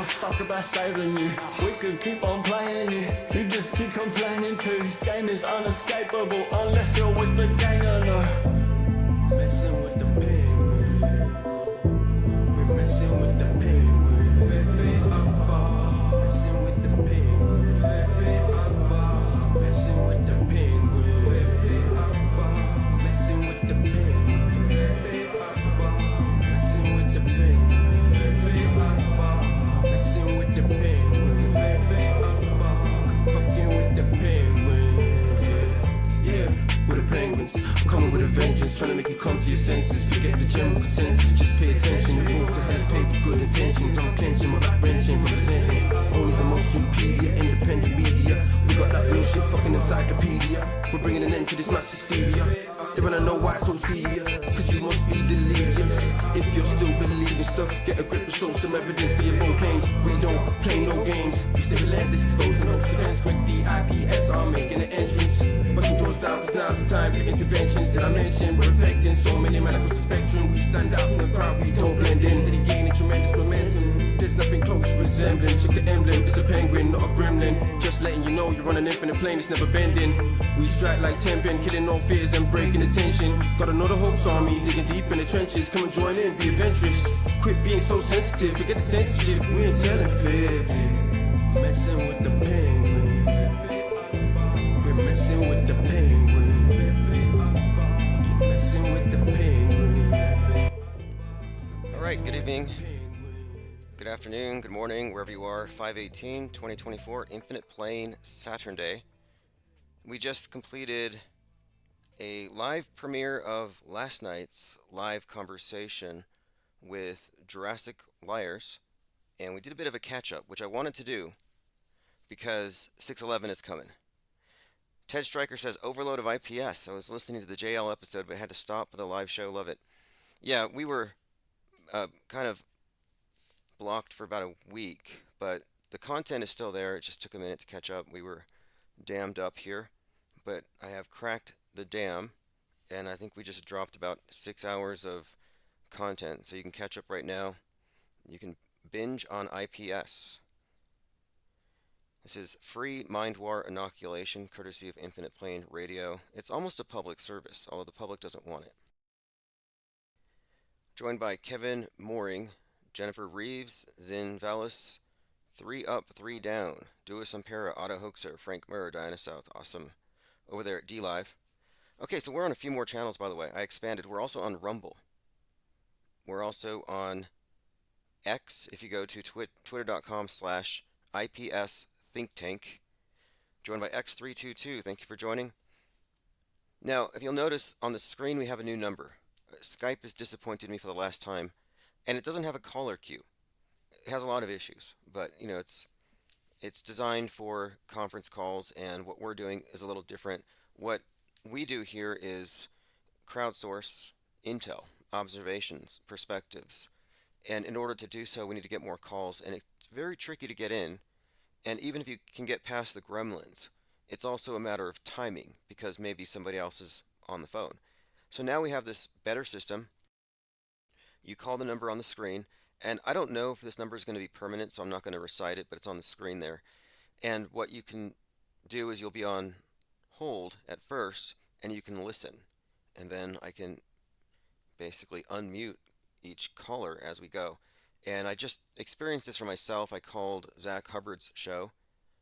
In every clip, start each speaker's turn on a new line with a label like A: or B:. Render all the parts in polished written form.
A: fuck about saving you. We could keep on playing you. You just keep complaining too. Game is unescapable unless you're with the gang or no.
B: Messing with the penguin. We're messing with the penguin. Messing with the penguin. Messing with the penguin. Messing with the penguin. Messing with the penguin. Messing with the penguin. Fucking with the penguins. Yeah, with the penguins. I'm coming with a vengeance, trying to make you come to your senses. Forget the general consensus, just pay attention. The rules to hell is paid for good intentions. I'm clenching my back wrenching, representing only the most superior independent media. We got that real shit fucking encyclopedia. We're bringing an end to this mass hysteria. They wanna know why it's so serious, cause you must be delirious. If you're still believing stuff, get a grip and show some evidence for your bold claims. We don't play no games, we stay relentless, exposing hopes against with the IPS are making an entrance. Busting doors down, cause now's the time for interventions. Did I mention we're affecting so many men across the spectrum? We stand out from the crowd, we don't blend in. Steady gaining tremendous momentum. There's nothing close resembling. Check the emblem, it's a penguin, not a gremlin. Just letting you know you're on an infinite plane, it's never bending. We strike like temping, killing all fears and breaking the tension. Got another Hawks army, digging deep in the trenches. Come and join in, be adventurous. Quit being so sensitive, forget the censorship. We ain't telling fibs. Messing with the penguin. We're messing with the penguin. Messing with the penguin.
C: Alright, good evening, good afternoon, good morning, wherever you are. 5/18/2024, Infinite Plane, Saturnday. We just completed a live premiere of last night's live conversation with Jurassic Liars, and we did a bit of a catch-up, which I wanted to do because 6/11 is coming. Ted Stryker says, overload of IPS. I was listening to the JL episode, but had to stop for the live show. Love it. Yeah, we were kind of blocked for about a week, but the content is still there. It just took a minute to catch up. We were dammed up here, but I have cracked the dam, and I think we just dropped about 6 hours of content, so you can catch up right now. You can binge on IPS. This is free Mind War inoculation, courtesy of Infinite Plane Radio. It's almost a public service, although the public doesn't want it. Joined by Kevin Mooring, Jennifer Reeves, Zin Vallis, 3 Up, 3 Down, Duas Ampera, Otto Hoaxer, Frank Murr, Diana South, awesome. Over there at D-Live. Okay, so we're on a few more channels, by the way. I expanded. We're also on Rumble. We're also on X, if you go to twitter.com/IPS Think Tank. Joined by X322. Thank you for joining. Now, if you'll notice on the screen, we have a new number. Skype has disappointed me for the last time, and it doesn't have a caller queue. It has a lot of issues, but you know, it's designed for conference calls, and what we're doing is a little different. What we do here is crowdsource intel, observations, perspectives, and in order to do so, we need to get more calls, and it's very tricky to get in. And even if you can get past the gremlins, it's also a matter of timing, because maybe somebody else is on the phone. So now we have this better system. You call the number on the screen, and I don't know if this number is going to be permanent, so I'm not going to recite it, but it's on the screen there. And what you can do is you'll be on hold at first, and you can listen. And then I can basically unmute each caller as we go. And I just experienced this for myself. I called Zach Hubbard's show,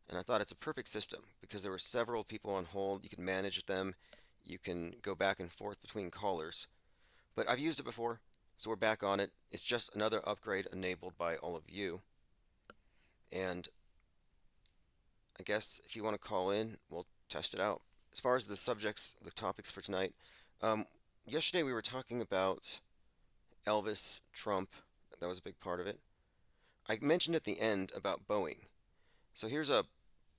C: and I thought it's a perfect system because there were several people on hold. You can manage them. You can go back and forth between callers. But I've used it before, so we're back on it. It's just another upgrade enabled by all of you. And I guess if you want to call in, we'll test it out. As far as the subjects, the topics for tonight, yesterday we were talking about Elvis, Trump. That was a big part of it. I mentioned at the end about Boeing. So here's a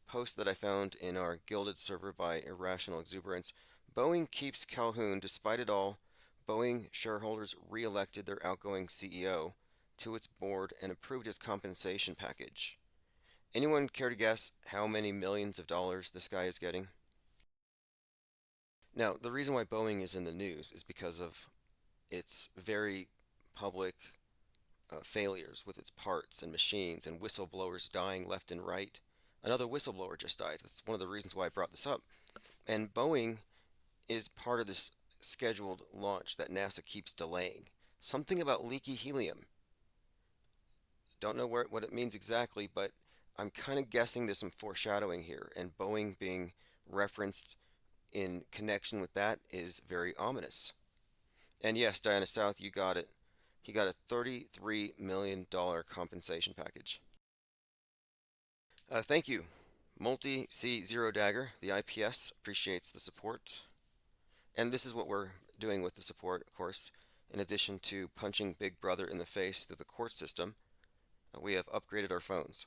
C: post that I found in our Gilded server by Irrational Exuberance. Boeing keeps Calhoun despite it all. Boeing shareholders re-elected their outgoing CEO to its board and approved his compensation package. Anyone care to guess how many millions of dollars this guy is getting? Now, the reason why Boeing is in the news is because of its very public failures with its parts and machines and whistleblowers dying left and right. Another whistleblower just died. That's one of the reasons why I brought this up. And Boeing is part of this scheduled launch that NASA keeps delaying. Something about leaky helium. Don't know what it means exactly, but I'm kind of guessing there's some foreshadowing here, and Boeing being referenced in connection with that is very ominous. And yes, Diana South, you got it. He got a $33 million compensation package. Thank you. Multi C Zero Dagger, the IPS, appreciates the support. And this is what we're doing with the support, of course. In addition to punching Big Brother in the face through the court system, we have upgraded our phones.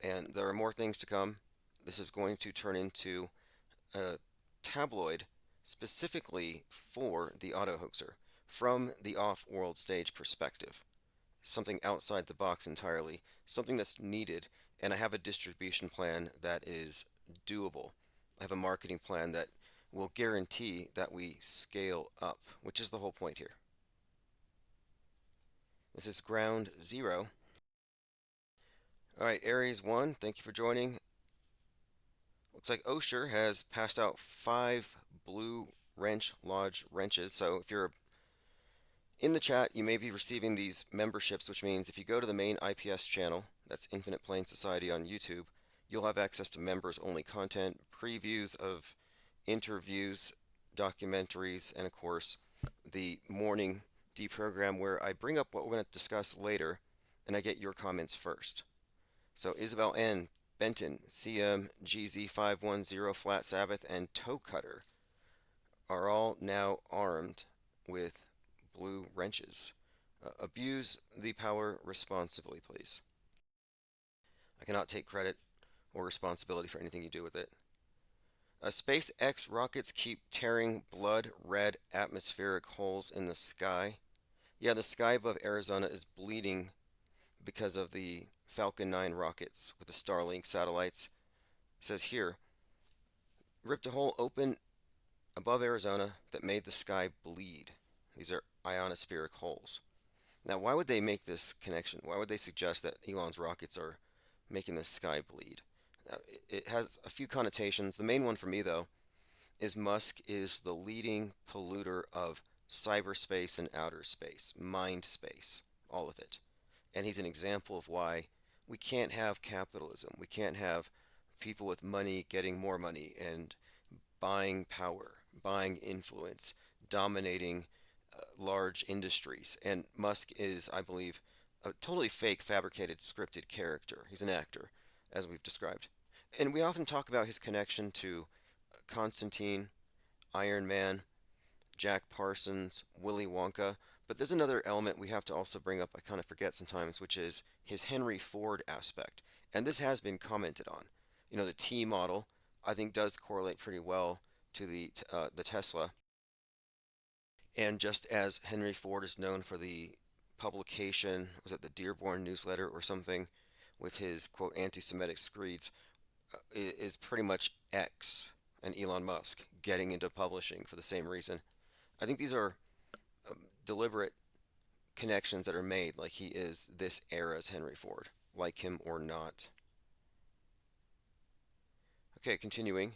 C: And there are more things to come. This is going to turn into a tabloid specifically for the auto hoaxer from the off-world stage perspective. Something outside the box entirely, something that's needed, and I have a distribution plan that is doable. I have a marketing plan that will guarantee that we scale up, which is the whole point here. This is ground zero. All right, Aries 1, thank you for joining. Looks like Osher has passed out 5 blue wrench lodge wrenches. So if you're in the chat, you may be receiving these memberships, which means if you go to the main IPS channel, that's Infinite Plane Society on YouTube, you'll have access to members only content, previews of interviews, documentaries, and of course the morning deprogram where I bring up what we're going to discuss later and I get your comments first. So Isabel N, Benton, CMGZ510, Flat Sabbath, and Toe Cutter are all now armed with blue wrenches. Abuse the power responsibly, please. I cannot take credit or responsibility for anything you do with it. SpaceX rockets keep tearing blood red atmospheric holes in the sky. Yeah, the sky above Arizona is bleeding because of the Falcon 9 rockets with the Starlink satellites. It says here, ripped a hole open above Arizona that made the sky bleed. These are ionospheric holes. Now, why would they make this connection? Why would they suggest that Elon's rockets are making the sky bleed? Now, it has a few connotations. The main one for me, though, is Musk is the leading polluter of cyberspace and outer space, mind space, all of it. And he's an example of why we can't have capitalism. We can't have people with money getting more money and buying power, buying influence, dominating large industries. And Musk is, I believe, a totally fake, fabricated, scripted character. He's an actor, as we've described. And we often talk about his connection to Constantine, Iron Man, Jack Parsons, Willy Wonka. But there's another element we have to also bring up, I kind of forget sometimes, which is his Henry Ford aspect. And this has been commented on. You know, the T model, I think, does correlate pretty well to the Tesla. And just as Henry Ford is known for the publication, was it the Dearborn newsletter or something, with his, quote, anti-Semitic screeds, is pretty much X and Elon Musk getting into publishing for the same reason. I think these are deliberate connections that are made, like he is this era's Henry Ford, like him or not. Okay, continuing.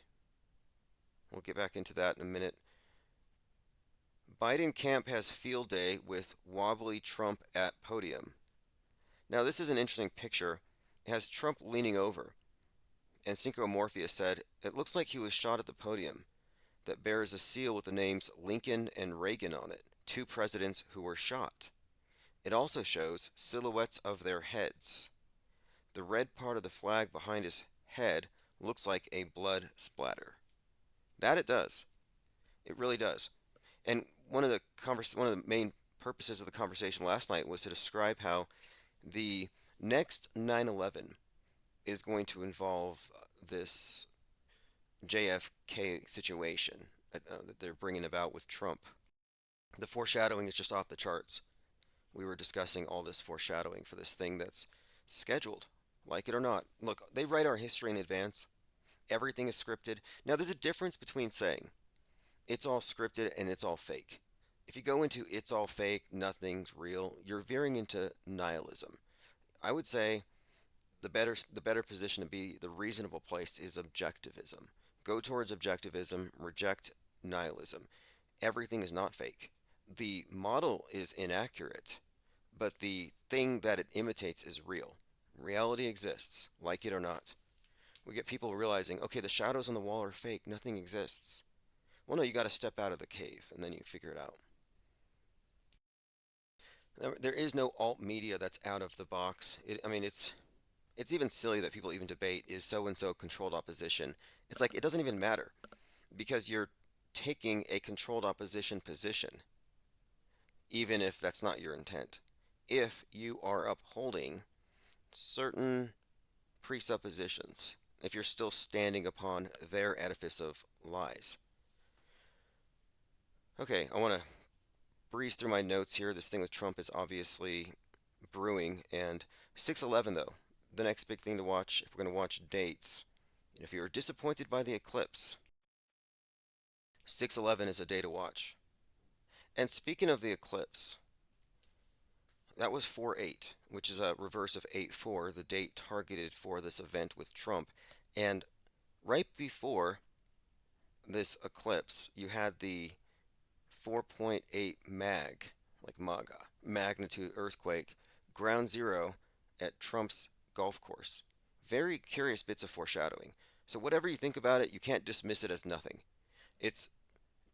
C: We'll get back into that in a minute. Biden camp has field day with wobbly Trump at podium. Now, this is an interesting picture. It has Trump leaning over. And Synchro Morpheus said, it looks like he was shot at the podium that bears a seal with the names Lincoln and Reagan on it, 2 presidents who were shot. It also shows silhouettes of their heads. The red part of the flag behind his head looks like a blood splatter. That it does. It really does. And one of the main purposes of the conversation last night was to describe how the next 9/11 is going to involve this JFK situation that they're bringing about with Trump. The foreshadowing is just off the charts. We were discussing all this foreshadowing for this thing that's scheduled, like it or not. Look, they write our history in advance. Everything is scripted. Now, there's a difference between saying it's all scripted and it's all fake. If you go into it's all fake, nothing's real, you're veering into nihilism. I would say the better position to be, the reasonable place, is objectivism. Go towards objectivism, reject nihilism. Everything is not fake. The model is inaccurate, but the thing that it imitates is real. Reality exists, like it or not. We get people realizing, okay, the shadows on the wall are fake, nothing exists. Well, no, you got to step out of the cave and then you figure it out. There is no alt media that's out of the box. I mean, it's even silly that people even debate, is so and so controlled opposition. It's like it doesn't even matter because you're taking a controlled opposition position, even if that's not your intent. If you are upholding certain presuppositions, if you're still standing upon their edifice of lies. Okay, I want to breeze through my notes here. This thing with Trump is obviously brewing. And 6/11, though, the next big thing to watch if we're going to watch dates. If you're disappointed by the eclipse, 6/11 is a day to watch. And speaking of the eclipse, that was 4/8, which is a reverse of 8/4, the date targeted for this event with Trump. And right before this eclipse, you had the 4.8 like MAGA, magnitude earthquake, ground zero at Trump's golf course. Very curious bits of foreshadowing. So, whatever you think about it, you can't dismiss it as nothing. It's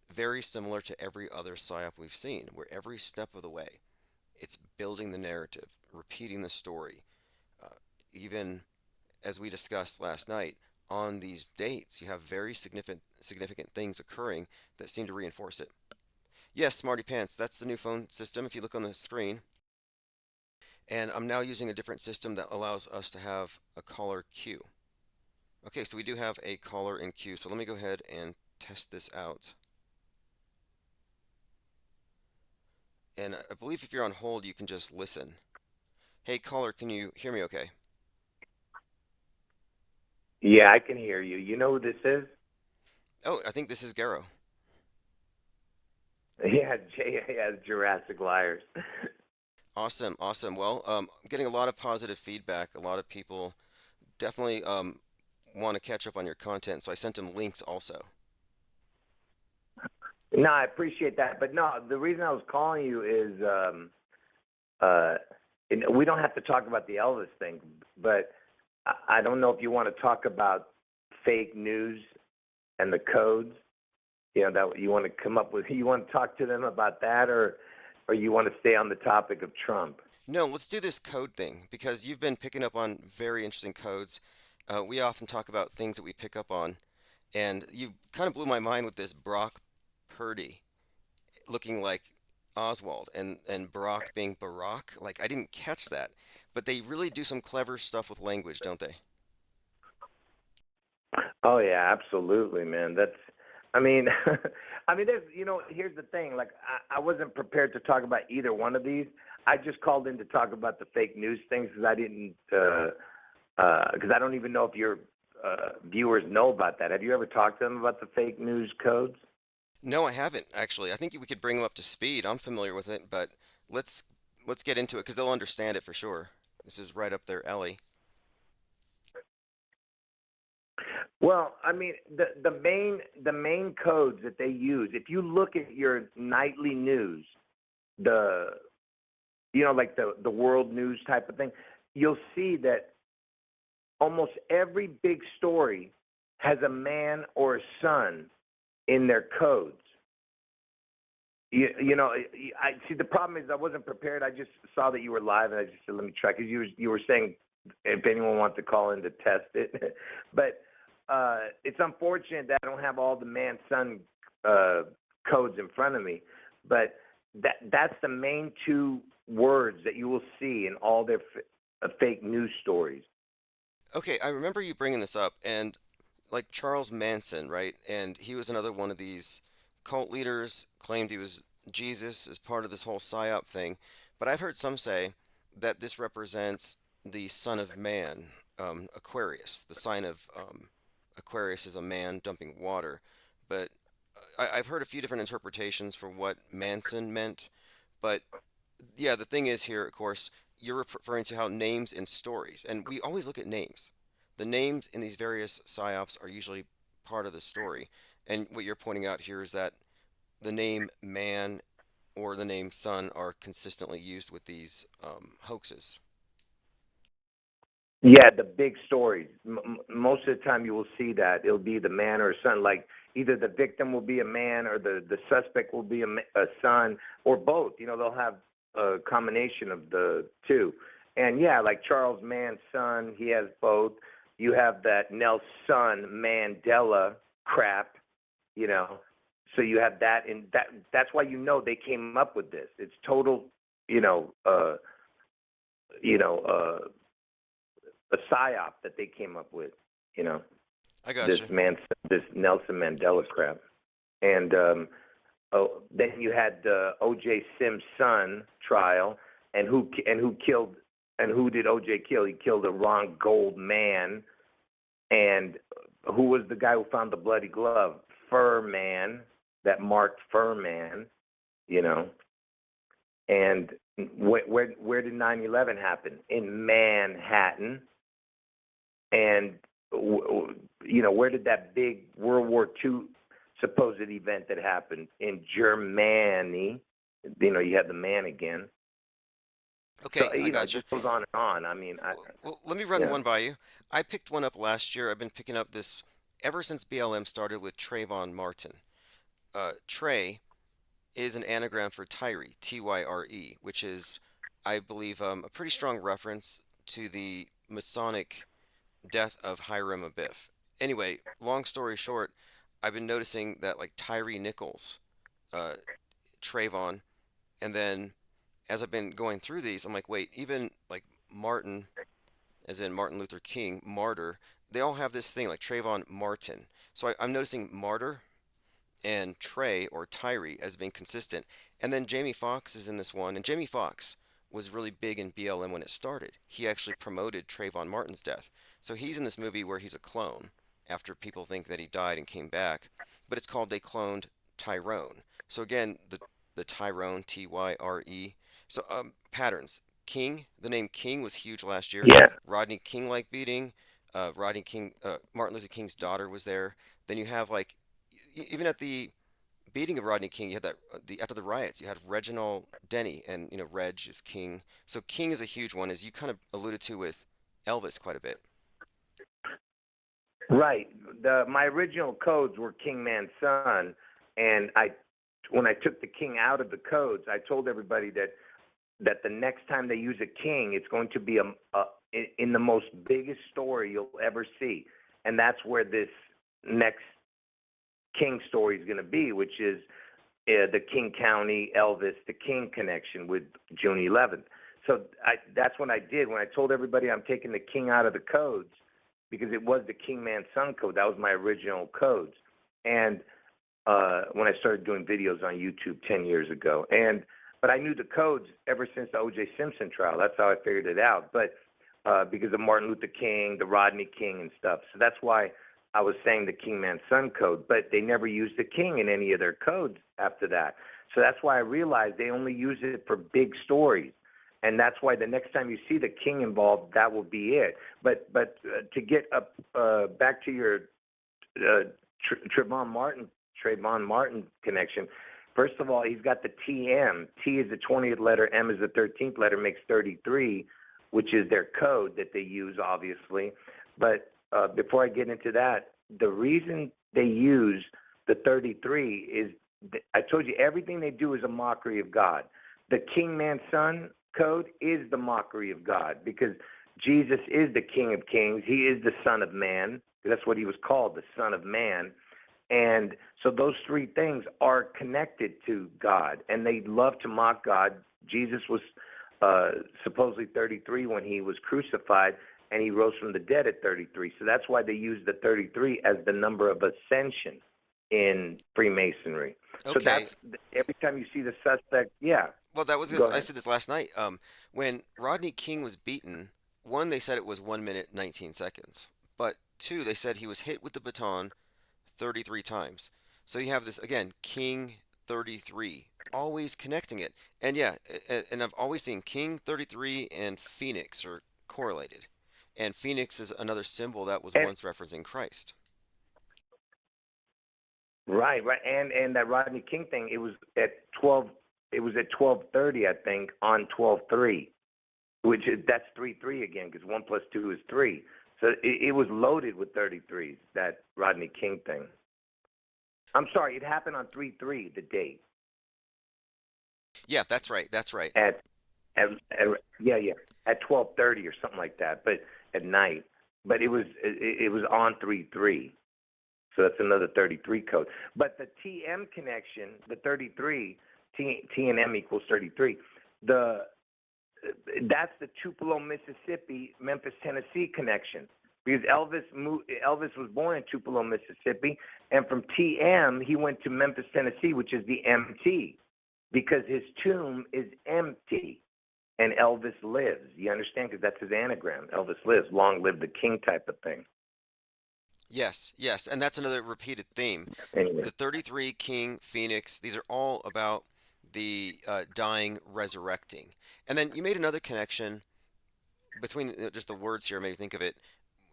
C: very similar to every other PSYOP we've seen, where every step of the way, it's building the narrative, repeating the story. Even as we discussed last night, on these dates, you have very significant things occurring that seem to reinforce it. Yes, Smarty Pants, that's the new phone system if you look on the screen. And I'm now using a different system that allows us to have a caller queue. Okay, so we do have a caller in queue, so let me go ahead and test this out. And I believe if you're on hold, you can just listen. Hey, caller, can you hear me okay?
D: Yeah, I can hear you. You know who this is?
C: Oh, I think this is Garo.
D: Yeah, has Jurassic Liars.
C: Awesome, awesome. Well, I'm getting a lot of positive feedback. A lot of people definitely want to catch up on your content, so I sent them links also.
D: No, I appreciate that. But no, the reason I was calling you is we don't have to talk about the Elvis thing, but I don't know if you want to talk about fake news and the codes. You know, that you want to come up with. You want to talk to them about that, or you want to stay on the topic of Trump?
C: No, let's do this code thing because you've been picking up on very interesting codes. We often talk about things that we pick up on, and you kind of blew my mind with this Brock Purdy looking like Oswald and Barack being Barack. Like, I didn't catch that, but they really do some clever stuff with language, don't they?
D: Oh yeah, absolutely, man. I mean, I mean, there's, here's the thing. Like, I wasn't prepared to talk about either one of these. I just called in to talk about the fake news things because I didn't, because I don't even know if your viewers know about that. Have you ever talked to them about the fake news codes?
C: No, I haven't actually. I think we could bring them up to speed. I'm familiar with it, but let's let's get into it because they'll understand it for sure. This is right up their alley.
D: Well, I mean, the main codes that they use. If you look at your nightly news, the like the world news type of thing, you'll see that almost every big story has a man or a son in their codes. I see. The problem is I wasn't prepared. I just saw that you were live, and I just said, let me try, because you were saying if anyone wants to call in to test it, but it's unfortunate that I don't have all the man son codes in front of me. But that's the main two words that you will see in all their fake news stories.
C: Okay, I remember you bringing this up, and like Charles Manson, right? And he was another one of these cult leaders, claimed he was Jesus as part of this whole psyop thing. But I've heard some say that this represents the Son of Man, Aquarius. The sign of Aquarius is a man dumping water. But I've heard a few different interpretations for what Manson meant, but yeah, the thing is here, of course, you're referring to how names in stories, and we always look at names. The names in these various psyops are usually part of the story, and what you're pointing out here is that the name man or the name son are consistently used with these hoaxes.
D: Yeah, the big stories. Most of the time, you will see that it'll be the man or son. Like either the victim will be a man, or the suspect will be a son, or both. They'll have a combination of the two. And yeah, like Charles Mann's son, he has both. You have that Nelson Mandela crap. You know, so you have that, and that's why they came up with this. It's total, you know, uh, you know, a psyop that they came up with. You know,
C: I got
D: this
C: you.
D: man, this Nelson Mandela crap, and then you had the O.J. Simpson trial, and who killed, and who did O.J. kill? He killed a Ron Goldman, and who was the guy who found the bloody glove? Furman, that marked Furman, you know. And where did 9/11 happen? In Manhattan. And where did that big World War II supposed event that happened? In Germany. You had the man again. So
C: Okay, I
D: it
C: got you.
D: just goes on and on. I mean,
C: Well, let me run
D: yeah.
C: one by you. I picked one up last year. I've been picking up this ever since BLM started with Trayvon Martin. Trey is an anagram for Tyre, Tyre, which is, I believe, a pretty strong reference to the Masonic death of Hiram Abiff. Anyway, long story short, I've been noticing that like Tyree Nichols, uh, Trayvon, and then as I've been going through these, I'm like, wait, even like Martin, as in Martin Luther King, martyr, they all have this thing like Trayvon Martin. So I'm noticing martyr and Trey or Tyree as being consistent. And then Jamie Foxx is in this one, and Jamie Foxx was really big in BLM when it started. He actually promoted Trayvon Martin's death. So he's in this movie where he's a clone after people think that he died and came back, but it's called They Cloned Tyrone. So again, the Tyrone, Tyre. So patterns. King, the name King was huge last year.
D: Yeah.
C: Rodney King like beating. Rodney King, Martin Luther King's daughter was there. Then you have like even at the beating of Rodney King, you had that the after the riots, you had Reginald Denny, and Reg is King. So King is a huge one, as you kind of alluded to with Elvis quite a bit.
D: Right. My original codes were King Man's son, and when I took the king out of the codes, I told everybody that the next time they use a king, it's going to be in the most biggest story you'll ever see, and that's where this next king story is going to be, which is the King County Elvis the King connection with June 11th. So that's what I did when I told everybody I'm taking the king out of the codes, because it was the King Man Son code. That was my original codes, and when I started doing videos on YouTube 10 years ago, but I knew the codes ever since the O.J. Simpson trial. That's how I figured it out. But because of Martin Luther King, the Rodney King, and stuff. So that's why I was saying the King Man Son code. But they never used the king in any of their codes after that. So that's why I realized they only use it for big stories. And that's why the next time you see the king involved, that will be it. But to get up back to your Trayvon Martin connection. First of all, he's got the TM. T is the 20th letter, M is the 13th letter, makes 33, which is their code that they use, obviously. But before I get into that, the reason they use the 33 is, I told you, everything they do is a mockery of God. The King Man Son code is the mockery of God, because Jesus is the King of Kings. He is the Son of Man. That's what he was called, the Son of Man. And so those three things are connected to God, and they love to mock God. Jesus was supposedly 33 when he was crucified, and he rose from the dead at 33. So that's why they use the 33 as the number of ascension in Freemasonry. So
C: Okay.
D: that's every time you see the suspect, yeah.
C: Well, that was
D: Go
C: this. I
D: ahead.
C: said this last night. When Rodney King was beaten, one, they said it was 1 minute 19 seconds, but two, they said he was hit with the baton 33 times. So you have this again, King 33, always connecting it. And yeah, and I've always seen King 33 and Phoenix are correlated. And Phoenix is another symbol that was
D: And
C: once referencing Christ.
D: right, right, and that Rodney King thing, it was at 12. It was at 12:30, I think, on 12:3, which is that's 3:3 again, because 1 plus 2 is 3. So it was loaded with 33s. That Rodney King thing. I'm sorry, it happened on 3/3, the date
C: Yeah, that's right. That's right.
D: at at yeah, yeah, at 12:30 or something like that, but at night. But it was on 3/3. So that's another 33 code. But the TM connection, the 33, T and M equals 33. The That's the Tupelo, Mississippi, Memphis, Tennessee connection. Because Elvis was born in Tupelo, Mississippi, and from TM he went to Memphis, Tennessee, which is the MT, because his tomb is empty, and Elvis lives. You understand? Because that's his anagram. Elvis lives. Long live the king, type of thing.
C: Yes, yes. And that's another repeated theme.
D: Anyway.
C: The 33, King, Phoenix, these are all about the dying, resurrecting. And then you made another connection between just the words here, made me think of it,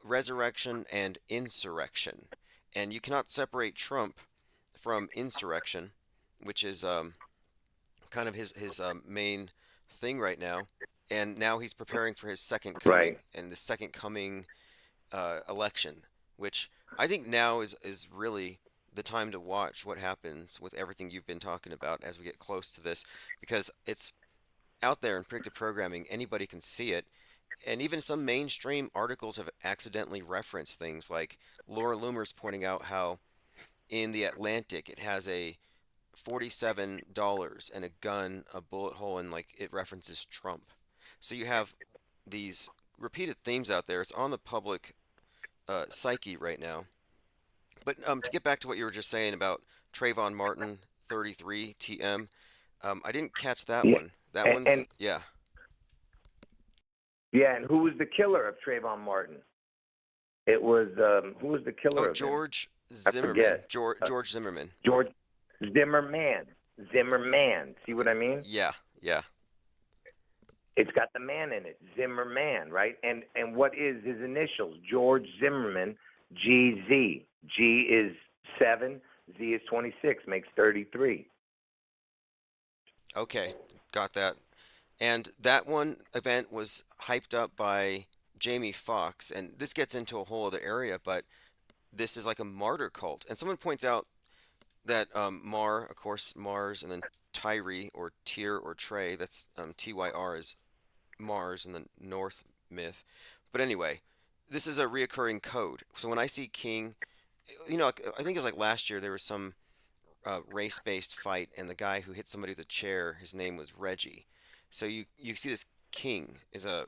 C: resurrection and insurrection. And you cannot separate Trump from insurrection, which is kind of his main thing right now. And now he's preparing for his second coming
D: Right.
C: and the second coming election, which I think now is really the time to watch what happens with everything you've been talking about as we get close to this, because it's out there in predictive programming. Anybody can see it, and even some mainstream articles have accidentally referenced things like Laura Loomer's pointing out how in the Atlantic it has a $47 and a gun, a bullet hole, and like it references Trump. So you have these repeated themes out there. It's on the public psyche right now. But to get back to what you were just saying about Trayvon Martin, 33 TM, I didn't catch that
D: Yeah.
C: one. That
D: And,
C: one's
D: and
C: yeah.
D: yeah, and who was the killer of Trayvon Martin? It was who was the
C: Oh,
D: killer of him?
C: George
D: I
C: Zimmerman.
D: forget.
C: George Zimmerman.
D: George Zimmerman. Zimmerman. See
C: Okay.
D: what I mean?
C: Yeah, yeah.
D: It's got the man in it, Zimmerman, right? And what is his initials? George Zimmerman, GZ. G is 7, Z is 26, makes 33.
C: Okay, got that. And that one event was hyped up by Jamie Foxx, and this gets into a whole other area, but this is like a martyr cult. And someone points out that Mar, of course, Mars, and then Tyre or Tyr or Trey, that's Tyr is Mars in the North myth. But anyway, this is a reoccurring code. So when I see King, I think it was like last year there was some race-based fight, and the guy who hit somebody with a chair, his name was Reggie. So you see this King is a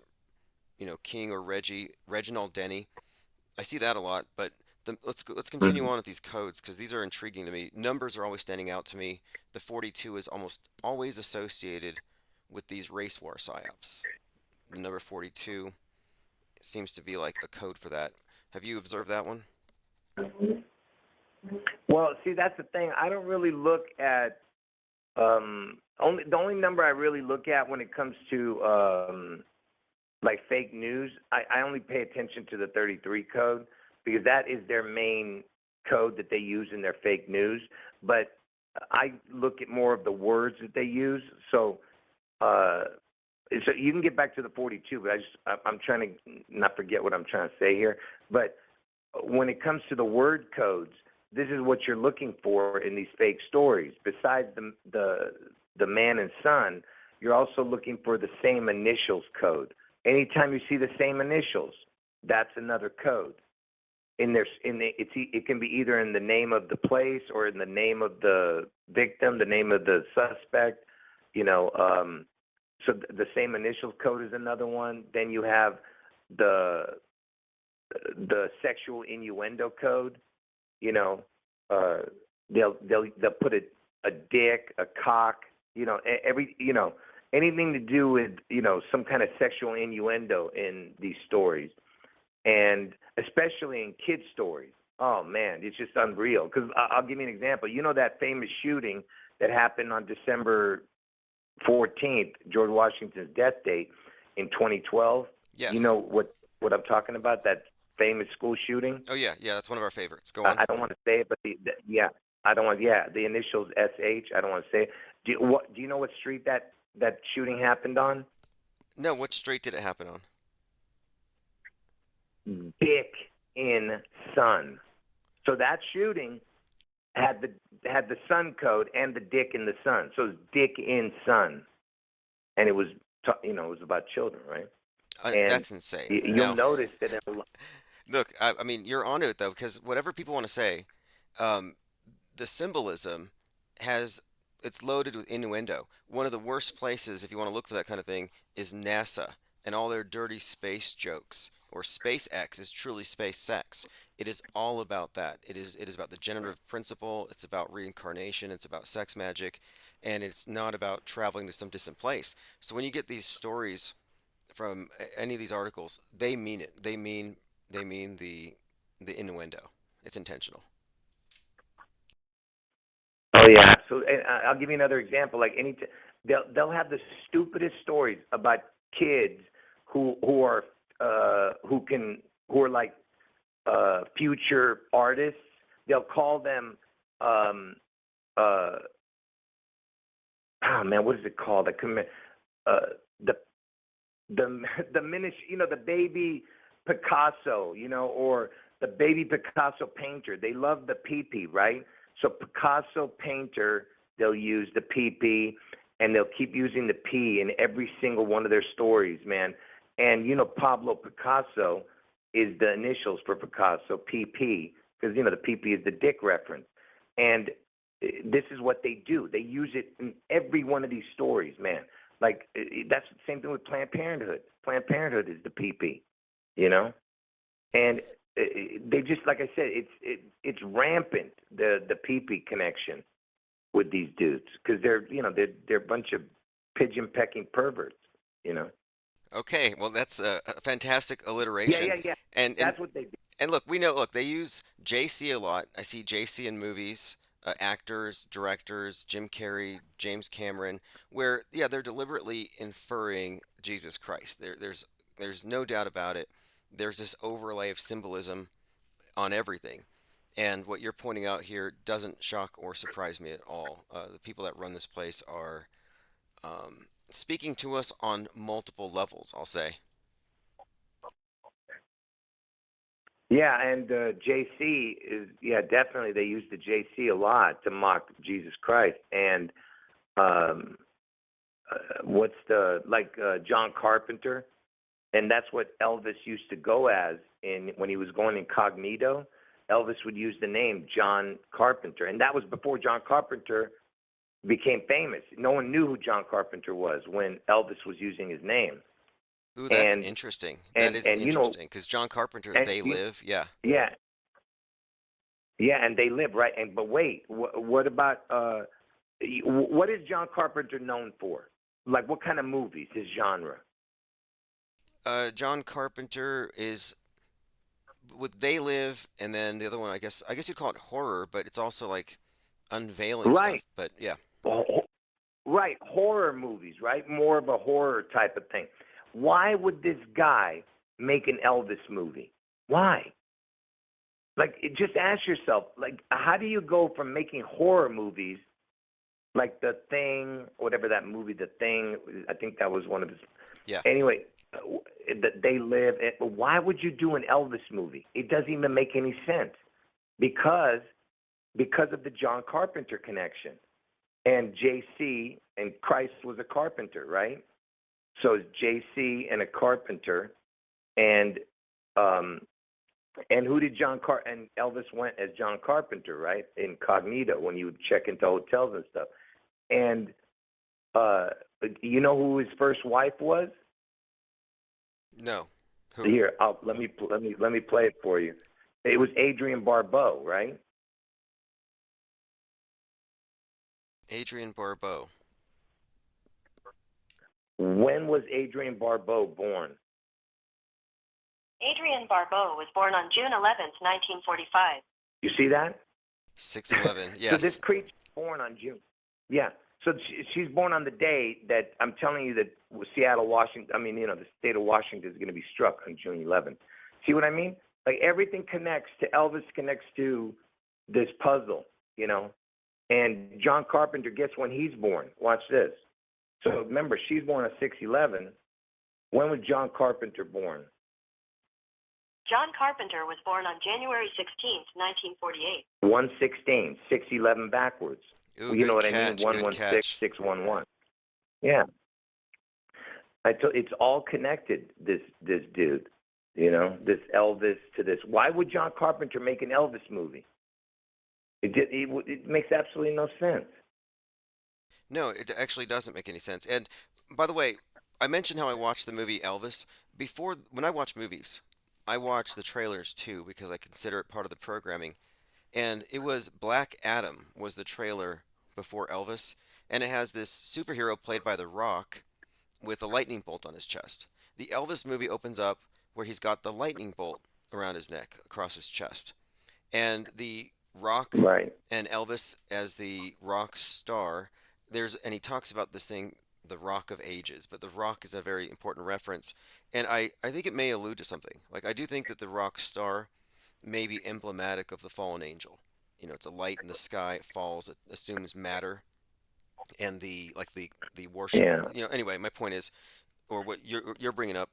C: King or Reginald Denny. I see that a lot, but let's continue
D: Mhm.
C: on with these codes because these are intriguing to me. Numbers are always standing out to me. The 42 is almost always associated with these race war psyops. The number 42 seems to be like a code for that. Have you observed that one?
D: Well, see, that's the thing. I don't really look at the only number I really look at when it comes to like fake news. I only pay attention to the 33 code because that is their main code that they use in their fake news. But I look at more of the words that they use. Uh, so you can get back to the 42, but I'm trying to not forget what I'm trying to say here. But when it comes to the word codes, this is what you're looking for in these fake stories. Besides the man and son, you're also looking for the same initials code. Anytime you see the same initials, that's another code. It can be either in the name of the place or in the name of the victim, the name of the suspect. You know, so the same initials code is another one. Then you have the sexual innuendo code. You know, they'll put a dick, a cock. You know, anything to do with some kind of sexual innuendo in these stories, and especially in kid stories. Oh man, it's just unreal. Because I'll give you an example. You know that famous shooting that happened on December 14th, George Washington's death date in 2012. You
C: Yes.
D: know what I'm talking about? That famous school shooting.
C: Oh yeah, yeah, that's one of our favorites. Go
D: I,
C: on.
D: I don't want to say it, but yeah, I don't want. Yeah, the initials SH. I don't want to say it. Do you know what street that shooting happened on?
C: No, what street did it happen on?
D: Dick in Sun. So that shooting had the Sun code and the Dick in the Sun. So it's Dick in Sun, and it was it was about children, right? And
C: That's insane.
D: you'll
C: Now,
D: notice that
C: look, I mean, you're onto it though, because whatever people want to say, um, the symbolism has it's loaded with innuendo. One of the worst places, if you want to look for that kind of thing, is NASA and all their dirty space jokes. Or SpaceX is truly space sex. It is all about that. It is about the generative principle. It's about reincarnation. It's about sex magic, and it's not about traveling to some distant place. So when you get these stories from any of these articles, they mean it. They mean the innuendo. It's intentional.
D: oh yeah, so and I'll give you another example. Like they'll have the stupidest stories about kids who are like future artists. They'll call them um uh oh man, what is it called? Uh the the miniature, the baby Picasso, or the baby Picasso painter. They love the PP, right? So Picasso painter, they'll use the PP, and they'll keep using the P in every single one of their stories, man. And Pablo Picasso is the initials for Picasso, PP, because the PP is the dick reference. And this is what they do. They use it in every one of these stories, man. Like that's the same thing with Planned Parenthood. Planned Parenthood is the PP, you know, and they just like I said, it's rampant the PP connection with these dudes because they're a bunch of pigeon pecking perverts, you know.
C: Okay, well that's a fantastic
D: Yeah,
C: alliteration.
D: yeah, yeah.
C: And and
D: That's what they do.
C: and look, we know. Look, they use JC a lot. I see JC in movies, actors, directors, Jim Carrey, James Cameron, where yeah, they're deliberately inferring Jesus Christ. There's no doubt about it. There's this overlay of symbolism on everything. And what you're pointing out here doesn't shock or surprise me at all. The people that run this place are speaking to us on multiple levels, I'll say.
D: Yeah, and JC is definitely they use the JC a lot to mock Jesus Christ and um what's the like John Carpenter, and that's what Elvis used to go as in when he was going incognito. Elvis would use the name John Carpenter, and that was before John Carpenter became famous. No one knew who John Carpenter was when Elvis was using his name.
C: Ooh, that's
D: And
C: interesting. That
D: and
C: is
D: and you know,
C: interesting because John Carpenter,
D: and
C: They Live, yeah.
D: yeah, yeah, and they live right. And but wait, what about what is John Carpenter known for? Like what kind of movies? His genre?
C: John Carpenter is with They Live, and then the other one, I guess you'd call it horror, but it's also like unveiling
D: Right.
C: stuff. But yeah,
D: Right, horror movies, right? More of a horror type of thing. Why would this guy make an Elvis movie? Why? Like, just ask yourself, like, how do you go from making horror movies like The Thing, whatever that movie, The Thing, I think that was one of his.
C: yeah.
D: Anyway, that They Live. Why would you do an Elvis movie? It doesn't even make any sense because of the John Carpenter connection. And JC and Christ was a carpenter, right? So it's JC and a carpenter, and um, and who did and Elvis went as John Carpenter, right? Incognito when you would check into hotels and stuff. And uh, you know who his first wife was?
C: No. Who?
D: Here, let me play it for you. It was Adrienne Barbeau, right?
C: Adrienne Barbeau.
D: When was Adrienne Barbeau born?
E: Adrienne Barbeau was born on June 11th, 1945.
D: You see that?
C: 6/11.
D: So this
C: Yes.
D: creature's born on June. Yeah. So she's born on the day that I'm telling you that Seattle, Washington. I mean, the state of Washington is going to be struck on June 11th. See what I mean? Like everything connects to Elvis, connects to this puzzle, And John Carpenter, guess when he's born? Watch this. So remember, she's born on 6/11. When was John Carpenter born?
E: John Carpenter was born on January 16th, 1948.
D: 1/16, 6/11 backwards.
C: Ooh,
D: You know
C: good
D: what I mean?
C: catch.
D: 116,
C: Good catch.
D: 611. Yeah. It's all connected. This dude, this Elvis to this. Why would John Carpenter make an Elvis movie? It makes absolutely no sense.
C: No, it actually doesn't make any sense. And by the way, I mentioned how I watched the movie Elvis. When I watch movies, I watch the trailers too because I consider it part of the programming. And it was Black Adam was the trailer before Elvis, and it has this superhero played by The Rock with a lightning bolt on his chest. The Elvis movie opens up where he's got the lightning bolt around his neck across his chest. And the Rock
D: Right.
C: and Elvis as the rock star, and he talks about this thing, the Rock of Ages, but the Rock is a very important reference, and I think it may allude to something. Like I do think that the rock star may be emblematic of the fallen angel. It's a light in the sky, it falls, it assumes matter, and the worship.
D: Yeah.
C: Anyway, my point is, or what you're bringing up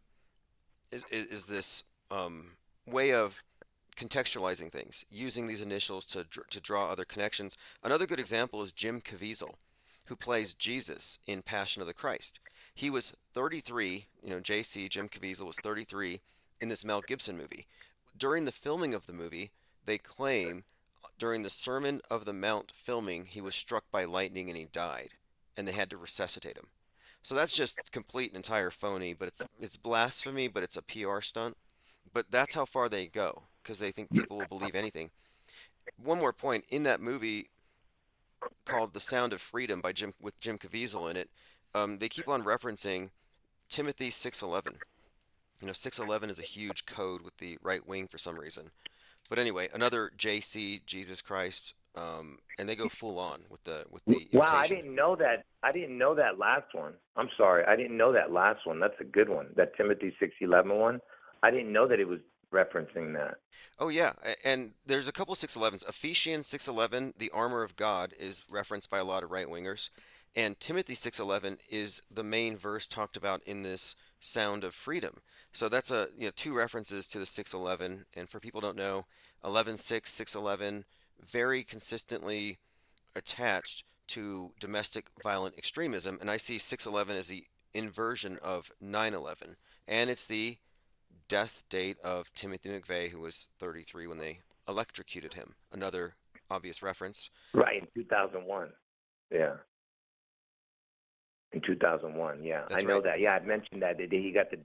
C: is this way of contextualizing things, using these initials to draw other connections. Another good example is Jim Caviezel, who plays Jesus in Passion of the Christ. He was 33, Jim Caviezel was 33 in this Mel Gibson movie. During the filming of the movie, they claim during the Sermon of the Mount filming, he was struck by lightning and he died, and they had to resuscitate him. So that's just complete and entire phony, but it's blasphemy, but it's a PR stunt. But that's how far they go because they think people will believe anything. One more point in that movie called "The Sound of Freedom" with Jim Caviezel in it. They keep on referencing Timothy 6:11. 6:11 is a huge code with the right wing for some reason. But anyway, another JC, Jesus Christ, and they go full on with the
D: Wow, I
C: imitation.
D: didn't know that. I didn't know that last one. I'm sorry, I didn't know that last one. That's a good one. That Timothy 6:11 one. I didn't know that it was referencing that.
C: Oh yeah, and there's a couple 6:11s. Ephesians 6:11, the armor of God, is referenced by a lot of right wingers, and Timothy 6:11 is the main verse talked about in this Sound of Freedom. So that's two references to the 6:11, and for people who don't know, 11:6, 6:11, very consistently attached to domestic violent extremism, and I see 6:11 as the inversion of 9/11, and it's the death date of Timothy McVeigh, who was 33 when they electrocuted him. Another obvious reference.
D: Right, in 2001. Yeah. In 2001, yeah.
C: That's
D: I know
C: right.
D: that. Yeah, I mentioned that. He got the,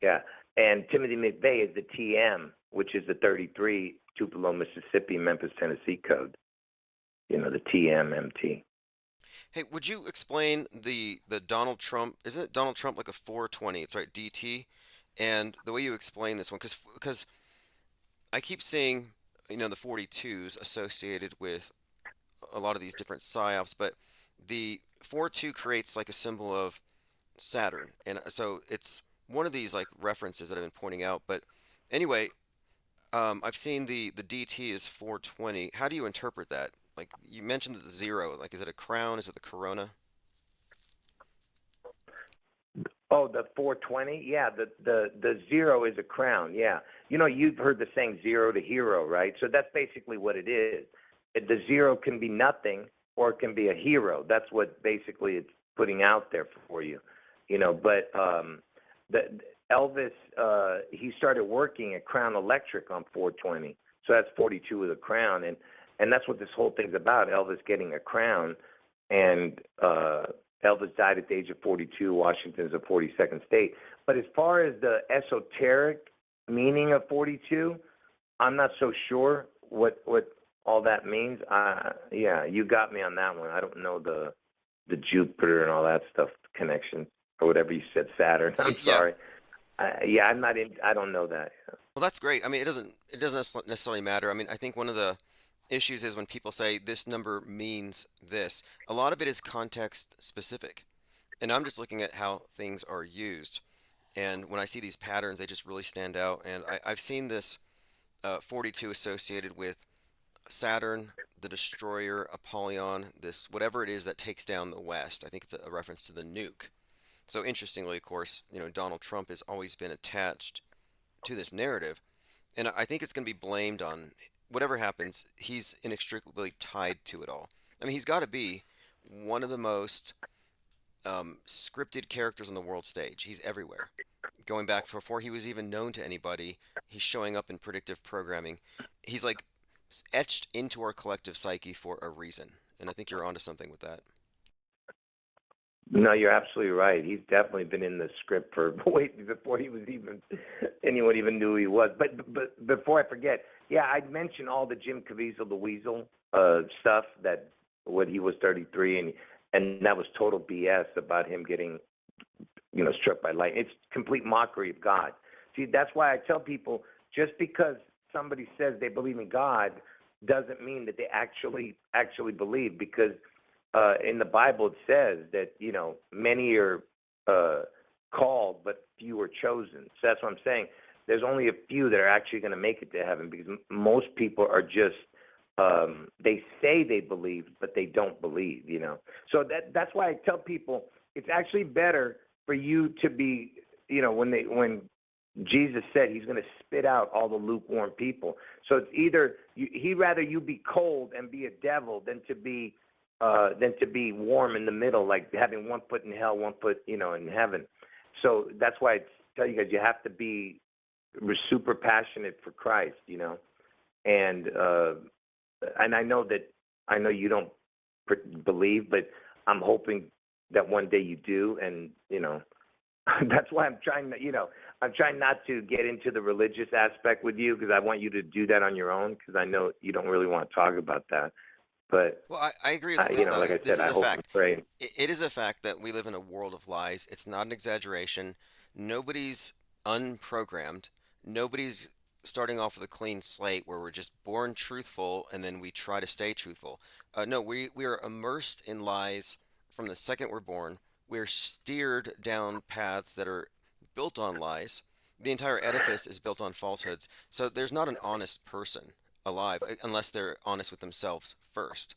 D: yeah. And Timothy McVeigh is the TM, which is the 33 Tupelo, Mississippi, Memphis, Tennessee code. The TMMT.
C: Hey, would you explain the Donald Trump? Isn't it Donald Trump like a 420? It's right, DT. And the way you explain this one, because I keep seeing the 42s associated with a lot of these different psyops, but the 42 creates like a symbol of Saturn, and so it's one of these like references that I've been pointing out. But anyway, I've seen the DT is 420. How do you interpret that? Like you mentioned the zero. Like, is it a crown? Is it the corona?
D: Oh, the 420? Yeah, the zero is a crown. Yeah. You've heard the saying zero to hero, right? So that's basically what it is. The zero can be nothing or it can be a hero. That's what basically it's putting out there for you. But the Elvis, he started working at Crown Electric on 420. So that's 42 with a crown. And that's what this whole thing's about, Elvis getting a crown. And Elvis died at the age of 42. Washington is the 42nd state. But as far as the esoteric meaning of 42, I'm not so sure what all that means. Yeah, you got me on that one. I don't know the Jupiter and all that stuff connection or whatever you said, Saturn. I'm
C: Yeah.
D: sorry. Yeah, I'm not in. I don't know that.
C: Well, that's great. I mean, it doesn't necessarily matter. I mean, I think one of the issues is when people say this number means this. A lot of it is context specific. And I'm just looking at how things are used. And when I see these patterns, they just really stand out. And I've seen this 42 associated with Saturn, the destroyer, Apollyon, this whatever it is that takes down the West. I think it's a reference to the nuke. So interestingly, of course, Donald Trump has always been attached to this narrative, and I think it's going to be blamed on whatever happens. He's inextricably tied to it all. I mean, he's got to be one of the most scripted characters on the world stage. He's everywhere. Going back before he was even known to anybody, he's showing up in predictive programming. He's like etched into our collective psyche for a reason, and I think you're onto something with that.
D: No, you're absolutely right. He's definitely been in the script for way before he was even anyone even knew who he was. But before I forget, yeah, I'd mentioned all the Jim Caviezel the Weasel stuff that when he was 33 and that was total BS about him getting struck by lightning. It's complete mockery of God. See, that's why I tell people just because somebody says they believe in God doesn't mean that they actually believe because in the Bible, it says that many are called, but few are chosen. So that's what I'm saying. There's only a few that are actually going to make it to heaven because most people are just they say they believe, but they don't believe. So that's why I tell people it's actually better for you to be when Jesus said he's going to spit out all the lukewarm people. So it's either he'd rather you be cold and be a devil than to be warm in the middle, like having one foot in hell, one foot, in heaven. So that's why I tell you guys, you have to be super passionate for Christ, and I know you don't believe, but I'm hoping that one day you do, and that's why I'm trying not to get into the religious aspect with you because I want you to do that on your own because I know you don't really want to talk about that. But
C: Well, I agree with this, though.
D: like I
C: This
D: said, I
C: is a
D: hope and
C: fact.
D: pray.
C: It is a fact that we live in a world of lies. It's not an exaggeration. Nobody's unprogrammed. Nobody's starting off with a clean slate where we're just born truthful and then we try to stay truthful. No, we are immersed in lies from the second we're born. We're steered down paths that are built on lies. The entire edifice is built on falsehoods. So there's not an honest person alive unless they're honest with themselves first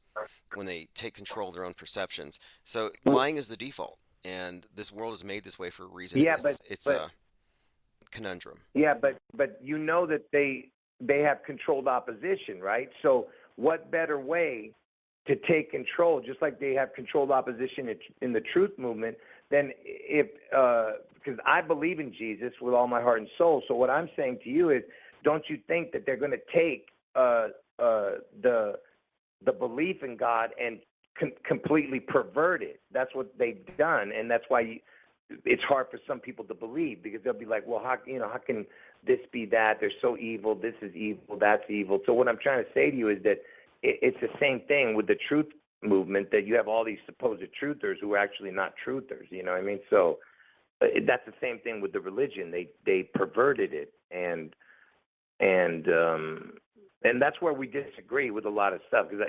C: when they take control of their own perceptions. So lying is the default, and this world is made this way for a reason.
D: Yeah,
C: It's
D: but
C: a conundrum.
D: yeah, but that they have controlled opposition, right? So what better way to take control, just like they have controlled opposition in the truth movement, than if because I believe in Jesus with all my heart and soul. So what I'm saying to you is, don't you think that they're going to take the belief in God and completely pervert it? That's what they've done, and that's why it's hard for some people to believe because they'll be like, well, how can this be that? They're so evil. This is evil. That's evil. So what I'm trying to say to you is that it's the same thing with the truth movement, that you have all these supposed truthers who are actually not truthers. You know what I mean? So that's the same thing with the religion. They perverted it, and that's where we disagree with a lot of stuff because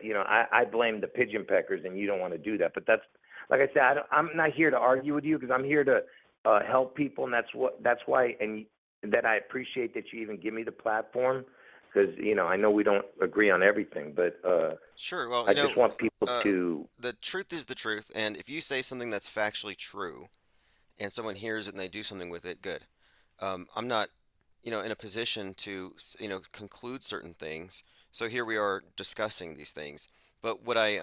D: I blame the pigeon peckers and you don't want to do that, but that's like I said, I'm not here to argue with you because I'm here to help people, and that's why and that I appreciate that you even give me the platform because I know we don't agree on everything, but
C: Sure. Well,
D: I just want people to.
C: the truth is the truth, and if you say something that's factually true, and someone hears it and they do something with it, good. I'm not, in a position to, conclude certain things. So here we are discussing these things. But what I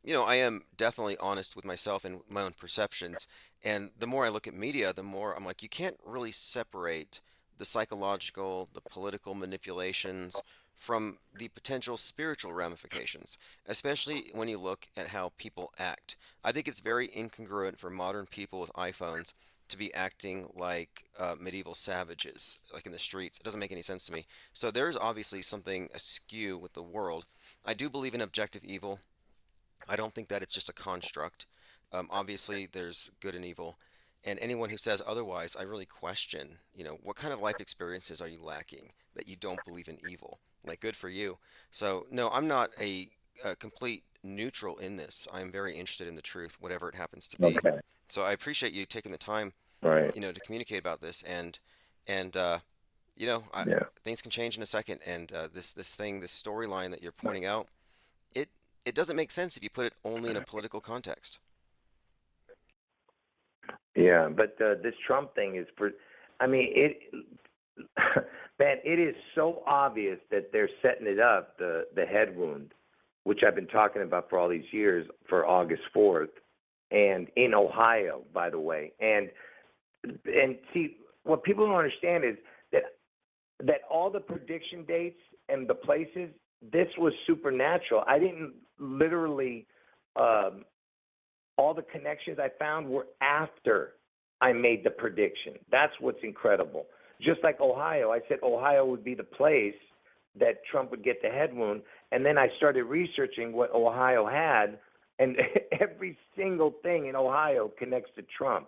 C: am definitely honest with myself and my own perceptions. And the more I look at media, the more I'm like, you can't really separate the psychological, the political manipulations from the potential spiritual ramifications, especially when you look at how people act. I think it's very incongruent for modern people with iPhones to be acting like medieval savages, like in the streets. It doesn't make any sense to me. So there's obviously something askew with the world. I do believe in objective evil. I don't think that it's just a construct. Obviously, there's good and evil. And anyone who says otherwise, I really question, what kind of life experiences are you lacking that you don't believe in evil? Like, good for you. So, no, I'm not a complete neutral in this. I'm very interested in the truth, whatever it happens to be.
D: Okay.
C: So I appreciate you taking the time,
D: Right.
C: to communicate about this. And
D: Yeah.
C: things can change in a second. And this storyline that you're pointing out, it it doesn't make sense if you put it only in a political context.
D: Yeah. But this Trump thing is for. I mean, it. Man, it is so obvious that they're setting it up, the head wound, which I've been talking about for all these years, for August 4th, and in Ohio, by the way. And see, what people don't understand is that all the prediction dates and the places, this was supernatural. I didn't literally, um, all the connections I found were after I made the prediction. That's what's incredible. Just like Ohio, I said Ohio would be the place that Trump would get the head wound, and then I started researching what Ohio had, and every single thing in Ohio connects to Trump.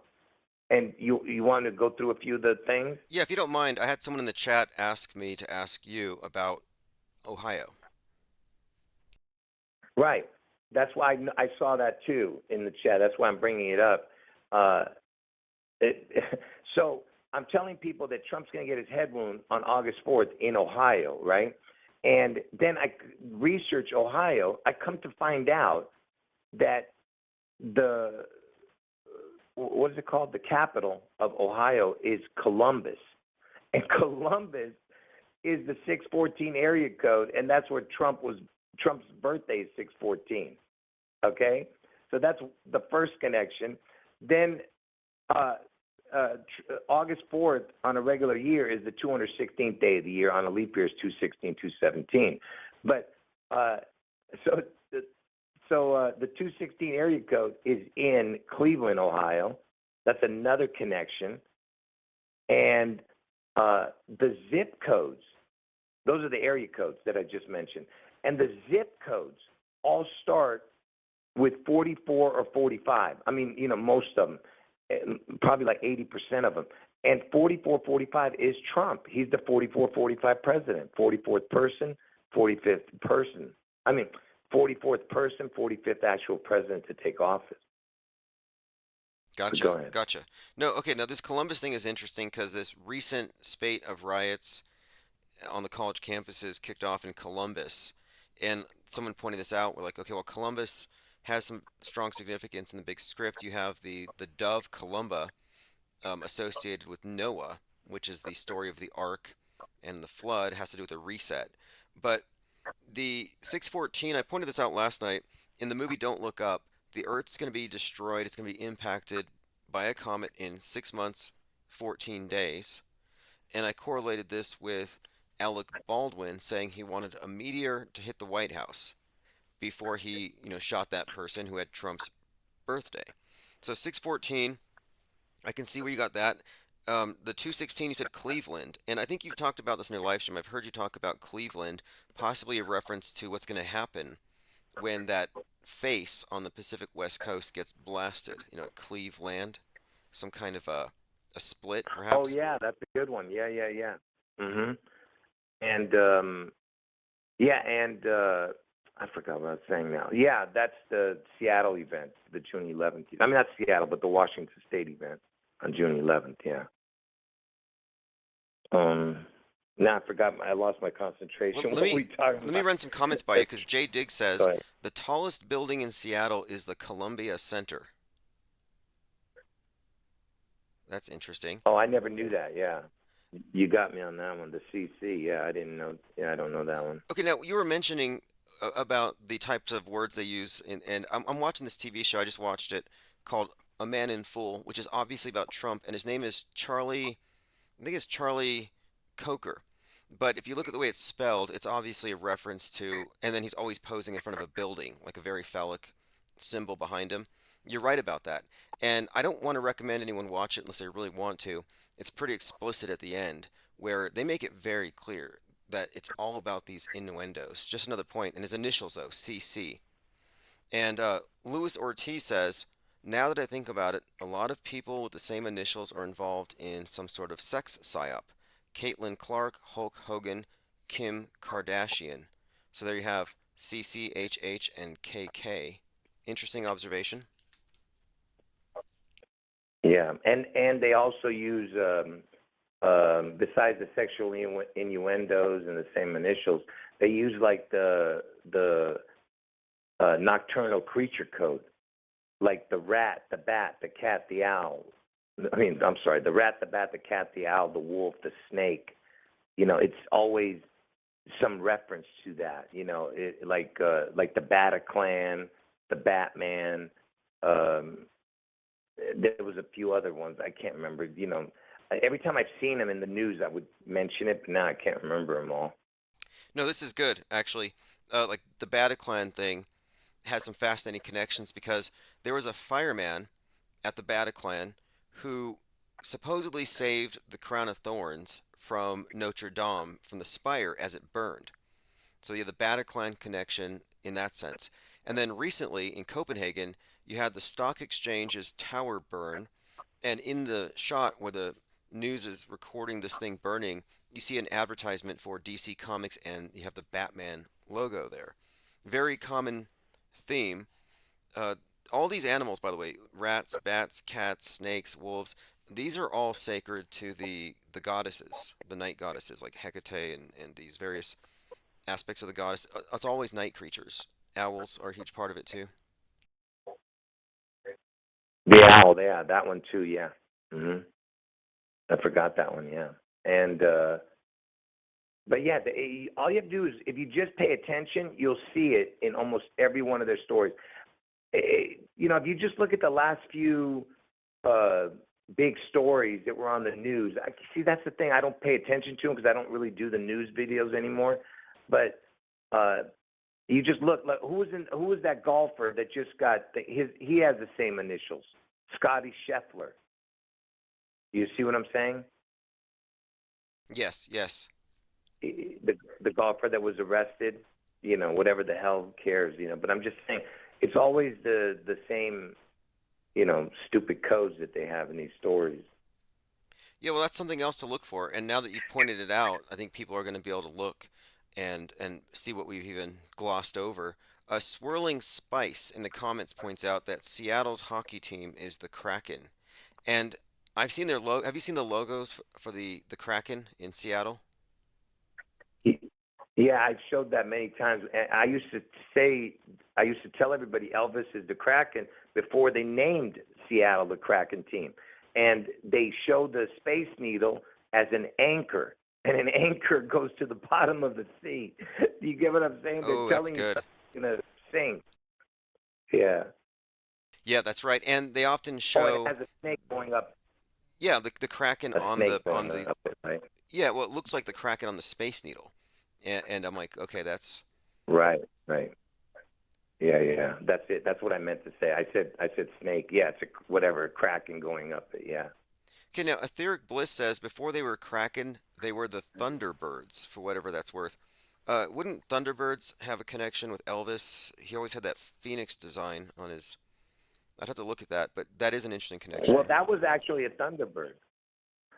D: And you want to go through a few of the things?
C: Yeah, if you don't mind, I had someone in the chat ask me to ask you about Ohio.
D: Right. That's why I saw that too in the chat. That's why I'm bringing it up. Uh, it, so I'm telling people that Trump's going to get his head wound on August 4th in Ohio, right? And then I research Ohio. I come to find out that the what is it called? The capital of Ohio is Columbus, and Columbus is the 614 area code, and that's where Trump's birthday is 614. Okay, so that's the first connection. Then uh, August 4th on a regular year is the 216th day of the year. On a leap year is 216, 217. But uh, so the 216 area code is in Cleveland, Ohio. That's another connection. And the zip codes, those are the area codes that I just mentioned. And the zip codes all start with 44 or 45. I mean, most of them, probably like 80% of them. And 44, 45 is Trump. He's the 44, 45 president, 44th person, 45th person. I mean, 44th person, 45th actual president to take office. But
C: Gotcha,
D: go ahead.
C: gotcha. No, okay, now this Columbus thing is interesting because this recent spate of riots on the college campuses kicked off in Columbus. And someone pointed this out. We're like, okay, well, Columbus has some strong significance in the big script. You have the dove Columba associated with Noah, which is the story of the ark and the flood, has to do with a reset. But the 614, I pointed this out last night. In the movie Don't Look Up, the Earth's going to be destroyed. It's going to be impacted by a comet in 6 months, 14 days. And I correlated this with Alec Baldwin saying he wanted a meteor to hit the White House before he, shot that person who had Trump's birthday. So 614, I can see where you got that. The 216, you said Cleveland, and I think you've talked about this in your live stream. I've heard you talk about Cleveland, possibly a reference to what's going to happen when that face on the Pacific West Coast gets blasted. Cleveland, some kind of a split,
D: Oh
C: perhaps.
D: yeah, that's a good one. Yeah, yeah, yeah. Mhm. And yeah, and I forgot what I was saying now. Yeah, that's the Seattle event, the June 11th. I mean, not Seattle, but the Washington State event on June 11th. Yeah. Um. Now I forgot. I lost my
C: Well,
D: concentration.
C: let
D: What were
C: me
D: we talking
C: let me
D: about?
C: run some comments by you because Jay Diggs
D: Go
C: says
D: ahead.
C: the tallest building in Seattle is the Columbia Center. That's interesting.
D: Oh, I never knew that. Yeah, you got me on that one. The CC. Yeah, I didn't know. Yeah, I don't know that one.
C: Okay, now you were mentioning about the types of words they use, and I'm watching this TV show. I just watched it called A Man in Full, which is obviously about Trump, and his name is Charlie. I think it's Charlie Coker. But if you look at the way it's spelled, it's obviously a reference to, and then he's always posing in front of a building, like a very phallic symbol behind him. You're right about that. And I don't want to recommend anyone watch it unless they really want to. It's pretty explicit at the end, where they make it very clear that it's all about these innuendos. Just another point, and his initials though, CC. And Luis Ortiz says, Now that I think about it, a lot of people with the same initials are involved in some sort of sex psyop. Caitlin Clark, Hulk Hogan, Kim Kardashian. So there you have CCHH and KK. Interesting observation.
D: Yeah, and they also use besides the sexual innuendos and the same initials, they use like the nocturnal creature code, like the rat, the bat, the cat, the owl. I mean, I'm sorry, the rat, the bat, the cat, the owl, the wolf, the snake. You know, it's always some reference to that. You know, like the Bataclan, the Batman. Um, there was a few other ones I can't remember. You know, every time I've seen them in the news, I would mention it, but now I can't remember them all.
C: No, this is good, actually. Like the Bataclan thing has some fascinating connections because there was a fireman at the Bataclan who supposedly saved the crown of thorns from Notre Dame from the spire as it burned. So you have the Bataclan connection in that sense. And then recently in Copenhagen, you had the stock exchange's tower burn, and in the shot where the news is recording this thing burning, you see an advertisement for DC Comics and you have the Batman logo there. Very common theme. Uh, all these animals, by the way, rats, bats, cats, snakes, wolves, these are all sacred to the goddesses, the night goddesses like Hecate and these various aspects of the goddess. It's always night creatures. Owls are a huge part of it too.
D: The owl, yeah, that one too, yeah. I forgot that one, yeah. And but yeah, all you have to do is if you just pay attention, you'll see it in almost every one of their stories. You know, if you just look at the last few uh, big stories that were on the news, I see that's the thing. I don't pay attention to them because I don't really do the news videos anymore. But uh, you just look like who was that golfer that just got he has the same initials, Scotty Scheffler. You see what I'm saying?
C: Yes, yes.
D: The golfer that was arrested, you know, whatever the hell cares, you know. But I'm just saying, it's always the same, you know, stupid codes that they have in these stories.
C: Yeah, well, that's something else to look for. And now that you pointed it out, I think people are going to be able to look and see what we've even glossed over. Swirling Spice in the comments points out that Seattle's hockey team is the Kraken, and I've seen their logo. Have you seen the logos for the Kraken in Seattle?
D: Yeah, I showed that many times. And I used to tell everybody Elvis is the Kraken before they named Seattle the Kraken team. And they showed the Space Needle as an anchor. And an anchor goes to the bottom of the sea. Do you get what I'm saying? They're
C: Oh, that's
D: telling you
C: good.
D: something's going to sink. Yeah.
C: Yeah, that's right. And they often
D: Oh, and it
C: show,
D: has a snake going up,
C: yeah, the Kraken
D: a
C: on the
D: snake going up it, right?
C: yeah, well, it looks like the Kraken on the Space Needle, and I'm like, okay, that's
D: Right, right. Yeah, yeah. That's it. That's what I meant to say. I said snake. Yeah, it's a whatever, a kraken going up it. Yeah.
C: okay. Now, Etheric Bliss says before they were Kraken, they were the Thunderbirds, for whatever that's worth. Wouldn't Thunderbirds have a connection with Elvis? He always had that phoenix design on his. I'd have to look at that, but that is an interesting connection.
D: Well, that was actually a Thunderbird.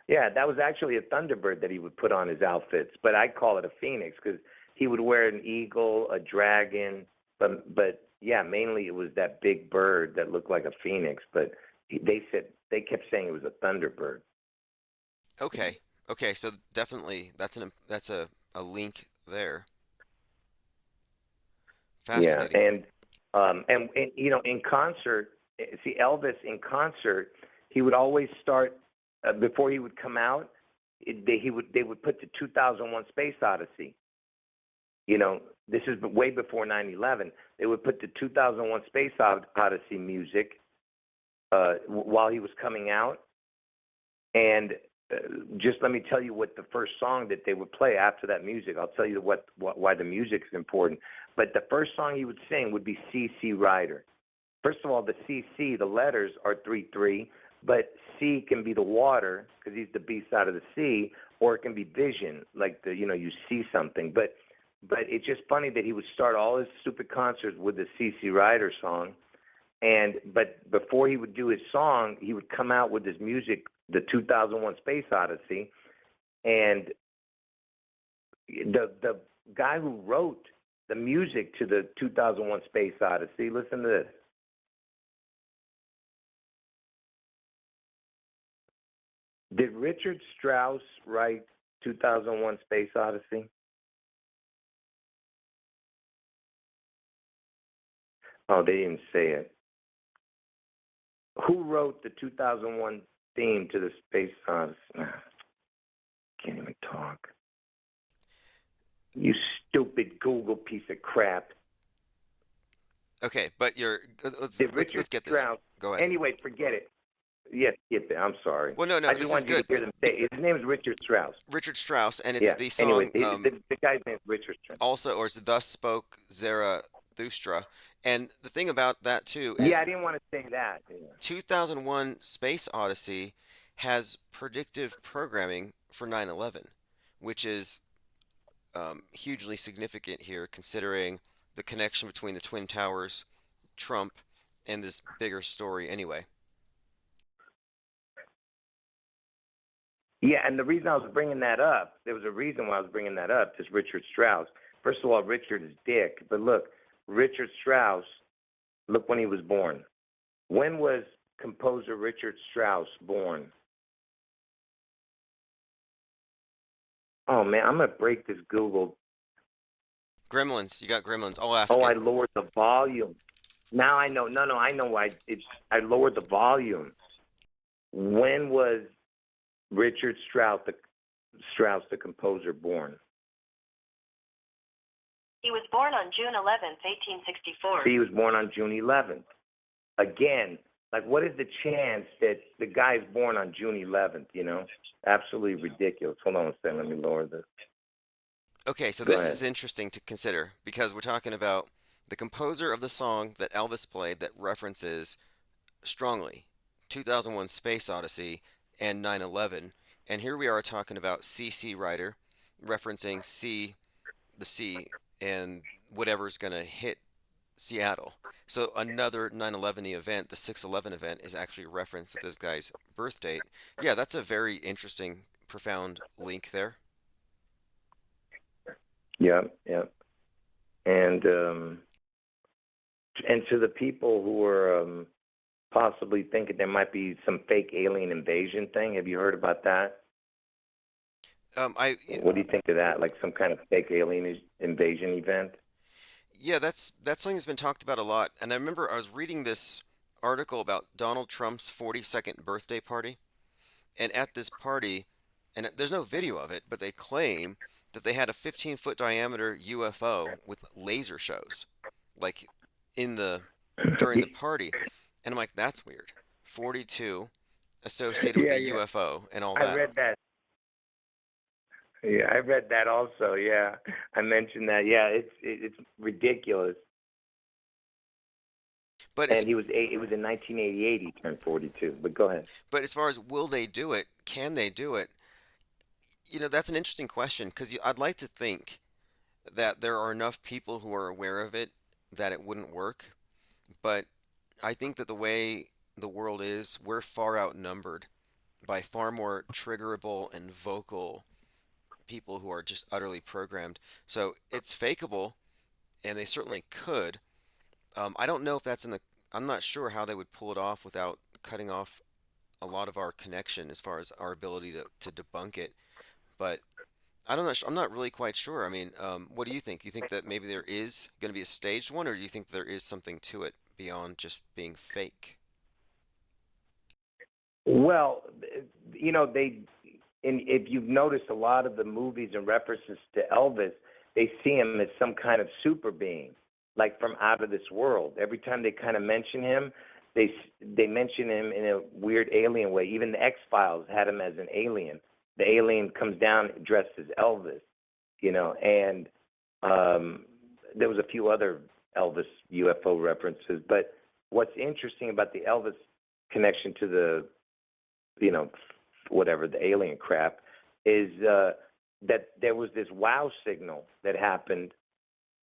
D: Yeah, that was actually a Thunderbird that he would put on his outfits, but I call it a phoenix because he would wear an eagle, a dragon, but yeah, mainly it was that big bird that looked like a phoenix. But they kept saying it was a Thunderbird.
C: Okay, okay, so definitely that's a link there.
D: Yeah,
C: Fascinating.
D: and you know, in concert, see Elvis in concert, he would always start before he would come out. They would put the 2001 Space Odyssey. You know, this is way before 9/11. They would put the 2001 Space Odyssey music while he was coming out, and just let me tell you what the first song that they would play after that music. I'll tell you why the music is important. But the first song he would sing would be CC Rider. First of all, the CC, the letters are 3/3, but C can be the water because he's the B side of the sea, or it can be vision, like the you see something. But it's just funny that he would start all his stupid concerts with the CC Rider song, But before he would do his song, he would come out with his music, the 2001 Space Odyssey, and the guy who wrote the music to the 2001 Space Odyssey, listen to this. Did Richard Strauss write 2001 Space Odyssey? Oh, they didn't say it. Who wrote the 2001 theme to the Space Odyssey? Can't even talk. You stupid Google piece of crap.
C: Okay, but let's get this.
D: Strauss.
C: Go ahead.
D: Anyway, forget it. Yes, get there. I'm sorry.
C: Well, no,
D: I
C: this
D: just
C: is
D: wanted you
C: good.
D: to hear them say his name is Richard Strauss.
C: Richard Strauss, and it's
D: Yeah.
C: the song.
D: Anyway, the guy's name is Richard Strauss.
C: Also, or it's Thus Spoke Zarathustra. And the thing about that too is,
D: Yeah, I didn't want to say that. Yeah.
C: 2001 Space Odyssey has predictive programming for 9/11, which is hugely significant here, considering the connection between the Twin Towers, Trump, and this bigger story anyway.
D: Yeah, and the reason I was bringing that up, there was a reason why I was bringing that up, is Richard Strauss. First of all, Richard is Dick, but look, Richard Strauss, look when he was born. When was composer Richard Strauss born? Oh, man, I'm going to break this Google.
C: Gremlins, you got Gremlins. I'll ask
D: Oh,
C: it.
D: I lowered the volume. Now I know. No, I know why. I lowered the volume. When was Richard Strauss, the composer, born?
E: He was born on June 11th, 1864.
D: He was born on June 11th. Again, like, what is the chance that the guy's born on June 11th, you know? Absolutely ridiculous. Hold on a second. Let me lower this.
C: Okay, so
D: Go
C: this
D: ahead.
C: is interesting to consider because we're talking about the composer of the song that Elvis played that references strongly 2001 Space Odyssey and 9/11. And here we are talking about CC Rider referencing the sea, and whatever's going to hit Seattle. So another 9/11 event, the 6/11 event, is actually referenced with this guy's birth date. Yeah, that's a very interesting, profound link there.
D: Yeah. And to the people who are possibly thinking there might be some fake alien invasion thing, have you heard about that? What do you think of that? Like some kind of fake alien invasion event?
C: Yeah, that's something that's been talked about a lot. And I remember I was reading this article about Donald Trump's 42nd birthday party. And at this party, and there's no video of it, but they claim that they had a 15-foot diameter UFO with laser shows, like during the party. And I'm like, that's weird. 42 associated with
D: Yeah,
C: the
D: yeah.
C: UFO and all
D: I
C: that.
D: read that. Yeah, I read that also. Yeah, I mentioned that. Yeah, it's ridiculous.
C: But
D: And it was in 1988 he turned 42. But go ahead.
C: but as far as will they do it, can they do it? That's an interesting question because I'd like to think that there are enough people who are aware of it that it wouldn't work. But I think that the way the world is, we're far outnumbered by far more triggerable and vocal people who are just utterly programmed. So it's fakeable, and they certainly could. I don't know if that's in the. I'm not sure how they would pull it off without cutting off a lot of our connection as far as our ability to debunk it. But I don't know. I'm not really quite sure. I mean, what do you think? Do you think that maybe there is going to be a staged one, or do you think there is something to it beyond just being fake?
D: Well, if you've noticed a lot of the movies and references to Elvis, they see him as some kind of super being, like from out of this world. Every time they kind of mention him, they mention him in a weird alien way. Even the X-Files had him as an alien. The alien comes down dressed as Elvis, and there was a few other Elvis UFO references. But what's interesting about the Elvis connection to the, whatever, the alien crap, is that there was this wow signal that happened,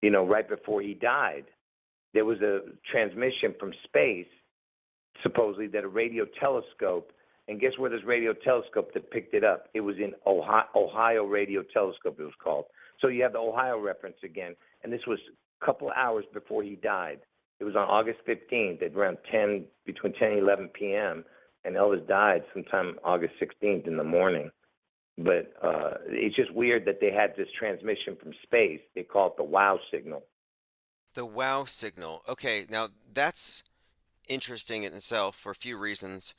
D: right before he died. there was a transmission from space, supposedly, that a radio telescope, and guess where this radio telescope that picked it up? It was in Ohio Radio Telescope, it was called. So you have the Ohio reference again, and this was a couple hours before he died. It was on August 15th at around between 10 and 11 p.m., and Elvis died sometime August 16th in the morning. But it's just weird that they had this transmission from space. They call it the WOW signal.
C: The wow signal. Okay, now that's interesting in itself for a few reasons.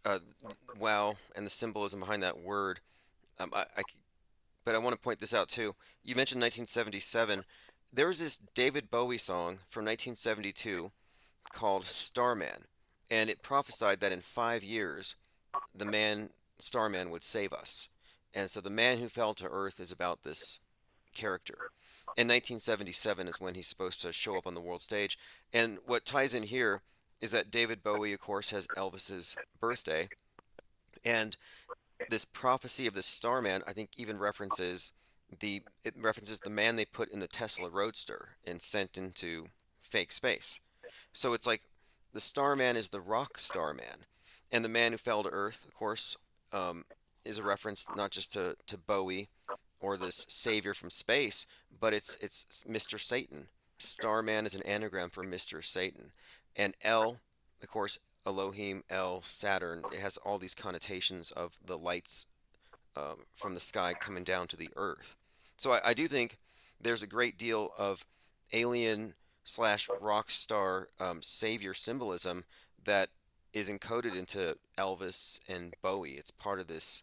C: Uh, wow and the symbolism behind that word. But I want to point this out too. You mentioned 1977. There was this David Bowie song from 1972 called Starman, and it prophesied that in 5 years, the man, Starman, would save us. And so the man who fell to earth is about this character. In 1977 is when he's supposed to show up on the world stage. And what ties in here is that David Bowie, of course, has Elvis's birthday. And this prophecy of the Starman, I think, even references the man they put in the Tesla Roadster and sent into fake space. So it's like the Starman is the rock Starman, and the man who fell to Earth, of course, is a reference not just to Bowie or this savior from space, but it's Mr. Satan. Starman is an anagram for Mr. Satan, and El, of course, Elohim, El, Saturn. It has all these connotations of the lights from the sky coming down to the earth. So I do think there's a great deal of alien slash rock star savior symbolism that is encoded into Elvis and Bowie. It's part of this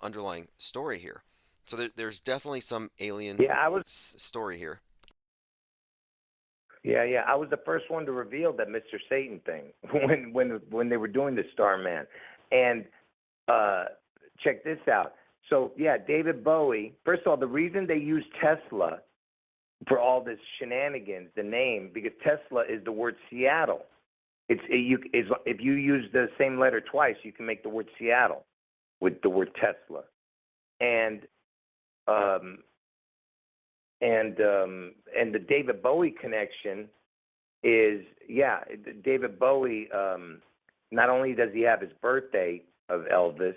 C: underlying story here. So there's definitely some alien story here.
D: Yeah. I was the first one to reveal that Mr. Satan thing when they were doing the Starman. And check this out. So yeah, David Bowie. First of all, the reason they use Tesla for all this shenanigans, the name, because Tesla is the word Seattle. If you use the same letter twice, you can make the word Seattle with the word Tesla. And the David Bowie connection is, David Bowie, not only does he have his birthday of Elvis,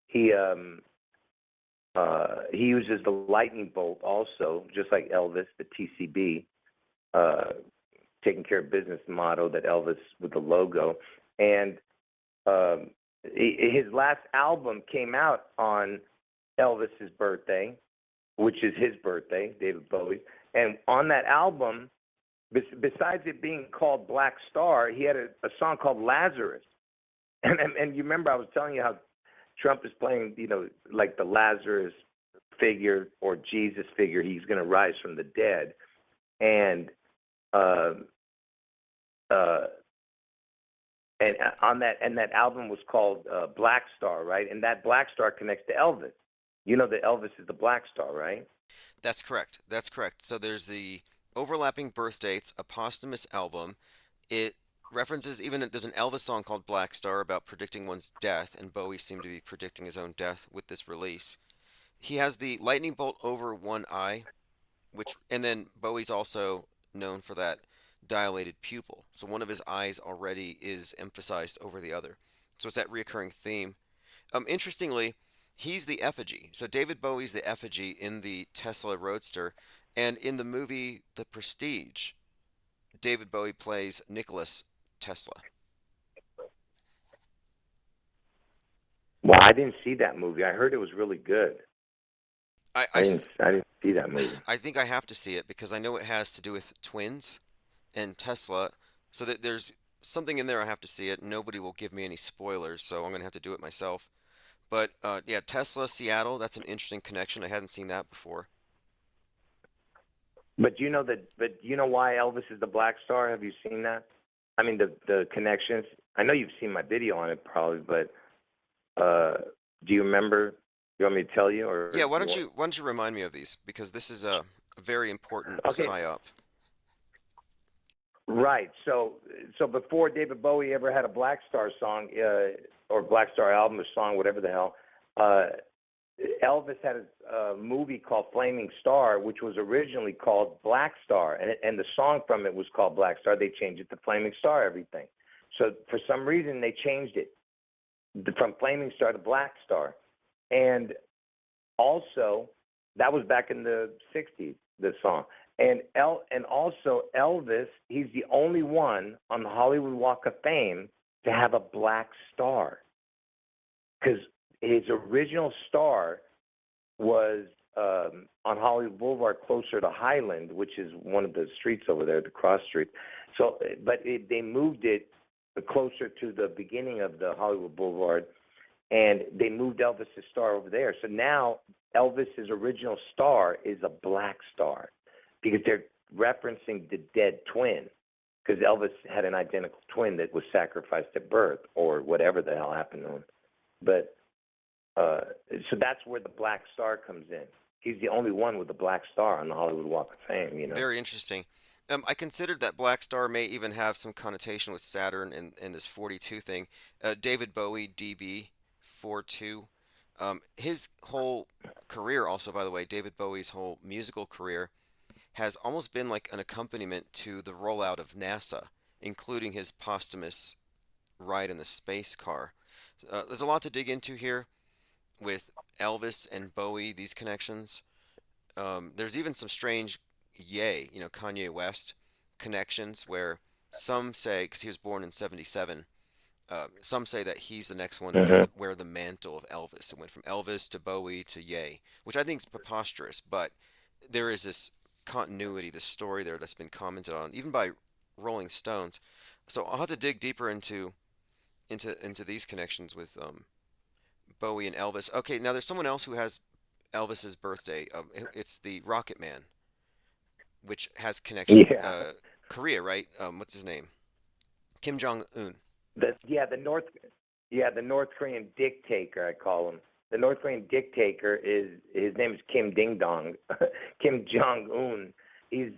D: he uses the lightning bolt also, just like Elvis, the TCB, taking care of business motto that Elvis with the logo. And his last album came out on Elvis's birthday, which is his birthday, David Bowie. And on that album, besides it being called Black Star, he had a song called Lazarus. And you remember I was telling you how Trump is playing, like the Lazarus figure or Jesus figure. He's going to rise from the dead. And on that album was called Black Star, right? And that Black Star connects to Elvis. You know that Elvis is the Black Star, right?
C: That's correct. That's correct. So there's the overlapping birth dates, a posthumous album. It references there's an Elvis song called Black Star about predicting one's death, and Bowie seemed to be predicting his own death with this release. He has the lightning bolt over one eye, and then Bowie's also known for that dilated pupil. So one of his eyes already is emphasized over the other. So it's that reoccurring theme. Interestingly, he's the effigy. So David Bowie's the effigy in the Tesla Roadster, and in the movie The Prestige, David Bowie plays Nicholas Tesla.
D: Well, I didn't see that movie. I heard it was really good. I didn't see that movie.
C: I think I have to see it because I know it has to do with twins and Tesla. So that there's something in there I have to see it. Nobody will give me any spoilers, so I'm going to have to do it myself. But yeah, Tesla, Seattle, that's an interesting connection. I hadn't seen that before.
D: But you know why Elvis is the Black Star? Have you seen that? I mean, the connections. I know you've seen my video on it probably, but do you remember? You want me to tell you, or
C: yeah? Why don't you remind me of these, because this is a very important psyop.
D: Right. So before David Bowie ever had a Black Star song or Black Star album or song, whatever the hell, Elvis had a movie called Flaming Star, which was originally called Black Star, and the song from it was called Black Star. They changed it to Flaming Star, everything. So for some reason, they changed it from Flaming Star to Black Star. And also, that was back in the 60s, the song. And also Elvis, he's the only one on the Hollywood Walk of Fame to have a black star. Because his original star was on Hollywood Boulevard, closer to Highland, which is one of the streets over there, the cross street. So, but they moved it closer to the beginning of the Hollywood Boulevard, and they moved Elvis's star over there. So now Elvis's original star is a black star because they're referencing the dead twin. Because Elvis had an identical twin that was sacrificed at birth, or whatever the hell happened to him. But so that's where the black star comes in. He's the only one with a black star on the Hollywood Walk of Fame, you know.
C: Very interesting. I considered that Black Star may even have some connotation with Saturn and this 42 thing. David Bowie, DB 42. His whole career, also, by the way, David Bowie's whole musical career has almost been like an accompaniment to the rollout of NASA, including his posthumous ride in the space car. There's a lot to dig into here with Elvis and Bowie, these connections. There's even some strange Kanye West connections where some say, because he was born in 77, some say that he's the next one to
D: Mm-hmm.
C: wear the mantle of Elvis. It went from Elvis to Bowie to Ye, which I think is preposterous, but there is this continuity, this story there that's been commented on, even by Rolling Stones. So I'll have to dig deeper into these connections with Bowie and Elvis. Okay, now there's someone else who has Elvis's birthday. It's the Rocket Man, which has connection.
D: Yeah.
C: Korea, right? What's his name? Kim Jong Un.
D: The North Korean dictator, I call him. The North Korean dictator is his name is Kim Ding Dong, Kim Jong Un. He's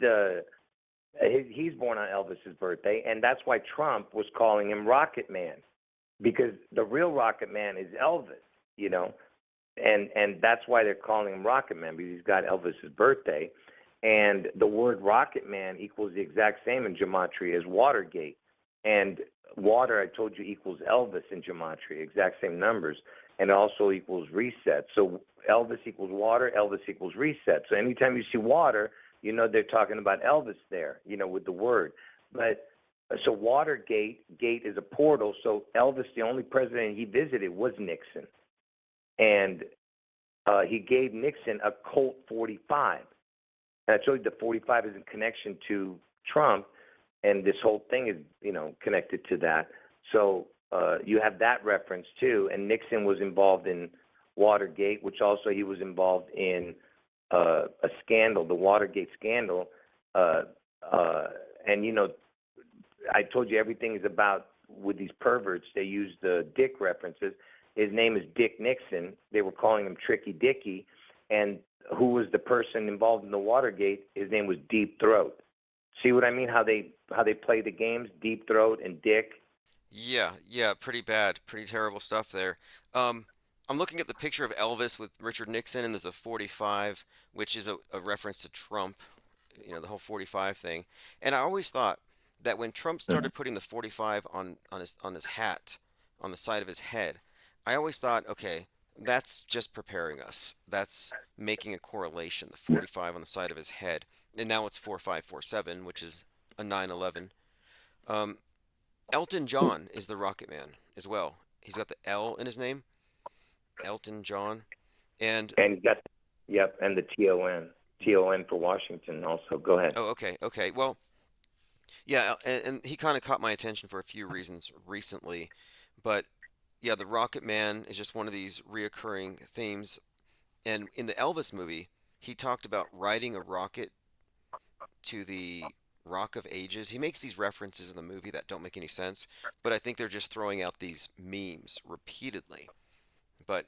D: born on Elvis's birthday, and that's why Trump was calling him Rocket Man, because the real Rocket Man is Elvis, you know, and that's why they're calling him Rocket Man, because he's got Elvis's birthday, and the word Rocket Man equals the exact same in gematria as Watergate, and water, I told you, equals Elvis in gematria, exact same numbers, and it also equals reset. So Elvis equals water, Elvis equals reset. So anytime you see water, you know they're talking about Elvis there, you know, with the word. But so Watergate, gate is a portal. So Elvis, the only president he visited was Nixon, and he gave Nixon a Colt 45. And I told you the 45 is in connection to Trump, and this whole thing is, you know, connected to that. So you have that reference too. And Nixon was involved in Watergate, which also he was involved in a scandal, the Watergate scandal. And you know, I told you everything is about, with these perverts, they use the dick references. His name is Dick Nixon. They were calling him Tricky Dicky. And who was the person involved in the Watergate? His name was Deep Throat. See what I mean? How they play the games, Deep Throat and Dick.
C: Yeah, pretty bad, pretty terrible stuff there. I'm looking at the picture of Elvis with Richard Nixon, and there's a 45, which is a reference to Trump, the whole 45 thing. And I always thought that when Trump started putting the 45 on his hat, on the side of his head, I always thought, okay, that's just preparing us. That's making a correlation, the 45 on the side of his head. And now it's 4547, which is a 911. Um, Elton John is the Rocket Man as well. He's got the L in his name, Elton John. And
D: And he's got, yep, and the TON for Washington also. Go ahead.
C: oh, okay. Well, yeah, and he kind of caught my attention for a few reasons recently, but yeah, the Rocket Man is just one of these reoccurring themes. And in the Elvis movie, he talked about riding a rocket to the Rock of Ages. He makes these references in the movie that don't make any sense, but I think they're just throwing out these memes repeatedly. But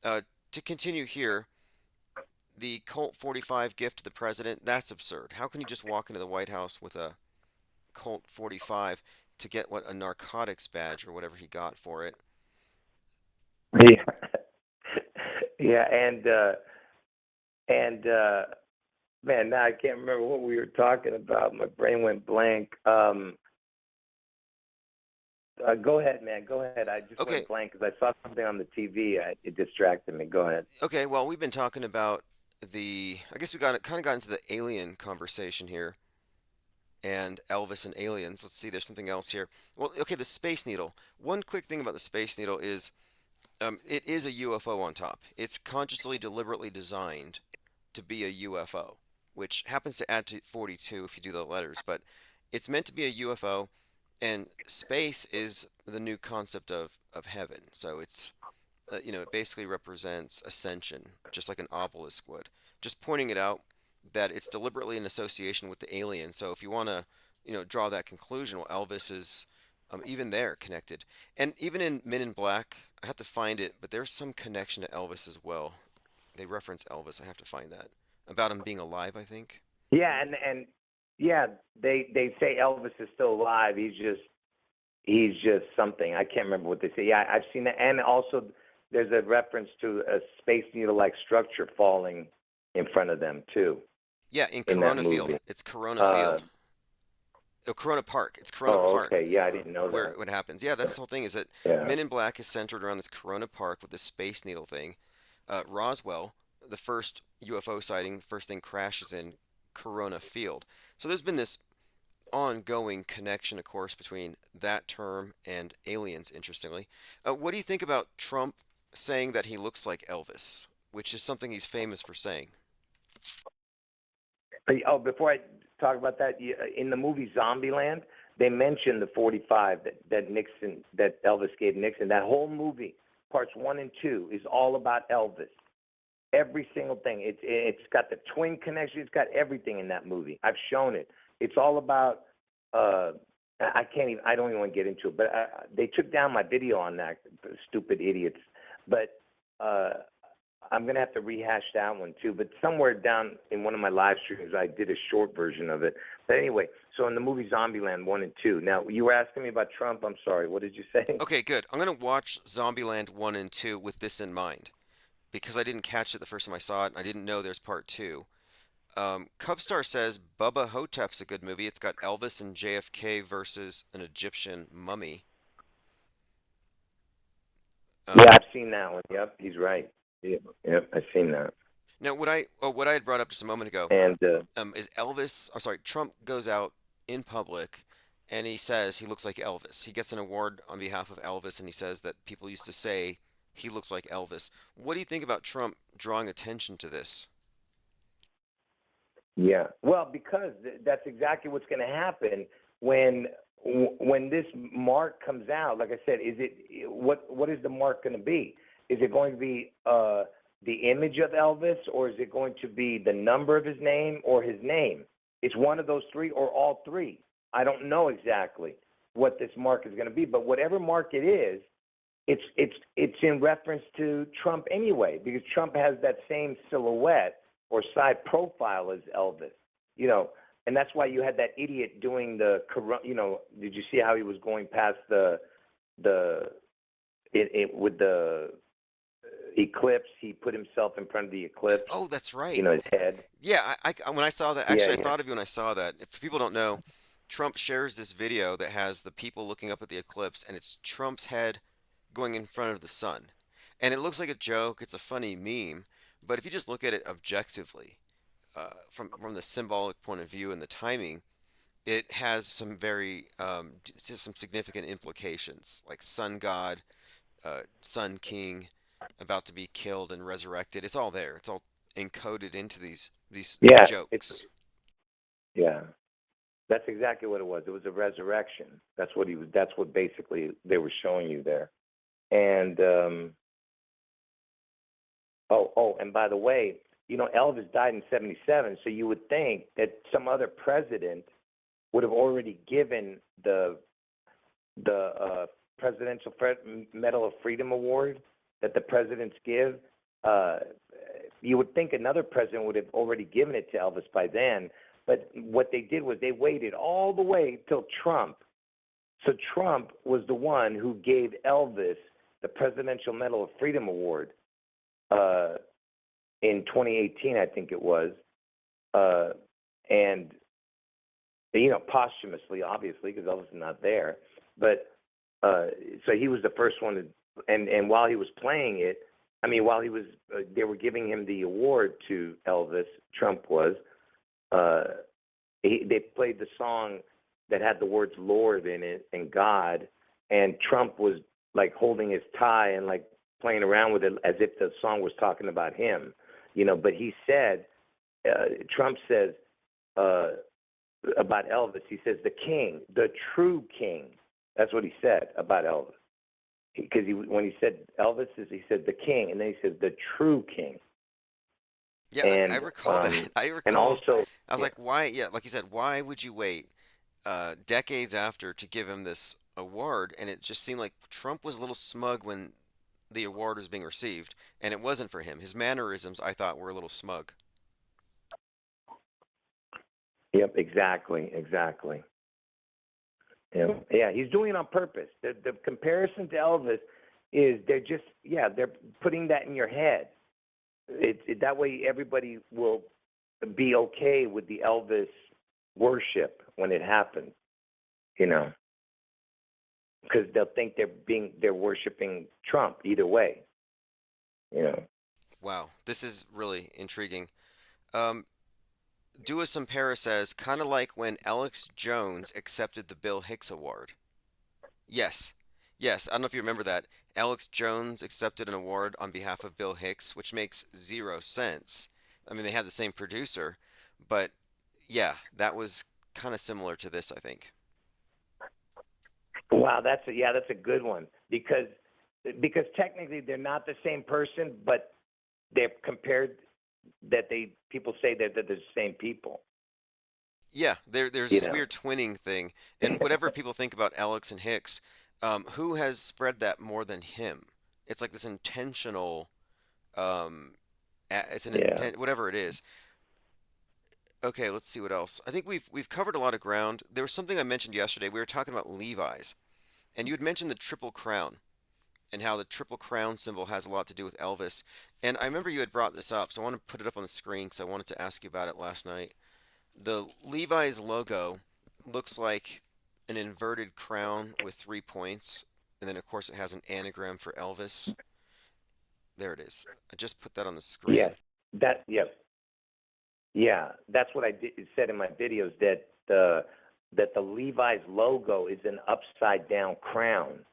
C: to continue here, the Colt 45 gift to the president, that's absurd. How can you just walk into the White House with a Colt 45 to get a narcotics badge or whatever he got for it?
D: Yeah. Yeah, and man, now I can't remember what we were talking about. My brain went blank. Go ahead, man. Go ahead. I just
C: Okay,
D: went blank because I saw something on the TV. It distracted me. Go ahead.
C: okay. Well, we've been talking about I guess we got into the alien conversation here, and Elvis and aliens. Let's see. There's something else here. Well, okay. The Space Needle. One quick thing about the Space Needle is, it is a UFO on top. It's consciously, deliberately designed to be a UFO, which happens to add to 42 if you do the letters, but it's meant to be a UFO, and space is the new concept of heaven. So it basically represents ascension, just like an obelisk would. Just pointing it out that it's deliberately in association with the alien. So if you want to, draw that conclusion, well, Elvis is even there connected. And even in Men in Black, I have to find it, but there's some connection to Elvis as well. They reference Elvis. I have to find that about him being alive, I think.
D: Yeah, and yeah, they say Elvis is still alive. He's just something. I can't remember what they say. Yeah, I've seen that, and also there's a reference to a Space Needle-like structure falling in front of them too
C: Yeah, in
D: in that
C: Corona Field.
D: movie.
C: It's Corona
D: Uh,
C: Field. Oh, Corona Park. It's Corona
D: oh,
C: Park
D: okay. Yeah, I didn't know
C: where
D: that.
C: what happens. Yeah, that's the whole thing. Is that
D: Yeah.
C: Men in Black is centered around this Corona Park with this Space Needle thing. Roswell, the first UFO sighting, the first thing crashes in Corona Field. So there's been this ongoing connection, of course, between that term and aliens, interestingly. What do you think about Trump saying that he looks like Elvis, which is something he's famous for saying?
D: Oh, before I talk about that, in the movie Zombieland, they mentioned the 45 that Elvis gave Nixon. That whole movie, parts 1 and 2, is all about Elvis. Every single thing. It's got the twin connection. It's got everything in that movie. I've shown it. It's all about. I can't even. I don't even want to get into it. But they took down my video on that. Stupid idiots. But I'm gonna have to rehash that one too. But somewhere down in one of my live streams, I did a short version of it. But anyway, so in the movie Zombieland 1 and 2. Now you were asking me about Trump. I'm sorry. What did you say?
C: Okay, good. I'm gonna watch Zombieland 1 and 2 with this in mind because I didn't catch it the first time I saw it, and I didn't know there's part two. Cubstar says Bubba Hotep's a good movie. It's got Elvis and JFK versus an Egyptian mummy.
D: Yeah,
C: Um,
D: I've seen that one. Yep, he's right. Yep, I've seen that.
C: Now, what I had brought up just a moment ago,
D: And
C: is Elvis. I'm sorry, Trump goes out in public and he says he looks like Elvis. He gets an award on behalf of Elvis, and he says that people used to say he looks like Elvis. What do you think about Trump drawing attention to this?
D: yeah, well, because that's exactly what's going to happen when when this mark comes out. Like I said, what is the mark going to be? Is it going to be the image of Elvis, or is it going to be the number of his name or his name? It's one of those three or all three. I don't know exactly what this mark is going to be, but whatever mark it is, it's in reference to Trump anyway, because Trump has that same silhouette or side profile as Elvis, and that's why you had that idiot doing did you see how he was going past the with the eclipse? He put himself in front of the eclipse,
C: Oh, that's right.
D: his head.
C: Yeah, when I saw that,
D: Yeah,
C: actually, I
D: yeah.
C: thought of you when I saw that. If people don't know, Trump shares this video that has the people looking up at the eclipse, and it's Trump's head going in front of the sun. And it looks like a joke, it's a funny meme, but if you just look at it objectively, from the symbolic point of view and the timing, it has some significant implications, like sun god, sun king, about to be killed and resurrected. It's all there. It's all encoded into these
D: Yeah,
C: jokes.
D: yeah. That's exactly what it was. It was a resurrection. That's what he was. That's what basically they were showing you there. And and by the way, Elvis died in '77, so you would think that some other president would have already given the Presidential Medal of Freedom Award that the presidents give. Uh, you would think another president would have already given it to Elvis by then. But what they did was they waited all the way till Trump. So Trump was the one who gave Elvis the Presidential Medal of Freedom Award. uh, in 2018, I think it was, uh, and posthumously, obviously, because Elvis is not there. But so he was the first one to, and while he was playing it, I mean, while he was, they were giving him the award to Elvis. Trump was. They played the song that had the words Lord in it and God, and Trump was like holding his tie and like playing around with it as if the song was talking about him, But he said, Trump says about Elvis, he says the king, the true king. That's what he said about Elvis. Because when he said Elvis, he said the king, and then he said the true king.
C: Yeah, I
D: And
C: recall that. I
D: and
C: recall.
D: also,
C: I was
D: yeah,
C: like, why? Yeah, like you said, why would you wait decades after to give him this award? And it just seemed like Trump was a little smug when the award was being received, and it wasn't for him. His mannerisms, I thought, were a little smug.
D: yep, exactly. Yeah, he's doing it on purpose. The comparison to Elvis is they're putting that in your head. That way everybody will be okay with the Elvis worship when it happens, because they'll think they're worshiping Trump either way, you know.
C: Wow, this is really intriguing. Um, Dua Simpera says, kind of like when Alex Jones accepted the Bill Hicks Award. Yes, yes, I don't know if you remember that. Alex Jones accepted an award on behalf of Bill Hicks, which makes zero sense. I mean, they had the same producer, but yeah, that was kind of similar to this, I think.
D: Wow, that's a good one because technically they're not the same person, but they're compared that people say that they're the same people,
C: Yeah, there's
D: you
C: this
D: know.
C: weird twinning thing, and whatever people think about Alex and Hicks, who has spread that more than him? It's like this intentional, um, it's an
D: Yeah.
C: intent, whatever it is. Okay, let's see what else. I think we've covered a lot of ground. There was something I mentioned yesterday. We were talking about Levi's, and you had mentioned the Triple Crown and how the Triple Crown symbol has a lot to do with Elvis. And I remember you had brought this up, so I want to put it up on the screen because I wanted to ask you about it last night. The Levi's logo looks like an inverted crown with 3 points, and then of course it has an anagram for Elvis. There it is. I just put that on the
D: Yes.
C: screen.
D: Yeah, that's what I said in my videos, that the Levi's logo is an upside down crown.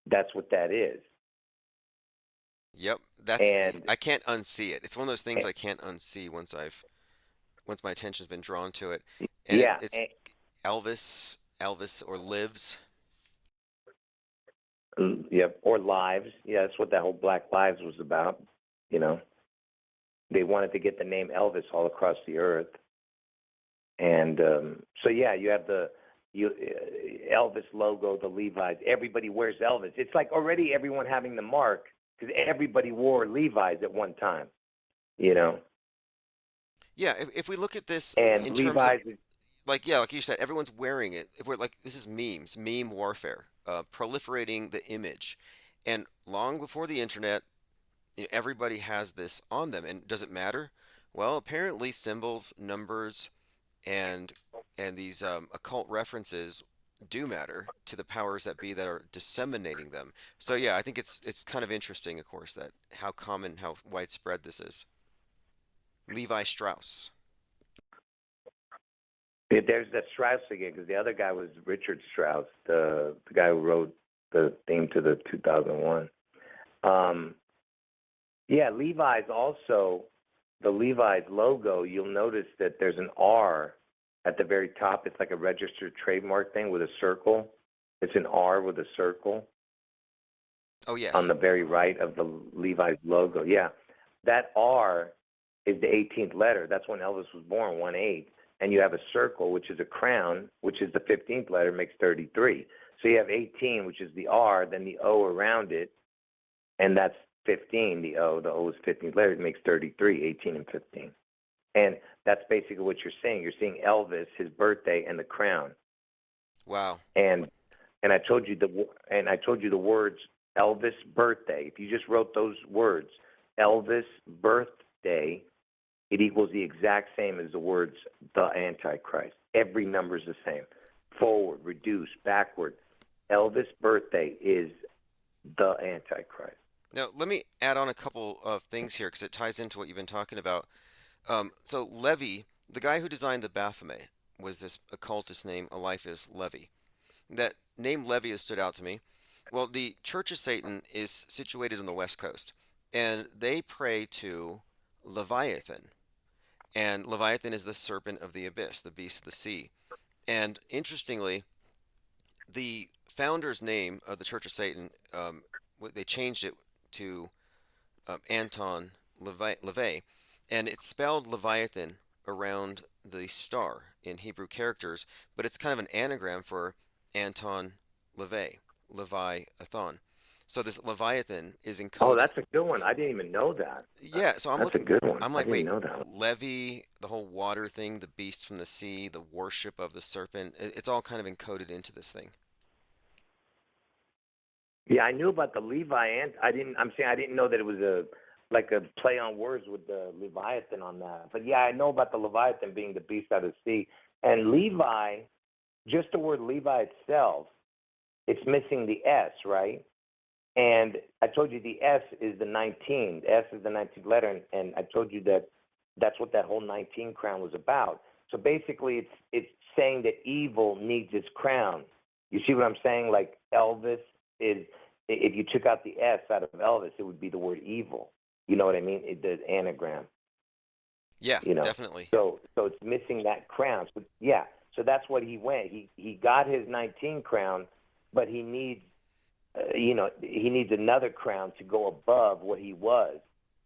D: That's what that is.
C: Yep, that's
D: And
C: I can't unsee it. It's one of those things I can't unsee once my attention's been drawn to it. And
D: yeah,
C: it's Elvis or lives.
D: yeah, or lives. Yeah, that's what that whole Black Lives was about. You know, they wanted to get the name Elvis all across the earth, and so yeah, you have the Elvis logo, the Levi's. Everybody wears Elvis. It's like already everyone having the mark because everybody wore Levi's at one time. You know,
C: Yeah, if we look at this
D: and
C: in terms of
D: Levi's is
C: like yeah, like you said, everyone's wearing it. If we're like this is memes, meme warfare, proliferating the image, and long before the internet, everybody has this on them. And does it matter? Well, apparently symbols, numbers, and these occult references do matter to the powers that be that are disseminating them. So yeah, I think it's kind of interesting, of course, that how common, how widespread this is. Levi Strauss.
D: there's that Strauss again because the other guy was Richard Strauss, the guy who wrote the theme to the 2001. Um, yeah, Levi's also the Levi's logo. You'll notice that there's an R at the very top. It's like a registered trademark thing with a circle. It's an R with a circle
C: Oh
D: on
C: yes.
D: the very right of the Levi's logo. Yeah, that R is the 18th letter. That's when Elvis was born, 1/8. And you have a circle, which is a crown, which is the 15th letter, makes 33. So you have 18, which is the R, then the O around it, and that's 15. The O is 15th letter, it makes 33, 18 and 15. And that's basically what you're seeing. You're seeing Elvis, his birthday, and the crown.
C: Wow.
D: And I told you the words Elvis birthday. If you just wrote those words, Elvis birthday, it equals the exact same as the words the Antichrist. Every number is the same. Forward, reduce, backward. Elvis birthday is the Antichrist.
C: Now, let me add on a couple of things here because it ties into what you've been talking about. So Levi, the guy who designed the Baphomet, was this occultist named Eliphas Levi. That name Levi has stood out to me. Well, the Church of Satan is situated on the West Coast, and they pray to Leviathan. And Leviathan is the serpent of the abyss, the beast of the sea. And interestingly, the founder's name of the Church of Satan, they changed it to Anton LaVey, and it's spelled Leviathan around the star in Hebrew characters, but it's kind of an anagram for Anton LaVey, Leviathan. So this Leviathan is
D: Oh,
C: encoded.
D: that's a good one. I didn't even know that.
C: Yeah, so I'm
D: That's a
C: looking.
D: good one.
C: I'm
D: I
C: like,
D: didn't
C: wait,
D: know that one.
C: Levi, the whole water thing, the beast from the sea, the worship of the serpent. It's all kind of encoded into this thing.
D: Yeah, I knew about the Levi, and I'm saying I didn't know that it was a play on words with the Leviathan on that. But yeah, I know about the Leviathan being the beast out of the sea. And Levi, just the word Levi itself, it's missing the S, right? And I told you the S is the 19. The S is the 19th letter, and I told you that that's what that whole 19 crown was about. So basically, it's saying that evil needs its crown. You see what I'm saying? Like Elvis is, if you took out the S out of Elvis, it would be the word evil. You know what I mean? The anagram.
C: Yeah,
D: You know.
C: definitely.
D: So it's missing that crown. So yeah. So that's what he went. He got his 19 crown, but he needs he needs another crown to go above what he was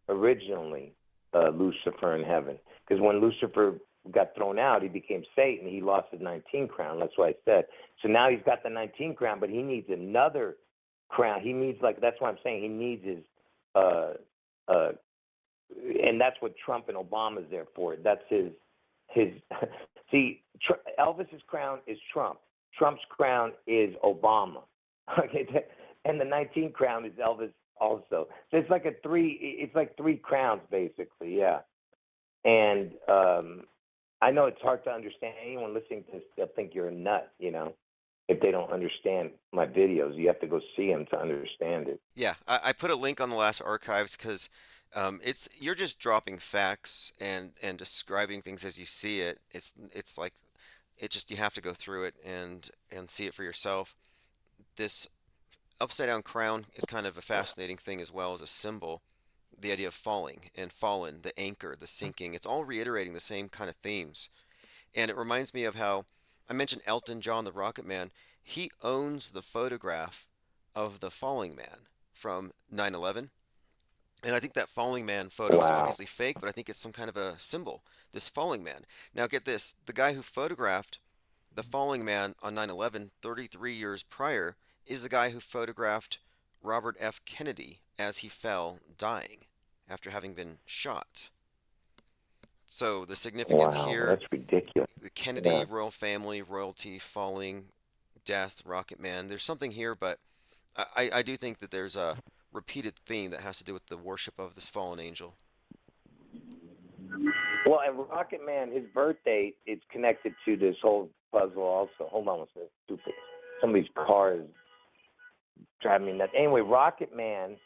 D: originally, Lucifer in heaven. Because when Lucifer got thrown out, he became Satan. He lost his 19 crown. That's what I said. So now he's got the 19 crown, but he needs another crown. He needs that's what I'm saying. He needs his, and that's what Trump and Obama's there for. That's his. See, Elvis's crown is Trump. Trump's crown is Obama. Okay, and the 19 crown is Elvis also. So it's like three crowns basically, yeah. And I know it's hard to understand. Anyone listening to this, they'll think you're a nut, if they don't understand my videos. You have to go see them to understand it.
C: Yeah, I put a link on the last archives because you're just dropping facts and describing things as you see it. It's like you have to go through it and see it for yourself. This upside down crown is kind of a fascinating thing as well as a symbol. The idea of falling and fallen, the anchor, the sinking, it's all reiterating the same kind of themes. And it reminds me of how I mentioned Elton John, the Rocket Man. He owns the photograph of the falling man from 9/11. And I think that falling man photo is
D: Wow.
C: obviously fake, but I think it's some kind of a symbol, this falling man. Now, get this, the guy who photographed the falling man on 9/11, 33 years prior, is the guy who photographed Robert F. Kennedy as he fell dying after having been shot. So the significance
D: Wow,
C: here,
D: that's ridiculous.
C: the Kennedy
D: Yeah.
C: royal family, royalty, falling, death, Rocket Man, there's something here, but I do think that there's a repeated theme that has to do with the worship of this fallen angel.
D: Well, and Rocket Man, his birthday is connected to this whole puzzle also. Hold on one second. Stupid. Somebody's car is driving me nuts. Anyway, Rocket Man,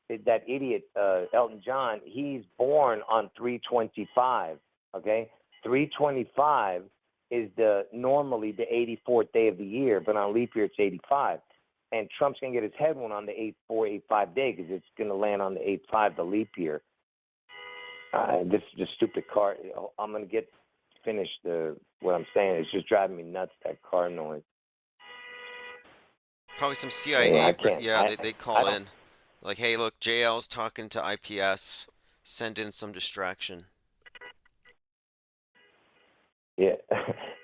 D: that idiot, Elton John, he's born on 3/25, okay? 3/25 is normally the 84th day of the year, but on leap year it's 85. And Trump's going to get his head one on the 8485 day because it's going to land on the 85, the leap year. This stupid car. I'm going to get finished what I'm saying. It's just driving me nuts, that car noise.
C: Probably some
D: Anyway, I
C: CIA,
D: can't.
C: yeah, they
D: I
C: call
D: don't.
C: in. Like, hey, look, JL's talking to IPS. Send in some distraction.
D: Yeah.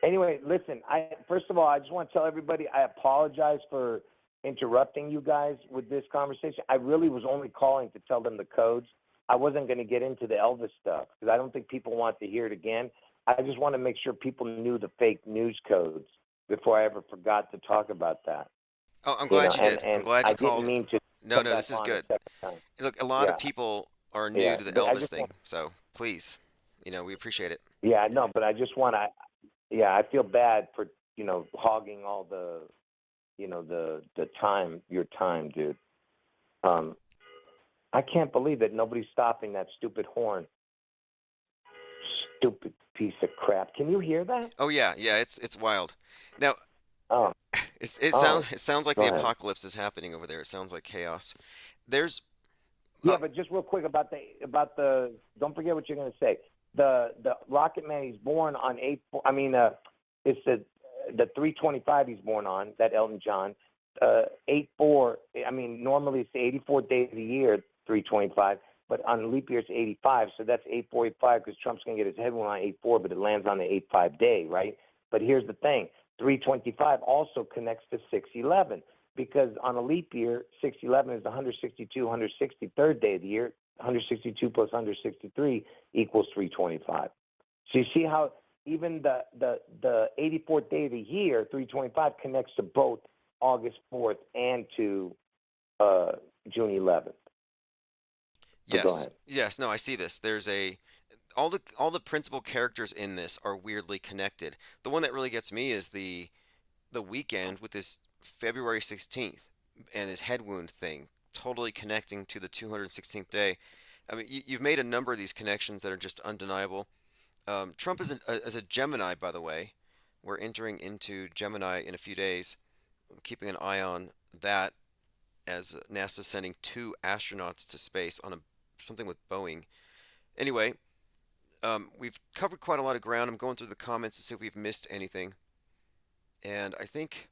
D: Anyway, listen. First of all, I just want to tell everybody I apologize for interrupting you guys with this conversation. I really was only calling to tell them the codes. I wasn't going to get into the Elvis stuff because I don't think people want to hear it again. I just want to make sure people knew the fake news codes before I ever forgot to talk about that.
C: Oh, I'm glad you did. I'm
D: And
C: glad
D: I
C: you
D: didn't
C: called.
D: mean to.
C: No,
D: come
C: no,
D: back
C: this is
D: on a
C: good.
D: second time.
C: Look, a lot of
D: Yeah,
C: people are new
D: yeah.
C: to the
D: But I
C: Elvis
D: just
C: thing,
D: want,
C: so please, we appreciate it.
D: yeah, I know, but I just want to, yeah, I feel bad for hogging all the, the time, your time, dude. Um, I can't believe that nobody's stopping that stupid horn. Stupid piece of crap. Can you hear that?
C: Oh yeah, yeah, it's wild. Now,
D: Oh,
C: it
D: oh.
C: sounds like
D: Go
C: the
D: ahead.
C: apocalypse is happening over there. It sounds like chaos. There's
D: Yeah, but just real quick about the. Don't forget what you're going to say. The Rocket Man, he's born on 8. I mean, it's the 325 he's born on, that Elton John. 8/4. I mean, normally it's the 84th day of the year, 325, but on leap year it's 85. So that's 8/4/85 because Trump's going to get his head one on 8/4, but it lands on the 8/5 day, right? But here's the thing: 325 also connects to 6/11 because on a leap year, 6/11 is the 162, 163rd day of the year. 162 plus 163 equals 325. So you see how even the 84th day of the year, 325, connects to both August 4th and to June 11th. So go
C: yes,
D: ahead.
C: yes, no, I see this. There's a all the principal characters in this are weirdly connected. The one that really gets me is the weekend with this February 16th and his head wound thing, totally connecting to the 216th day. I mean, you've made a number of these connections that are just undeniable. Trump is a Gemini, by the way. We're entering into Gemini in a few days. I'm keeping an eye on that as NASA's sending 2 astronauts to space on something with Boeing. Anyway, we've covered quite a lot of ground. I'm going through the comments to see if we've missed anything, and I think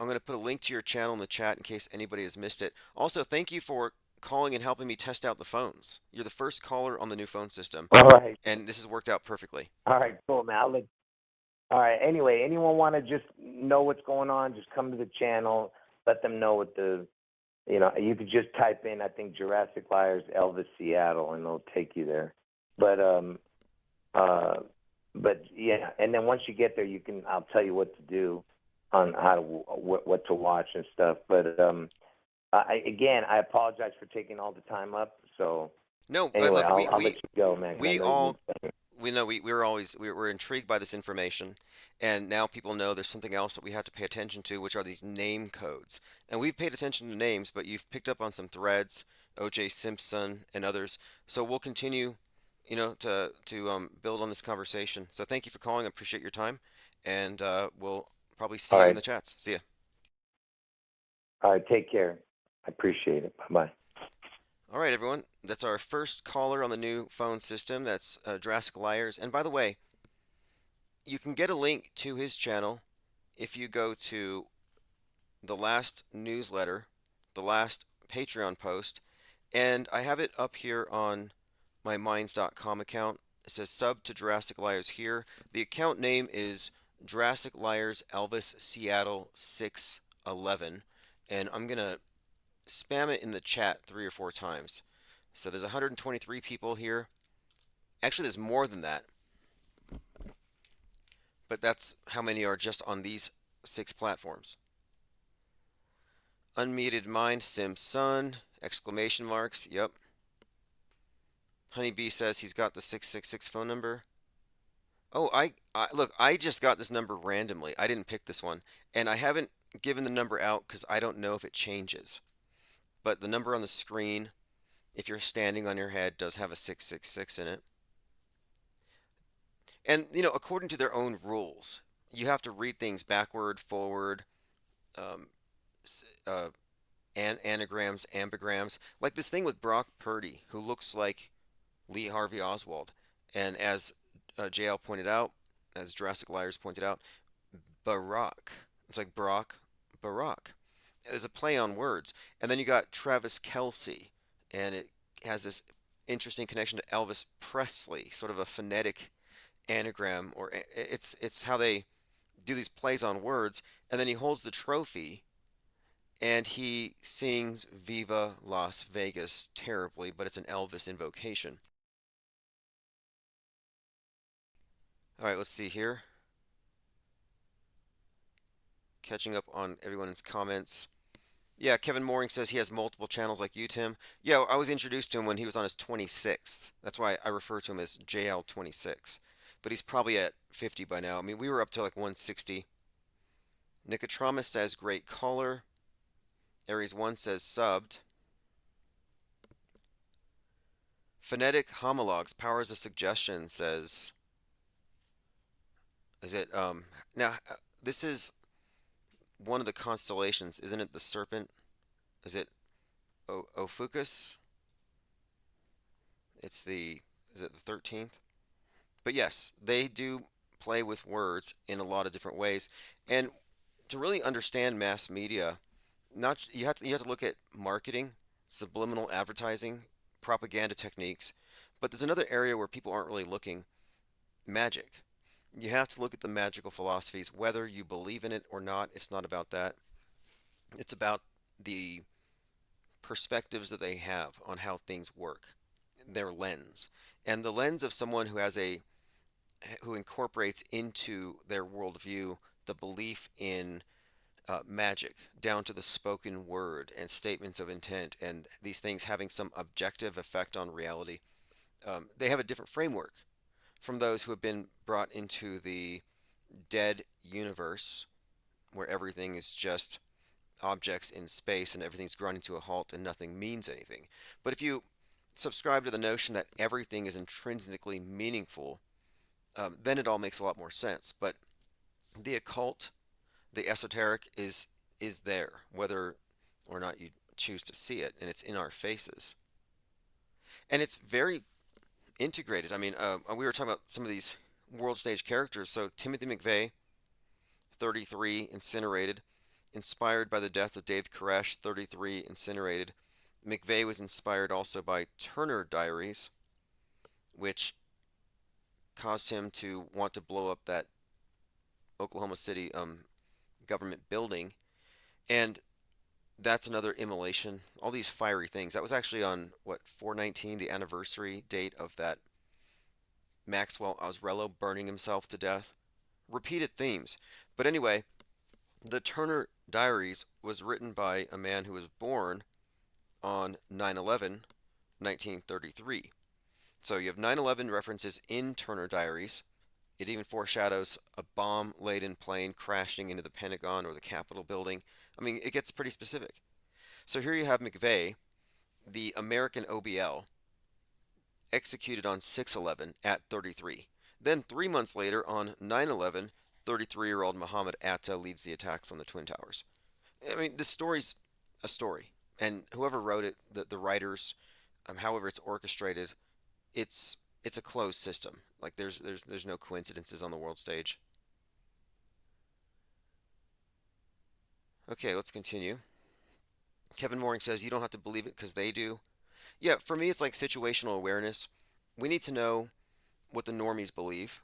C: I'm going to put a link to your channel in the chat in case anybody has missed it. Also, thank you for calling and helping me test out the phones. You're the first caller on the new phone system,
D: All right.
C: and this has worked out perfectly.
D: All right, cool, man. All right. Anyway, anyone want to just know what's going on? Just come to the channel. Let them know what you could just type in, I think, Jurassic Liars Elvis Seattle, and it'll take you there. But yeah, and then once you get there, I'll tell you what to do on how to what to watch and stuff. But I apologize for taking all the time up. So
C: No,
D: anyway,
C: look,
D: I'll let you go, man, because I
C: we
D: know you
C: all
D: need better.
C: we know we're intrigued by this information, and now people know there's something else that we have to pay attention to, which are these name codes. And we've paid attention to names, but you've picked up on some threads, O.J. Simpson and others. So we'll continue, to build on this conversation. So thank you for calling. I appreciate your time, and we'll probably see
D: All
C: you in
D: right,
C: the chats. See ya.
D: all right. Take care. I appreciate it. Bye bye.
C: All right, everyone. That's our first caller on the new phone system. That's Jurassic Liars. And by the way, you can get a link to his channel if you go to the last newsletter, the last Patreon post, and I have it up here on my Minds.com account. It says sub to Jurassic Liars here. The account name is Jurassic Liars Elvis Seattle 611, and I'm gonna spam it in the chat 3 or 4 times. So there's 123 people here. Actually, there's more than that, but that's how many are just on these 6 platforms. Unmuted mind, Simpson, exclamation marks, yep. Honeybee says he's got the 666 phone number. Oh, look, I just got this number randomly. I didn't pick this one, and I haven't given the number out because I don't know if it changes. But the number on the screen, if you're standing on your head, does have a 666 in it. And, according to their own rules, you have to read things backward, forward, um, uh, anagrams, ambigrams, like this thing with Brock Purdy, who looks like Lee Harvey Oswald. And as JL pointed out, as Jurassic Liars pointed out, Barack. It's like Brock, Barack. There's a play on words. And then you got Travis Kelsey, and it has this interesting connection to Elvis Presley, sort of a phonetic anagram, or it's how they do these plays on words. And then he holds the trophy and he sings Viva Las Vegas terribly, but it's an Elvis invocation. All right, let's see here. Catching up on everyone's comments. Yeah, Kevin Mooring says he has multiple channels like you, Tim. Yeah, I was introduced to him when he was on his 26th. That's why I refer to him as JL26. But he's probably at 50 by now. I mean, we were up to like 160. Nicotramus says great caller. Aries 1 says subbed. Phonetic Homologs, Powers of Suggestion says, is it, now, this is one of the constellations, isn't it the serpent? Is it Ophiuchus? It's the, is it the 13th? But yes, they do play with words in a lot of different ways. And to really understand mass media, not you have to look at marketing, subliminal advertising, propaganda techniques. But there's another area where people aren't really looking, magic. You have to look at the magical philosophies, whether you believe in it or not. It's not about that. It's about the perspectives that they have on how things work, their lens. And the lens of someone who incorporates into their worldview the belief in magic, down to the spoken word and statements of intent, and these things having some objective effect on reality. They have a different framework from those who have been brought into the dead universe where everything is just objects in space and everything's grinding to a halt and nothing means anything. But if you subscribe to the notion that everything is intrinsically meaningful, then it all makes a lot more sense. But the occult, the esoteric is there, whether or not you choose to see it, and it's in our faces. And it's very integrated. I mean, we were talking about some of these world stage characters. So Timothy McVeigh, 33, incinerated. Inspired by the death of Dave Koresh, 33, incinerated. McVeigh was inspired also by Turner Diaries, which caused him to want to blow up that Oklahoma City government building. And that's another immolation. All these fiery things. That was actually on, what, 419, the anniversary date of that Maxwell Osrello burning himself to death. Repeated themes. But anyway, the Turner Diaries was written by a man who was born on 9/11, 1933. So you have 9/11 references in Turner Diaries. It even foreshadows a bomb-laden plane crashing into the Pentagon or the Capitol building. I mean, it gets pretty specific. So here you have McVeigh, the American OBL, executed on 6/11 at 33. Then 3 months later, on 9/11, 33-year-old Muhammad Atta leads the attacks on the Twin Towers. I mean, this story's a story, and whoever wrote it, the writers, however it's orchestrated, it's a closed system. Like there's no coincidences on the world stage. Okay, let's continue. Kevin Mooring says you don't have to believe it because they do. Yeah, for me it's like situational awareness. We need to know what the normies believe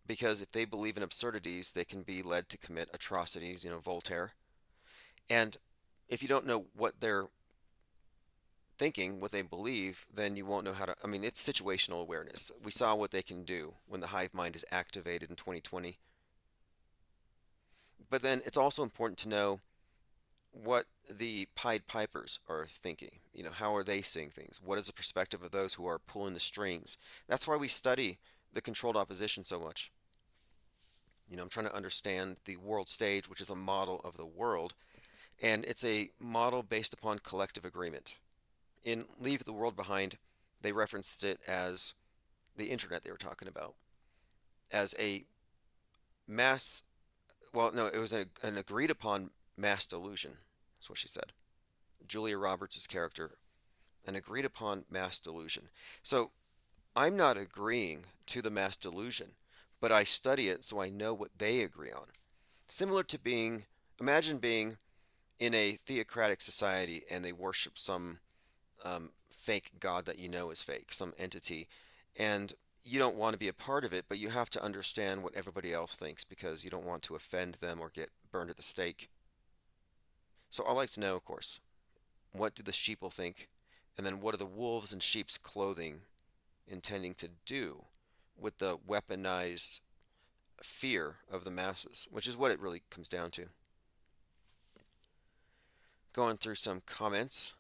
C: because if they believe in absurdities, they can be led to commit atrocities, Voltaire. And if you don't know what they're thinking, what they believe, then you won't know how to. I mean, it's situational awareness. We saw what they can do when the hive mind is activated in 2020. But then it's also important to know what the Pied Pipers are thinking. How are they seeing things? What is the perspective of those who are pulling the strings? That's why we study the controlled opposition so much. I'm trying to understand the world stage, which is a model of the world, and it's a model based upon collective agreement. In Leave the World Behind, they referenced it as the internet they were talking about, as a mass, well, no, it was an agreed upon mass delusion. That's what she said. Julia Roberts' character, an agreed upon mass delusion. So I'm not agreeing to the mass delusion, but I study it so I know what they agree on. Similar to imagine being in a theocratic society and they worship some fake god that you know is fake, some entity, and you don't want to be a part of it, but you have to understand what everybody else thinks because you don't want to offend them or get burned at the stake. So I like to know, of course, what do the sheeple think, and then what are the wolves in sheep's clothing intending to do with the weaponized fear of the masses, which is what it really comes down to. Going through some comments.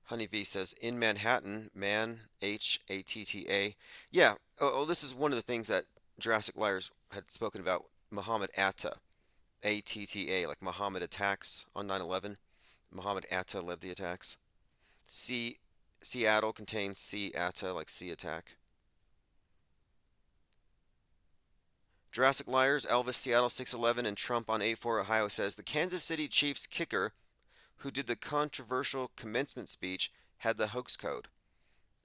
C: Honeybee says, in Manhattan, man, Hatta. Yeah, this is one of the things that Jurassic Liars had spoken about, Muhammad Atta, Atta, like Muhammad attacks on 9/11. Muhammad Atta led the attacks. C, Seattle contains C Atta, like sea attack. Jurassic Liars, Elvis, Seattle 611, and Trump on 8-4 Ohio says, the Kansas City Chiefs kicker who did the controversial commencement speech had the hoax code,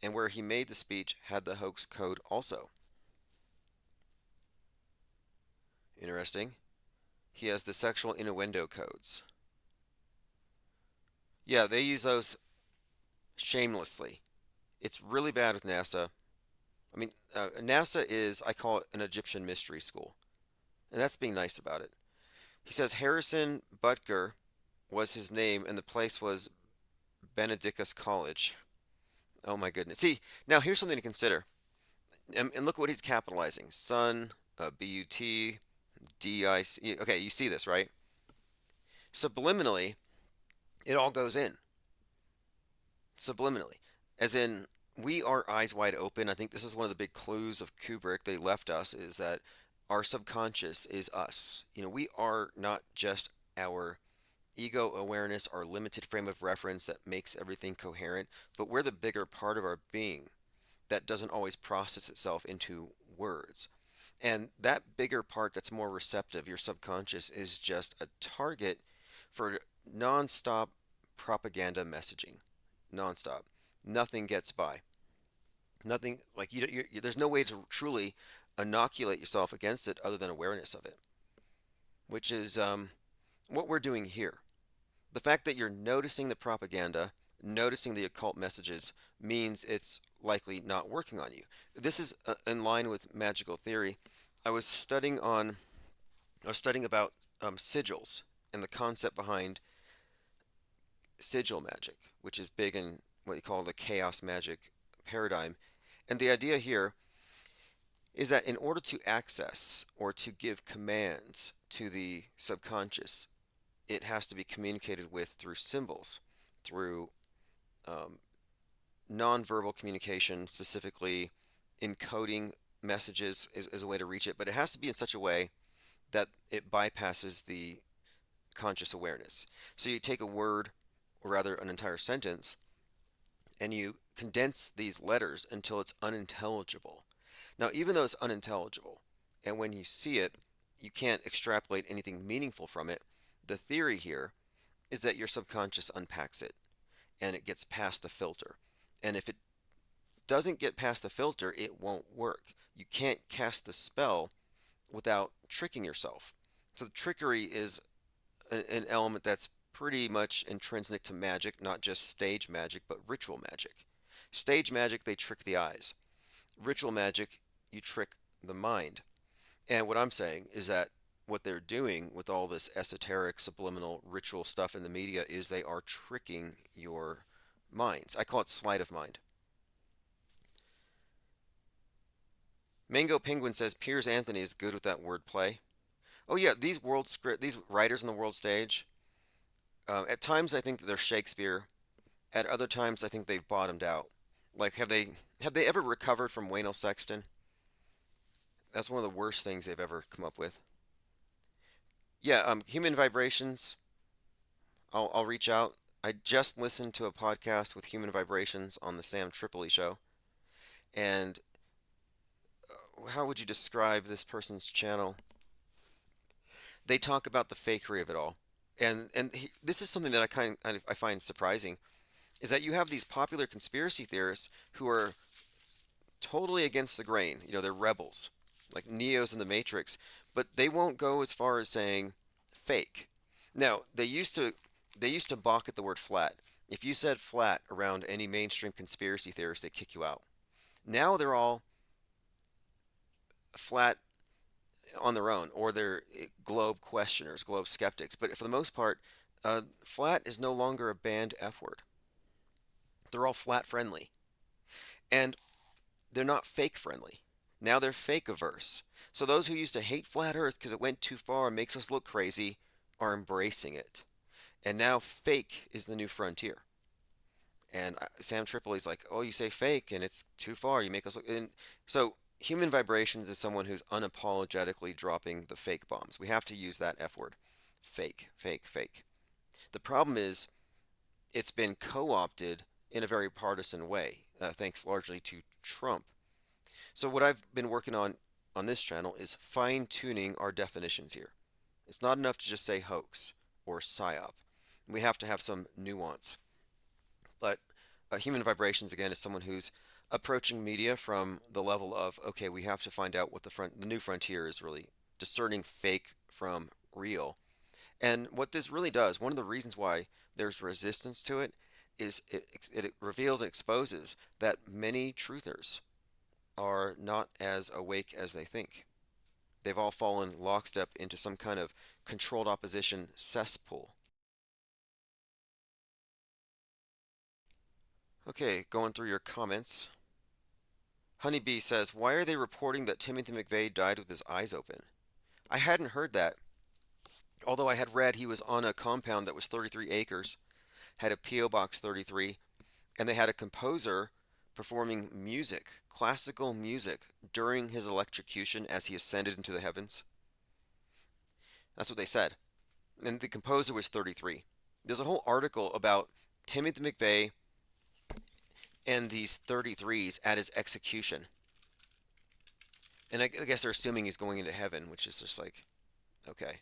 C: and where he made the speech had the hoax code also. Interesting. He has the sexual innuendo codes. Yeah, they use those shamelessly. It's really bad with NASA. I mean, NASA is, I call it an Egyptian mystery school, and that's being nice about it. He says Harrison Butker was his name, and the place was Benedictus College. Oh my goodness. See, now here's something to consider. And look what he's capitalizing. Sun, B-U-T, D-I-C. Okay, you see this, right? Subliminally, it all goes in. Subliminally. As in, we are eyes wide open. I think this is one of the big clues of Kubrick they left us, is that our subconscious is us. We are not just our ego awareness, our limited frame of reference that makes everything coherent, but we're the bigger part of our being that doesn't always process itself into words. And that bigger part that's more receptive, your subconscious, is just a target for nonstop propaganda messaging. Nonstop. Nothing gets by. Nothing, like, there's no way to truly inoculate yourself against it other than awareness of it, which is what we're doing here. The fact that you're noticing the propaganda, noticing the occult messages, means it's likely not working on you. This is in line with magical theory. I was studying about sigils and the concept behind sigil magic, which is big in what you call the chaos magic paradigm. And the idea here is that in order to access or to give commands to the subconscious, it has to be communicated with through symbols, through nonverbal communication, specifically encoding messages is a way to reach it, but it has to be in such a way that it bypasses the conscious awareness. So you take a word, or rather an entire sentence, and you condense these letters until it's unintelligible. Now, even though it's unintelligible, and when you see it, you can't extrapolate anything meaningful from it, the theory here is that your subconscious unpacks it and it gets past the filter. And if it doesn't get past the filter, it won't work. You can't cast the spell without tricking yourself. So the trickery is an element that's pretty much intrinsic to magic, not just stage magic, but ritual magic. Stage magic, they trick the eyes. Ritual magic, you trick the mind. And what I'm saying is that what they're doing with all this esoteric, subliminal, ritual stuff in the media is they are tricking your minds. I call it sleight of mind. Mango Penguin says Piers Anthony is good with that wordplay. Oh yeah, these writers on the world stage, at times I think that they're Shakespeare. At other times I think they've bottomed out. Like, have they ever recovered from Waynell Sexton? That's one of the worst things they've ever come up with. Yeah, Human Vibrations. I'll reach out. I just listened to a podcast with Human Vibrations on the Sam Tripoli show, and how would you describe this person's channel? They talk about the fakery of it all, and this is something that I find surprising, is that you have these popular conspiracy theorists who are totally against the grain. They're rebels, like Neos in the Matrix, but they won't go as far as saying fake. Now, they used to balk at the word flat. If you said flat around any mainstream conspiracy theorist, they kick you out. Now they're all flat on their own, or they're globe questioners, globe skeptics. But for the most part, flat is no longer a banned F word. They're all flat friendly. And they're not fake friendly. Now they're fake averse. So those who used to hate flat earth because it went too far and makes us look crazy are embracing it. And now fake is the new frontier. And Sam Tripoli's like, oh, you say fake and it's too far. You make us look. And so human vibrations is someone who's unapologetically dropping the fake bombs. We have to use that F word. Fake, fake, fake. The problem is it's been co-opted in a very partisan way, thanks largely to Trump. So what I've been working on this channel is fine-tuning our definitions here. It's not enough to just say hoax or psyop. We have to have some nuance. But human vibrations again is someone who's approaching media from the level of, okay, we have to find out what the new frontier is, really discerning fake from real. And what this really does, one of the reasons why there's resistance to it, is it reveals and exposes that many truthers are not as awake as they think. They've all fallen lockstep into some kind of controlled opposition cesspool. Okay, going through your comments. Honeybee says, why are they reporting that Timothy McVeigh died with his eyes open? I hadn't heard that, although I had read he was on a compound that was 33 acres, had a P.O. Box 33, and they had a composer performing music, classical music, during his electrocution as he ascended into the heavens. That's what they said. And the composer was 33. There's a whole article about Timothy McVeigh and these 33s at his execution. And I guess they're assuming he's going into heaven, which is just like, okay.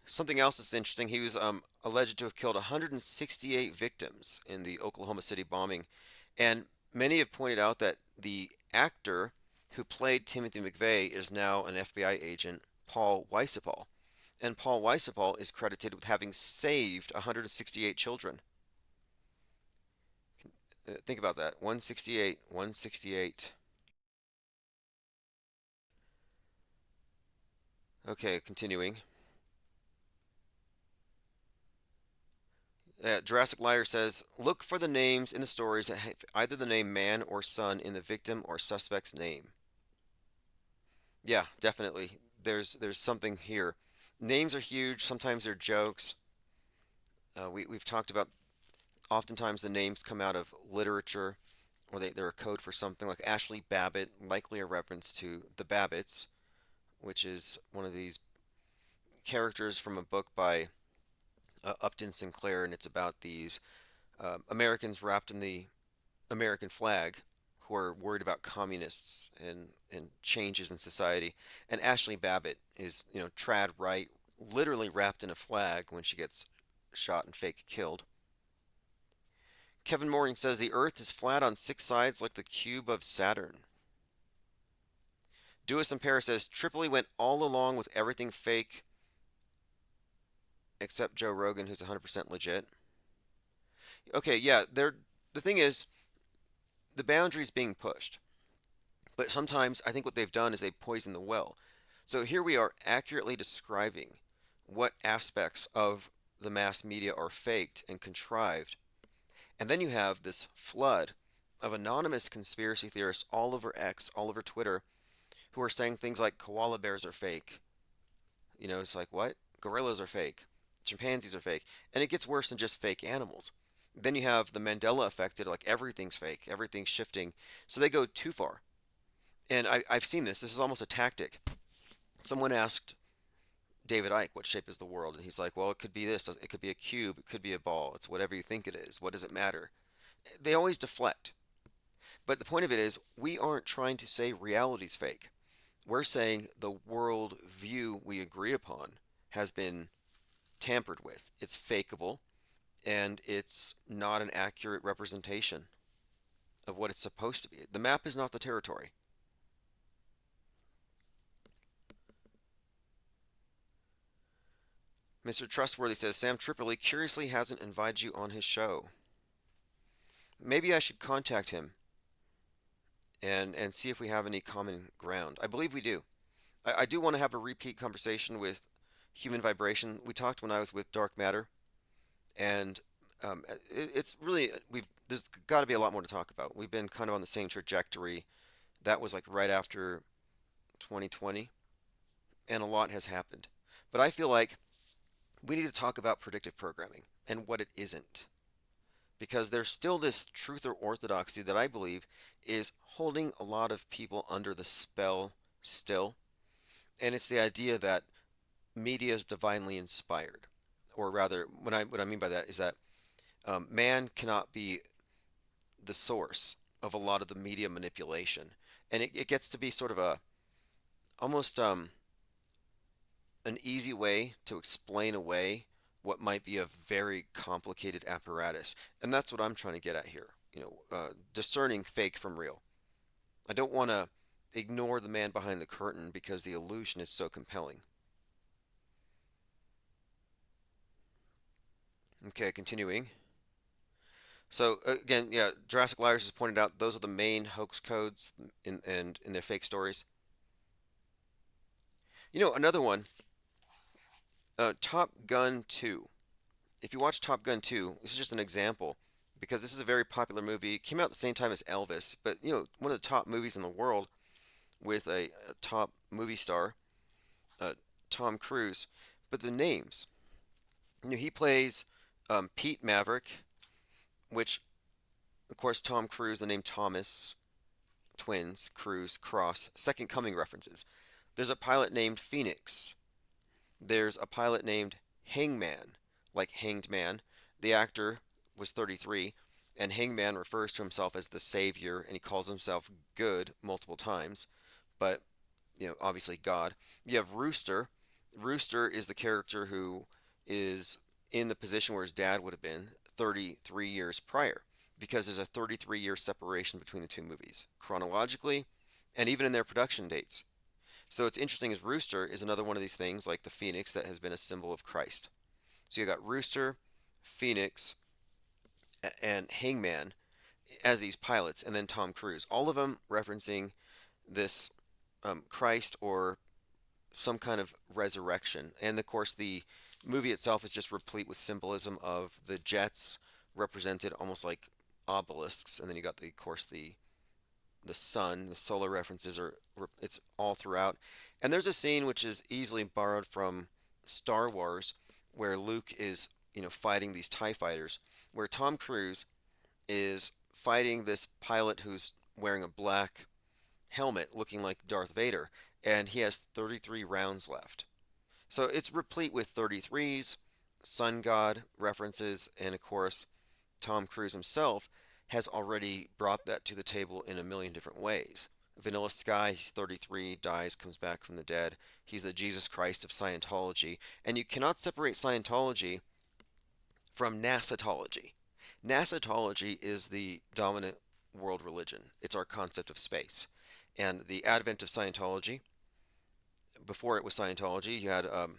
C: Something else that's interesting, he was alleged to have killed 168 victims in the Oklahoma City bombing. And many have pointed out that the actor who played Timothy McVeigh is now an FBI agent, Paul Weisapal. And Paul Weisapal is credited with having saved 168 children. Think about that. 168, 168. Okay, continuing. Jurassic Liar says, look for the names in the stories that have either the name man or son in the victim or suspect's name. Yeah, definitely. There's something here. Names are huge. Sometimes they're jokes. We've talked about oftentimes the names come out of literature, or they're a code for something, like Ashley Babbitt, likely a reference to the Babbitts, which is one of these characters from a book by Upton Sinclair, and it's about these Americans wrapped in the American flag who are worried about communists and changes in society. And Ashley Babbitt is, trad right, literally wrapped in a flag when she gets shot and fake killed. Kevin Mooring says the Earth is flat on 6 sides like the cube of Saturn. Duas Impera says Tripoli went all along with everything fake except Joe Rogan, who's 100% legit. Okay, yeah, the thing is, the boundary's being pushed. But sometimes I think what they've done is they poison the well. So here we are accurately describing what aspects of the mass media are faked and contrived. And then you have this flood of anonymous conspiracy theorists all over X, all over Twitter, who are saying things like koala bears are fake. It's like, what? Gorillas are fake. Chimpanzees are fake. And it gets worse than just fake animals. Then you have the Mandela effect, like everything's fake, everything's shifting. So they go too far. And I've seen this. This is almost a tactic. Someone asked David Icke, what shape is the world? And he's like, well, it could be this. It could be a cube. It could be a ball. It's whatever you think it is. What does it matter? They always deflect. But the point of it is, we aren't trying to say reality's fake. We're saying the world view we agree upon has been tampered with. It's fakeable, and it's not an accurate representation of what it's supposed to be. The map is not the territory. Mr. Trustworthy says Sam Tripoli curiously hasn't invited you on his show. Maybe I should contact him and see if we have any common ground. I believe we do. I do want to have a repeat conversation with Human Vibration. We talked when I was with Dark Matter, and it's really there's got to be a lot more to talk about. We've been kind of on the same trajectory. That was like right after 2020, and a lot has happened. But I feel like we need to talk about predictive programming and what it isn't. Because there's still this truth or orthodoxy that I believe is holding a lot of people under the spell still. And it's the idea that media is divinely inspired. Or rather, what I mean by that is that man cannot be the source of a lot of the media manipulation. And it gets to be sort of a almost an easy way to explain away what might be a very complicated apparatus. And that's what I'm trying to get at here. Discerning fake from real. I don't want to ignore the man behind the curtain because the illusion is so compelling. Okay, continuing. So again, yeah, Jurassic Liars has pointed out those are the main hoax codes in their fake stories. Another one, Top Gun 2. If you watch Top Gun 2, this is just an example because this is a very popular movie. It came out at the same time as Elvis, but one of the top movies in the world with a top movie star, uh, Tom Cruise. But the names, he plays Pete Maverick, which of course Tom Cruise, the name Thomas, twins, Cruise, Cross, Second Coming references. There's a pilot named Phoenix. There's a pilot named Hangman, like Hanged Man. The actor was 33, and Hangman refers to himself as the savior, and he calls himself good multiple times, but obviously God. You have Rooster. Rooster is the character who is in the position where his dad would have been 33 years prior, because there's a 33-year separation between the two movies, chronologically, and even in their production dates. So it's interesting as Rooster is another one of these things like the Phoenix that has been a symbol of Christ. So you got Rooster, Phoenix, and Hangman as these pilots, and then Tom Cruise. All of them referencing this Christ or some kind of resurrection. And of course, the movie itself is just replete with symbolism of the jets represented almost like obelisks, and then you got of course the sun, the solar references it's all throughout. And there's a scene which is easily borrowed from Star Wars where Luke is, fighting these TIE fighters, where Tom Cruise is fighting this pilot who's wearing a black helmet looking like Darth Vader, and he has 33 rounds left. So it's replete with 33s, sun god references, and of course, Tom Cruise himself has already brought that to the table in a million different ways. Vanilla Sky, he's 33, dies, comes back from the dead. He's the Jesus Christ of Scientology. And you cannot separate Scientology from NASAtology. NASAtology is the dominant world religion. It's our concept of space. And the advent of Scientology, before it was Scientology, you had L.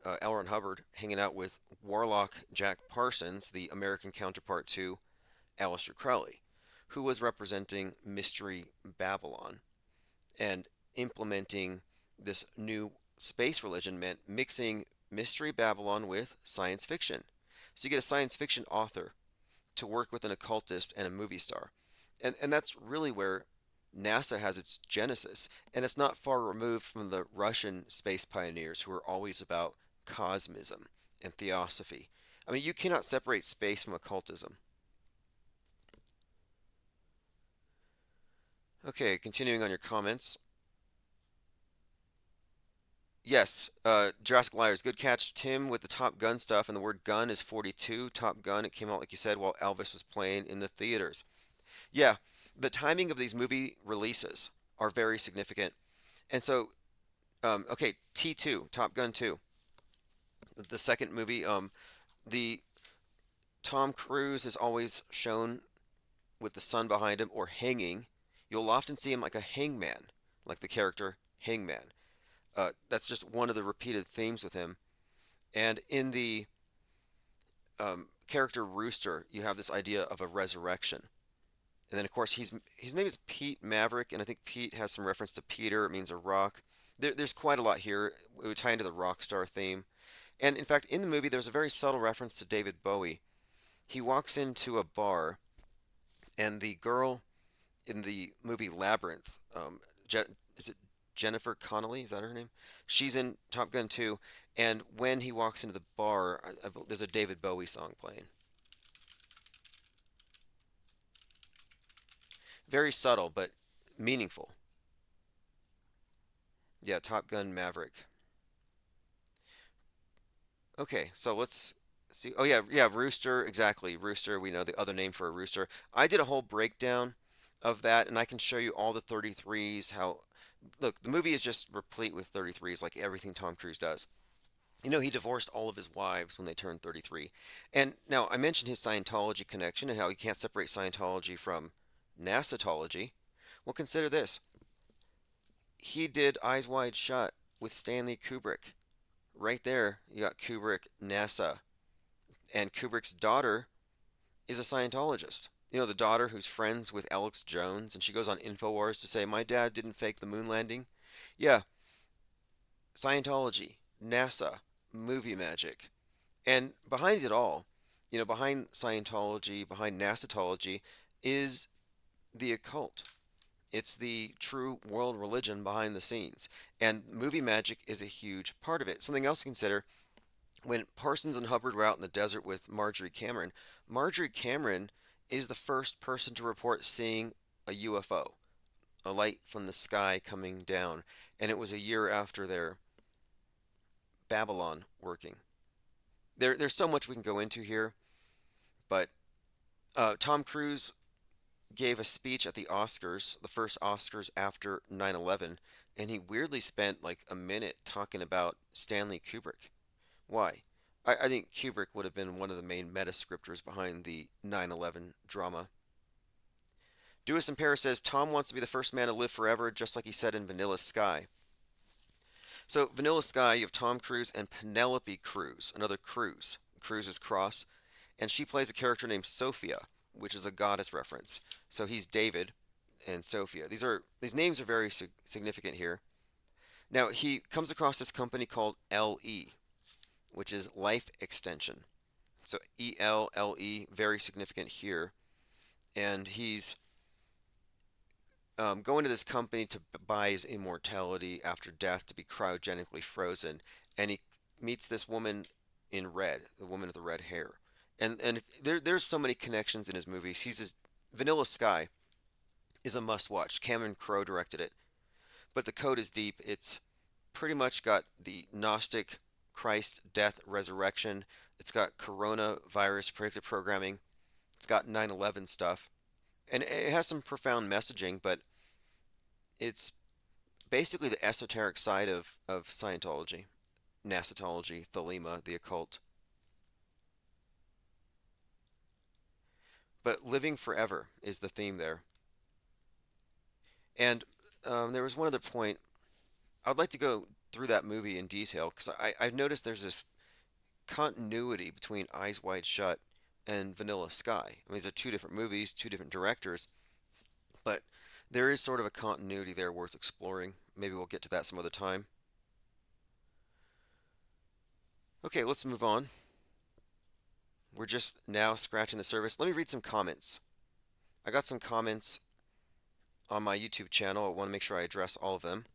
C: Ron Hubbard, hanging out with Warlock Jack Parsons, the American counterpart to Aleister Crowley, who was representing Mystery Babylon. And implementing this new space religion meant mixing Mystery Babylon with science fiction. So you get a science fiction author to work with an occultist and a movie star. And that's really where NASA has its genesis. And it's not far removed from the Russian space pioneers who are always about cosmism and theosophy. I mean, you cannot separate space from occultism. Okay, continuing on your comments. Yes, Jurassic Liars, good catch, Tim, with the Top Gun stuff, and the word gun is 42. Top Gun, it came out, like you said, while Elvis was playing in the theaters. Yeah, the timing of these movie releases are very significant. And so, okay, T2, Top Gun 2, the second movie, the Tom Cruise is always shown with the sun behind him or hanging. You'll often see him like a hangman, like the character Hangman. That's just one of the repeated themes with him. And in the character Rooster, you have this idea of a resurrection. And then, of course, his name is Pete Maverick, and I think Pete has some reference to Peter. It means a rock. There's quite a lot here. It would tie into the rock star theme. And in fact, in the movie, there's a very subtle reference to David Bowie. He walks into a bar, and the girl in the movie Labyrinth, is it Jennifer Connelly, is that her name? She's in Top Gun 2, and when he walks into the bar, there's a David Bowie song playing. Very subtle, but meaningful. Yeah, Top Gun Maverick. Okay, so let's see. Oh yeah, yeah, rooster, exactly. Rooster, we know the other name for a rooster. I did a whole breakdown of that, and I can show you all the 33s, how look, the movie is just replete with 33s like everything Tom Cruise does. You know, he divorced all of his wives when they turned 33. And now I mentioned his Scientology connection and how he can't separate Scientology from NASAtology. Well, consider this. He did Eyes Wide Shut with Stanley Kubrick. Right there, you got Kubrick, NASA, and Kubrick's daughter is a Scientologist. You know, the daughter who's friends with Alex Jones, and she goes on InfoWars to say, my dad didn't fake the moon landing. Yeah, Scientology, NASA, movie magic. And behind it all, you know, behind Scientology, behind NASAtology, is the occult. It's the true world religion behind the scenes. And movie magic is a huge part of it. Something else to consider when Parsons and Hubbard were out in the desert with Marjorie Cameron is the first person to report seeing a UFO, a light from the sky coming down. And it was a year after their Babylon working. There's so much we can go into here, but Tom Cruise gave a speech at the Oscars, the first Oscars after 9/11, and he weirdly spent like a minute talking about Stanley Kubrick. Why? I think Kubrick would have been one of the main meta scripters behind the 9/11 drama. Dewis in Paris says Tom wants to be the first man to live forever, just like he said in Vanilla Sky. So, Vanilla Sky, you have Tom Cruise and Penelope Cruz, another Cruz. Cruz is cross, and she plays a character named Sophia, which is a goddess reference. So he's David and Sophia. These names are very significant here. Now he comes across this company called LE, which is Life Extension. So ELLE, very significant here, and he's going to this company to buy his immortality after death to be cryogenically frozen, and he meets this woman in red, the woman with the red hair. And there's so many connections in his movies. Vanilla Sky is a must-watch. Cameron Crowe directed it, but the code is deep. It's pretty much got the Gnostic Christ, death, resurrection. It's got coronavirus predictive programming. It's got 9/11 stuff, and it has some profound messaging. But it's basically the esoteric side of Scientology, NASAtology, Thelema, the occult. But living forever is the theme there. And there was one other point. I'd like to go through that movie in detail because I've noticed there's this continuity between Eyes Wide Shut and Vanilla Sky. I mean, these are two different movies, two different directors, but there is sort of a continuity there worth exploring. Maybe we'll get to that some other time. Okay, let's move on. We're just now scratching the surface. Let me read some comments. I got some comments on my YouTube channel. I want to make sure I address all of them.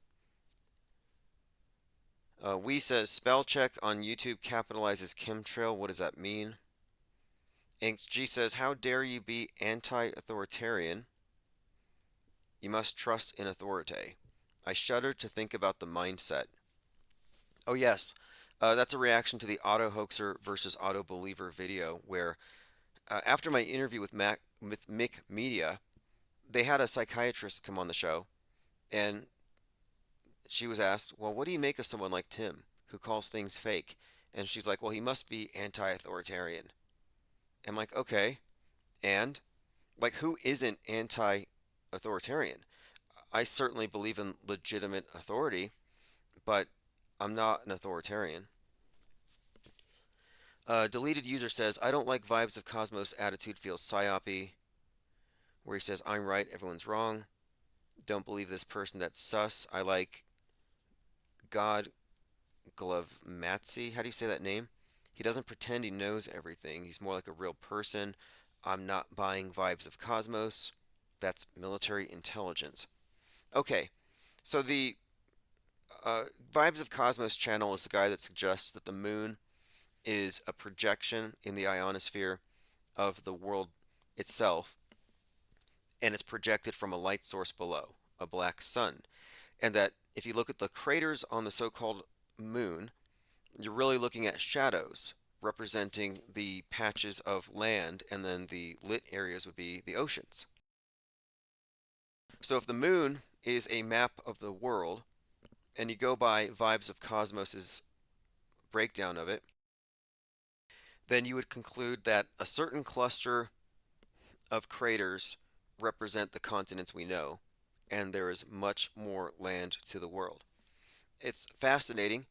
C: We says spell check on YouTube capitalizes chemtrail. What does that mean? Inks G says, how dare you be anti-authoritarian? You must trust in authority. I shudder to think about the mindset. Oh yes, that's a reaction to the auto hoaxer versus auto believer video where after my interview with Mick Media, they had a psychiatrist come on the show, and she was asked, well, what do you make of someone like Tim, who calls things fake? And she's like, well, he must be anti-authoritarian. I'm like, okay, and? Like, who isn't anti-authoritarian? I certainly believe in legitimate authority, but I'm not an authoritarian. Deleted user says, I don't like vibes of Cosmos attitude feels psyopy, where he says, I'm right, everyone's wrong. Don't believe this person, that's sus. I like God Glovmatzi. How do you say that name? He doesn't pretend he knows everything. He's more like a real person. I'm not buying vibes of Cosmos. That's military intelligence. Okay, so the Vibes of Cosmos channel is the guy that suggests that the moon is a projection in the ionosphere of the world itself, and it's projected from a light source below, a black sun. And that if you look at the craters on the so-called moon, you're really looking at shadows representing the patches of land, and then the lit areas would be the oceans. So if the moon is a map of the world, and you go by Vibes of Cosmos's breakdown of it, then you would conclude that a certain cluster of craters represent the continents we know, and there is much more land to the world. It's fascinating.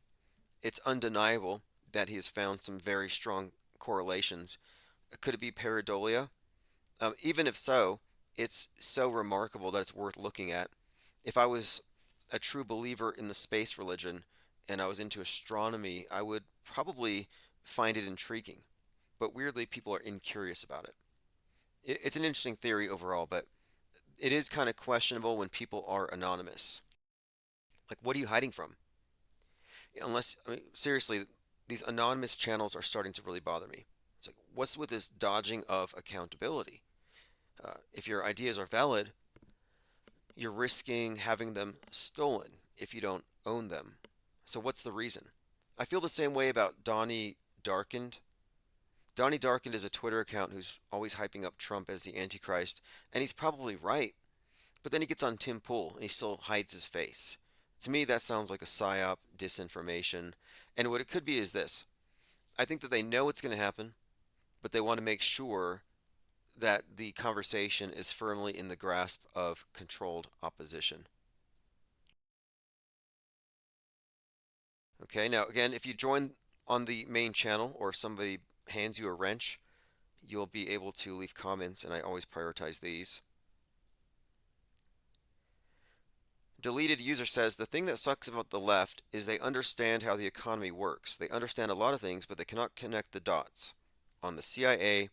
C: It's undeniable that he has found some very strong correlations. Could it be pareidolia? Even if so, it's so remarkable that it's worth looking at. If I was a true believer in the space religion and I was into astronomy, I would probably find it intriguing. But weirdly, people are incurious about it. It's an interesting theory overall, but it is kind of questionable when people are anonymous. Like, what are you hiding from? Unless, I mean, seriously, these anonymous channels are starting to really bother me. It's like, what's with this dodging of accountability? If your ideas are valid, you're risking having them stolen if you don't own them. So what's the reason? I feel the same way about Donnie Darkened. Donnie Darkened is a Twitter account who's always hyping up Trump as the Antichrist, and he's probably right, but then he gets on Tim Pool and he still hides his face. To me, that sounds like a psyop, disinformation, and what it could be is this. I think that they know it's going to happen, but they want to make sure that the conversation is firmly in the grasp of controlled opposition. Okay, now again, if you join on the main channel or if somebody hands you a wrench, you'll be able to leave comments, and I always prioritize these. Deleted user says, the thing that sucks about the left is they understand how the economy works. They understand a lot of things, but they cannot connect the dots on the CIA,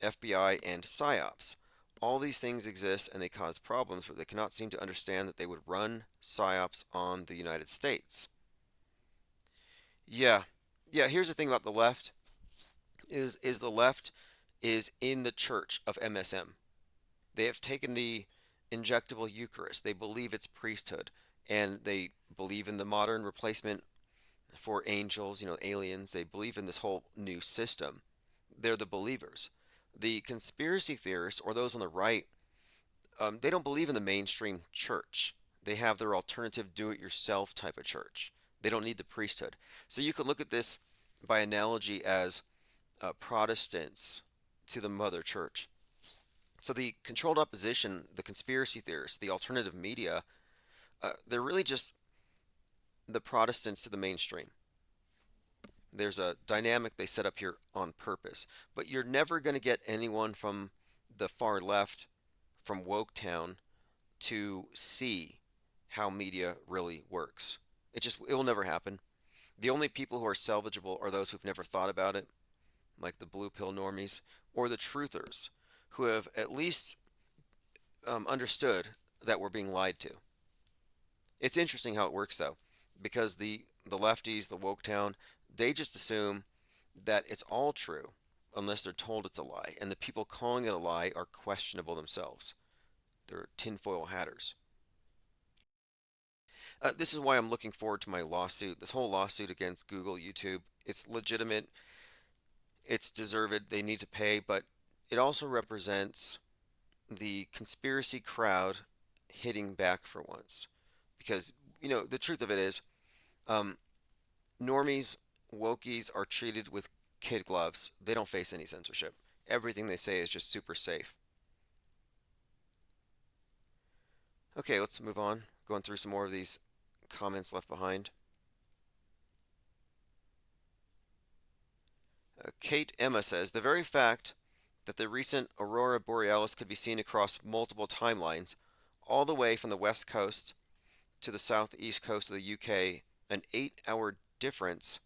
C: FBI, and PSYOPs. All these things exist and they cause problems, but they cannot seem to understand that they would run PSYOPs on the United States. Yeah. Here's the thing about the left is the left is in the church of MSM. They have taken the injectable Eucharist. They believe it's priesthood, and they believe in the modern replacement for angels, aliens. They believe in this whole new system. They're the believers. The conspiracy theorists, or those on the right, they don't believe in the mainstream church. They have their alternative do-it-yourself type of church. They don't need the priesthood. So you could look at this by analogy as Protestants to the mother church. So the controlled opposition, the conspiracy theorists, the alternative media, they're really just the Protestants to the mainstream. There's a dynamic they set up here on purpose. But you're never going to get anyone from the far left, from Woketown, to see how media really works. It will never happen. The only people who are salvageable are those who've never thought about it, like the blue pill normies, or the truthers, who have at least understood that we're being lied to. It's interesting how it works, though, because the lefties, the Woketown, they just assume that it's all true unless they're told it's a lie, and the people calling it a lie are questionable themselves. They're tinfoil hatters. This is why I'm looking forward to my lawsuit. This whole lawsuit against Google, YouTube, it's legitimate. It's deserved. They need to pay, but it also represents the conspiracy crowd hitting back for once. Because, the truth of it is, normies, wokies are treated with kid gloves. They don't face any censorship. Everything they say is just super safe. Okay, let's move on. Going through some more of these comments left behind. Kate Emma says, the very fact that the recent aurora borealis could be seen across multiple timelines, all the way from the west coast to the southeast coast of the UK, an 8-hour difference.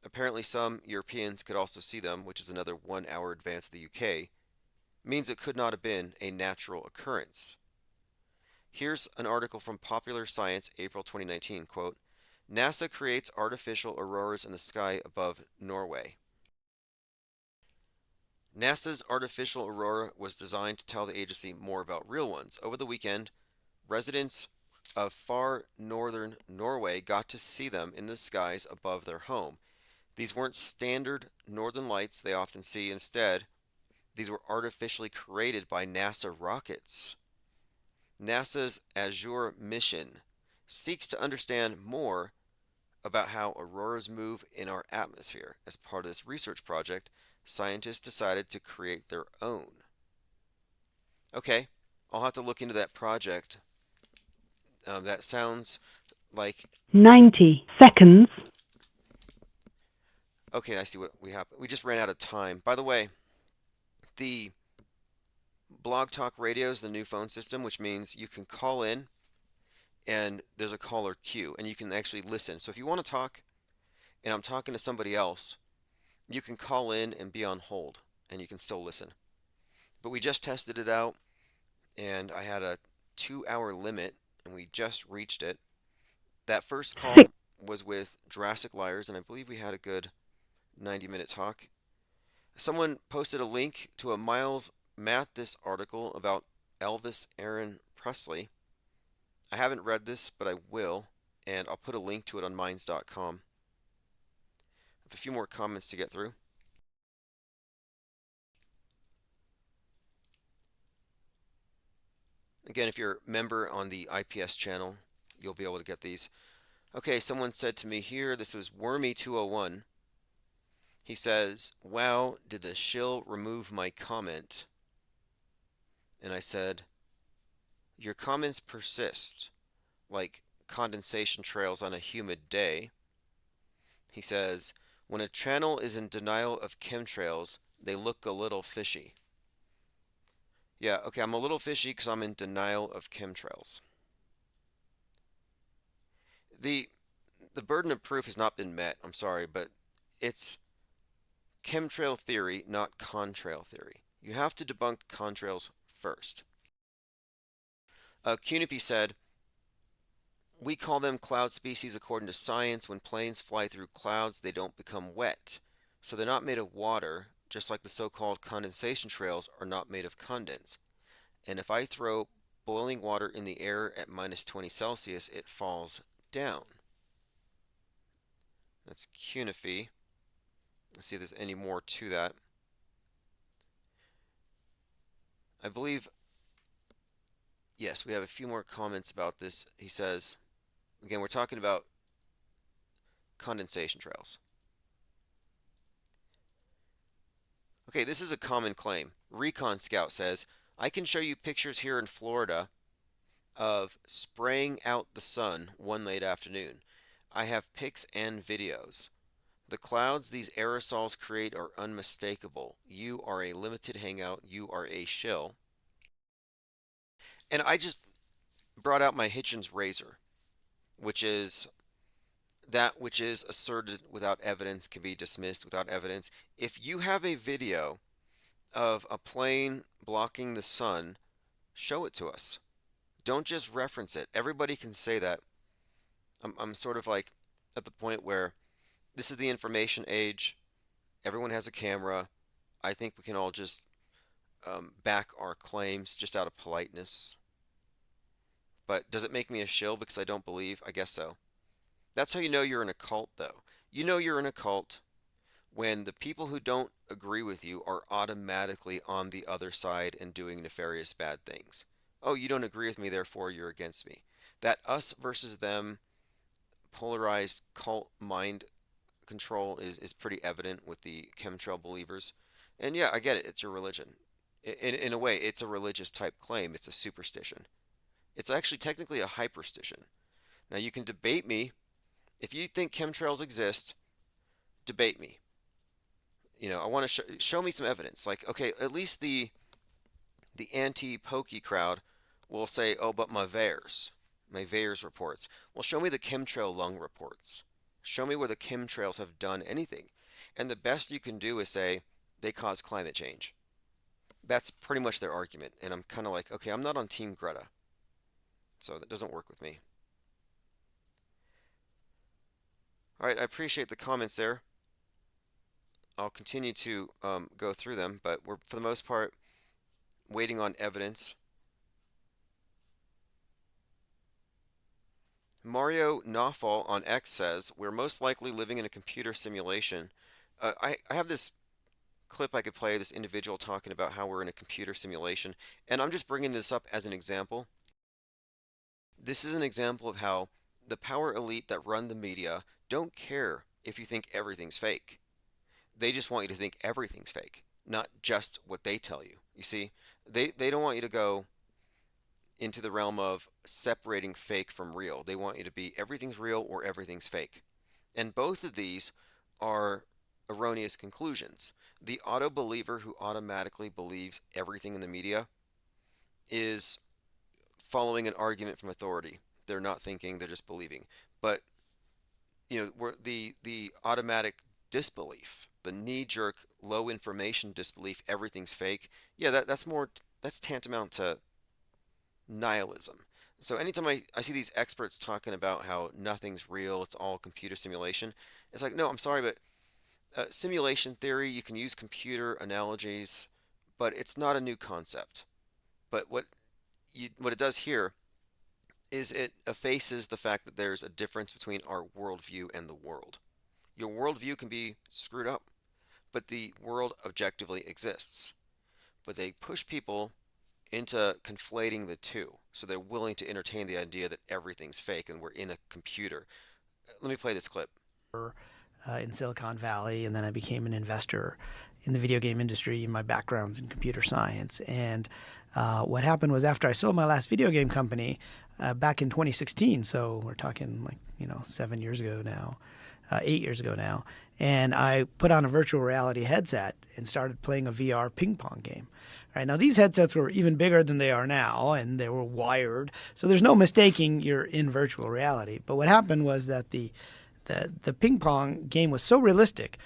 C: Apparently some Europeans could also see them, which is another 1-hour advance of the UK, means it could not have been a natural occurrence. Here's an article from Popular Science, April 2019, quote, NASA creates artificial auroras in the sky above Norway. NASA's artificial aurora was designed to tell the agency more about real ones. Over the weekend, residents of far northern Norway got to see them in the skies above their home. These weren't standard northern lights they often see. Instead, these were artificially created by NASA rockets. NASA's Azure mission seeks to understand more about how auroras move in our atmosphere. As part of this research project, scientists decided to create their own. Okay, I'll have to look into that project. That sounds like
F: 90 seconds.
C: okay. I see what we have. We just ran out of time. By the way, the Blog Talk Radio is the new phone system, which means you can call in and there's a caller queue and you can actually listen. So if you want to talk and I'm talking to somebody else, you can call in and be on hold and you can still listen. But we just tested it out and I had a 2-hour limit and we just reached it. That first call was with Jurassic Liars and I believe we had a good 90-minute talk. Someone posted a link to a Miles Mathis article about Elvis Aaron Presley. I haven't read this, but I will, and I'll put a link to it on minds.com. I have a few more comments to get through. Again, if you're a member on the IPS channel, you'll be able to get these. Okay, someone said to me here, this was Wormy201. He says, wow, did the shill remove my comment? And I said, your comments persist, like condensation trails on a humid day. He says, when a channel is in denial of chemtrails, they look a little fishy. Yeah, okay, I'm a little fishy because I'm in denial of chemtrails. The burden of proof has not been met, I'm sorry, but it's chemtrail theory, not contrail theory. You have to debunk contrails first. Cunify said, we call them cloud species according to science. When planes fly through clouds, they don't become wet. So they're not made of water, just like the so-called condensation trails are not made of condens. And if I throw boiling water in the air at minus 20 Celsius, it falls down. That's Cunify. Let's see if there's any more to that. I believe, yes, we have a few more comments about this. He says, again, we're talking about condensation trails. Okay, this is a common claim. Recon Scout says, I can show you pictures here in Florida of spraying out the sun one late afternoon. I have pics and videos. The clouds these aerosols create are unmistakable. You are a limited hangout. You are a shill. And I just brought out my Hitchens razor, which is that which is asserted without evidence can be dismissed without evidence. If you have a video of a plane blocking the sun, show it to us. Don't just reference it. Everybody can say that. I'm sort of like at the point where this is the information age. Everyone has a camera. I think we can all just back our claims just out of politeness. But does it make me a shill because I don't believe? I guess so. That's how you know you're in a cult, though. You know you're in a cult when the people who don't agree with you are automatically on the other side and doing nefarious bad things. Oh, you don't agree with me, therefore you're against me. That us versus them polarized cult mind control is pretty evident with the chemtrail believers. And yeah, I get it. It's your religion. In a way, it's a religious type claim. It's a superstition. It's actually technically a hyperstition. Now, you can debate me. If you think chemtrails exist, debate me. You know, I want to show me some evidence. Like, okay, at least the anti-pokey crowd will say, oh, but my VAERS reports. Well, show me the chemtrail lung reports. Show me where the chemtrails have done anything. And the best you can do is say they cause climate change. That's pretty much their argument. And I'm kind of like, okay, I'm not on Team Greta. So that doesn't work with me. All right, I appreciate the comments there. I'll continue to go through them, but we're for the most part waiting on evidence. Mario Nawfall on X says, we're most likely living in a computer simulation. I have this clip I could play, this individual talking about how we're in a computer simulation, and I'm just bringing this up as an example. This is an example of how the power elite that run the media don't care if you think everything's fake. They just want you to think everything's fake, not just what they tell you. You see, they don't want you to go into the realm of separating fake from real. They want you to be everything's real or everything's fake. And both of these are erroneous conclusions. The auto believer who automatically believes everything in the media is following an argument from authority. They're not thinking, they're just believing. But the automatic disbelief, the knee-jerk, low information disbelief, everything's fake. Yeah, that's tantamount to nihilism. So anytime I see these experts talking about how nothing's real, it's all computer simulation, it's like, no, I'm sorry, but simulation theory, you can use computer analogies, but it's not a new concept. But what it does here is it effaces the fact that there's a difference between our worldview and the world. Your worldview can be screwed up, but the world objectively exists. But they push people into conflating the two, so they're willing to entertain the idea that everything's fake and we're in a computer. Let me play this clip.
G: In Silicon Valley, and then I became an investor in the video game industry. My background's in computer science. And what happened was, after I sold my last video game company back in 2016, so we're talking 7 years ago now, 8 years ago now, and I put on a virtual reality headset and started playing a VR ping pong game. Right, now, these headsets were even bigger than they are now, and they were wired, so there's no mistaking you're in virtual reality. But what happened was that the ping pong game was so realistic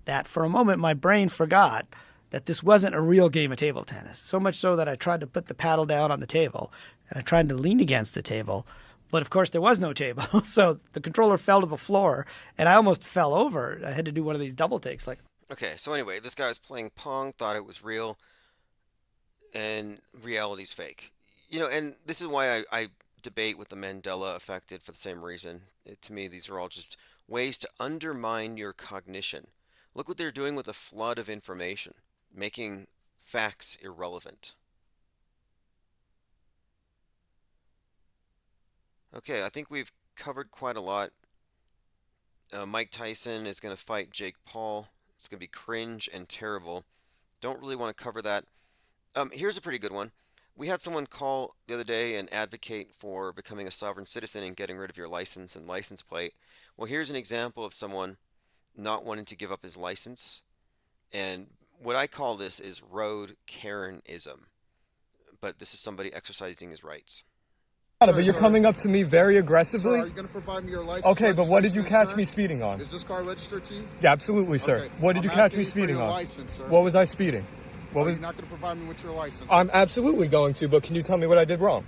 G: that for a moment my brain forgot that this wasn't a real game of table tennis. So much so that I tried to put the paddle down on the table, and I tried to lean against the table. But of course there was no table, so the controller fell to the floor, and I almost fell over. I had to do one of these double takes.
C: Okay, so anyway, this guy was playing Pong, thought it was real, and reality's fake. And this is why I debate with the Mandela effect for the same reason. To me, these are all just ways to undermine your cognition. Look what they're doing with a flood of information, making facts irrelevant. Okay, I think we've covered quite a lot. Mike Tyson is going to fight Jake Paul. It's going to be cringe and terrible. Don't really want to cover that. Here's a pretty good one. We had someone call the other day and advocate for becoming a sovereign citizen and getting rid of your license and license plate. Well, here's an example of someone not wanting to give up his license. And what I call this is road Karenism. But this is somebody exercising his rights.
H: But you're coming up to me very aggressively.
I: Sir, are you going to provide me your license?
H: Okay, but what did you catch me speeding on?
I: Is this car registered to you?
H: Yeah, absolutely, sir.
I: Okay.
H: What did you catch me speeding on?
I: License, sir.
H: What was I speeding?
I: Are you not going to provide me with your license?
H: I'm absolutely going to, but can you tell me what I did wrong?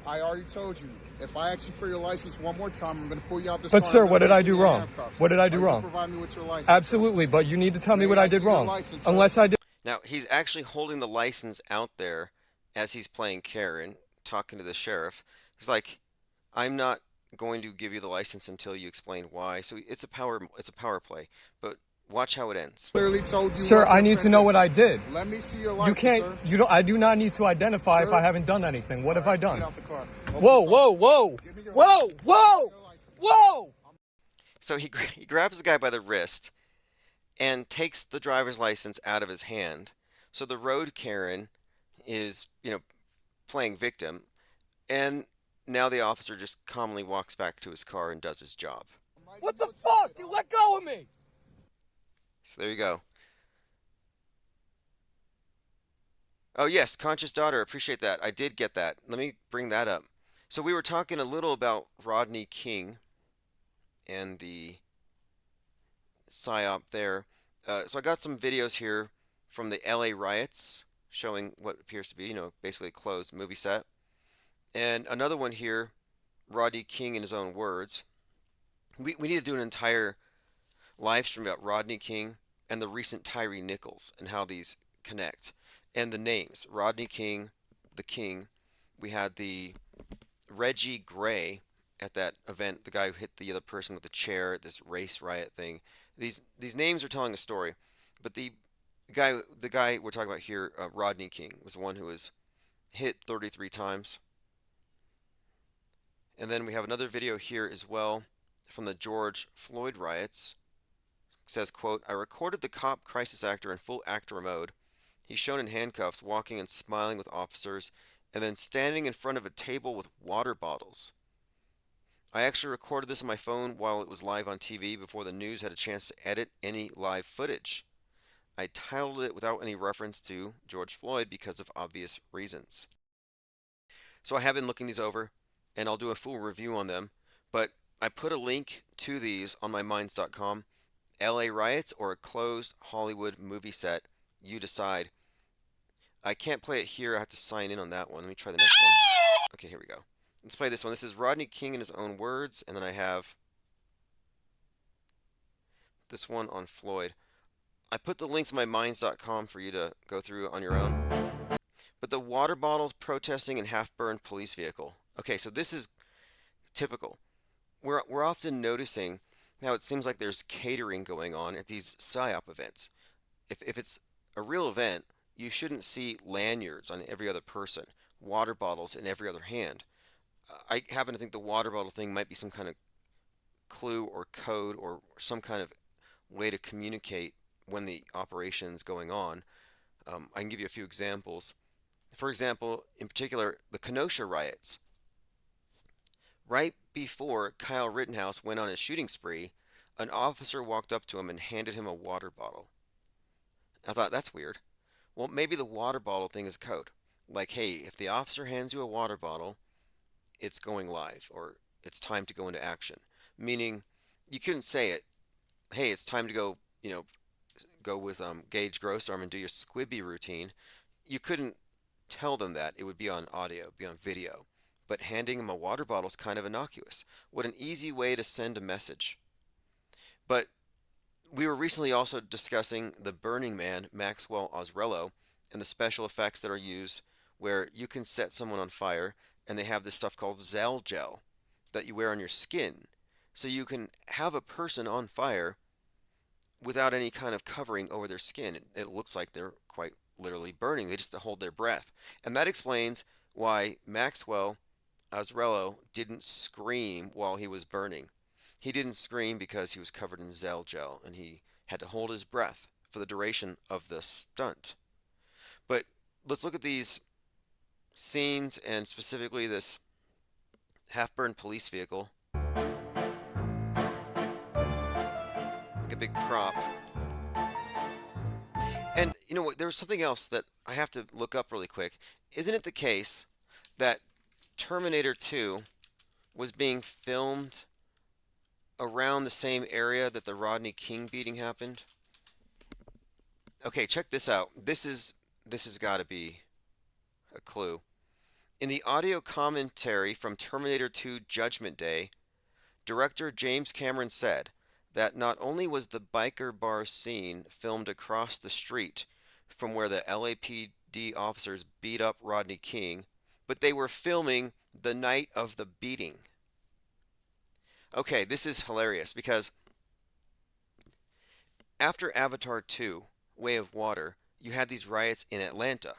I: I already told you. If I ask you for your license one more time, I'm going to pull you out this
H: car.
I: But
H: sir, what did I do wrong? What did I do wrong?
I: Provide me with your license.
H: Absolutely, but you need to tell me what I did wrong.
I: License,
H: unless I did.
C: Now, he's actually holding the license out there as he's playing Karen, talking to the sheriff. He's like, I'm not going to give you the license until you explain why. So it's a power play. But watch how it ends.
I: Clearly told you.
H: Sir, I need to know what I did.
I: Let me see your license.
H: You can't.
I: Sir.
H: You don't. I do not need to identify
I: Sir,
H: if I haven't done anything. What have I done?
I: Get out the car.
H: Whoa, whoa, whoa, whoa, whoa, whoa!
C: So he grabs the guy by the wrist and takes the driver's license out of his hand. So the road Karen is, playing victim, and now the officer just calmly walks back to his car and does his job.
H: What the fuck? You let go of me!
C: So there you go. Oh yes, conscious daughter, appreciate that. I did get that. Let me bring that up. So we were talking a little about Rodney King and the psyop there. So I got some videos here from the LA riots showing what appears to be, basically a closed movie set. And another one here, Rodney King in his own words. We need to do an entire live stream about Rodney King and the recent Tyree Nichols and how these connect. And the names, Rodney King, the King. We had the Reggie Gray at that event, the guy who hit the other person with the chair at this race riot thing. These names are telling a story, but the guy we're talking about here, Rodney King, was the one who was hit 33 times. And then we have another video here as well from the George Floyd riots. It says, quote, "I recorded the cop crisis actor in full actor mode. He's shown in handcuffs, walking and smiling with officers, and then standing in front of a table with water bottles. I actually recorded this on my phone while it was live on TV before the news had a chance to edit any live footage. I titled it without any reference to George Floyd because of obvious reasons." So I have been looking these over, and I'll do a full review on them, but I put a link to these on my minds.com. LA riots or a closed Hollywood movie set, you decide. I can't play it here, I have to sign in on that one. Let me try the next one. Okay, here we go. Let's play this one. This is Rodney King in his own words, and then I have this one on Floyd. I put the links on my minds.com for you to go through on your own. But the water bottles protesting in half-burned police vehicle. Okay, so this is typical. We're often noticing how it seems like there's catering going on at these PSYOP events. If it's a real event, you shouldn't see lanyards on every other person, water bottles in every other hand. I happen to think the water bottle thing might be some kind of clue or code or some kind of way to communicate when the operation's going on. I can give you a few examples. For example, in particular, the Kenosha riots. Right before Kyle Rittenhouse went on his shooting spree, an officer walked up to him and handed him a water bottle. I thought, that's weird. Well, maybe the water bottle thing is code. Like, hey, if the officer hands you a water bottle, it's going live, or it's time to go into action. Meaning, you couldn't say it, hey, it's time to go, go with Gage Grossarm and do your squibby routine. You couldn't tell them that. It would be on audio, be on video. But handing them a water bottle is kind of innocuous. What an easy way to send a message. But we were recently also discussing the Burning Man, Maxwell Ozrello, and the special effects that are used where you can set someone on fire and they have this stuff called Zell gel that you wear on your skin. So you can have a person on fire without any kind of covering over their skin. It looks like they're quite literally burning. They just hold their breath. And that explains why Maxwell Ozrello didn't scream while he was burning. He didn't scream because he was covered in Zell gel and he had to hold his breath for the duration of the stunt. But let's look at these scenes and specifically this half-burned police vehicle. Like a big prop. And you know what, there's something else that I have to look up really quick. Isn't it the case that Terminator 2 was being filmed around the same area that the Rodney King beating happened? Okay, check this out. This has got to be a clue. In the audio commentary from Terminator 2 Judgment Day, director James Cameron said that not only was the biker bar scene filmed across the street from where the LAPD officers beat up Rodney King, but they were filming the night of the beating. Okay, this is hilarious because after Avatar 2, Way of Water, you had these riots in Atlanta.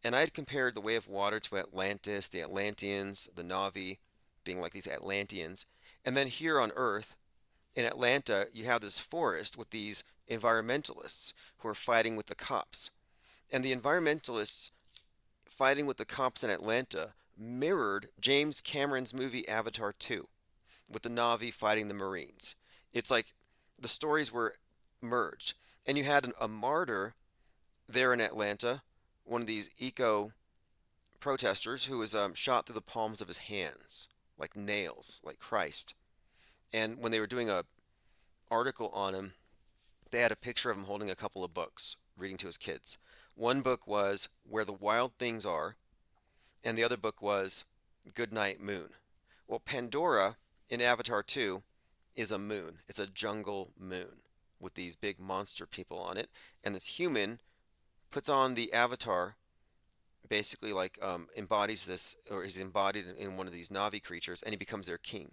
C: And I had compared the Way of Water to Atlantis, the Atlanteans, the Na'vi, being like these Atlanteans. And then here on Earth, in Atlanta, you have this forest with these environmentalists who are fighting with the cops. And the environmentalists fighting with the cops in Atlanta mirrored James Cameron's movie Avatar 2, with the Na'vi fighting the Marines. It's like the stories were merged. And you had a martyr there in Atlanta, one of these eco protesters who was shot through the palms of his hands, like nails, like Christ. And when they were doing a article on him, they had a picture of him holding a couple of books, reading to his kids. One book was Where the Wild Things Are, and the other book was Good Night Moon. Well, Pandora in Avatar 2 is a moon. It's a jungle moon. with these big monster people on it, and this human puts on the avatar, basically like embodies this, or is embodied in one of these Navi creatures, and he becomes their king.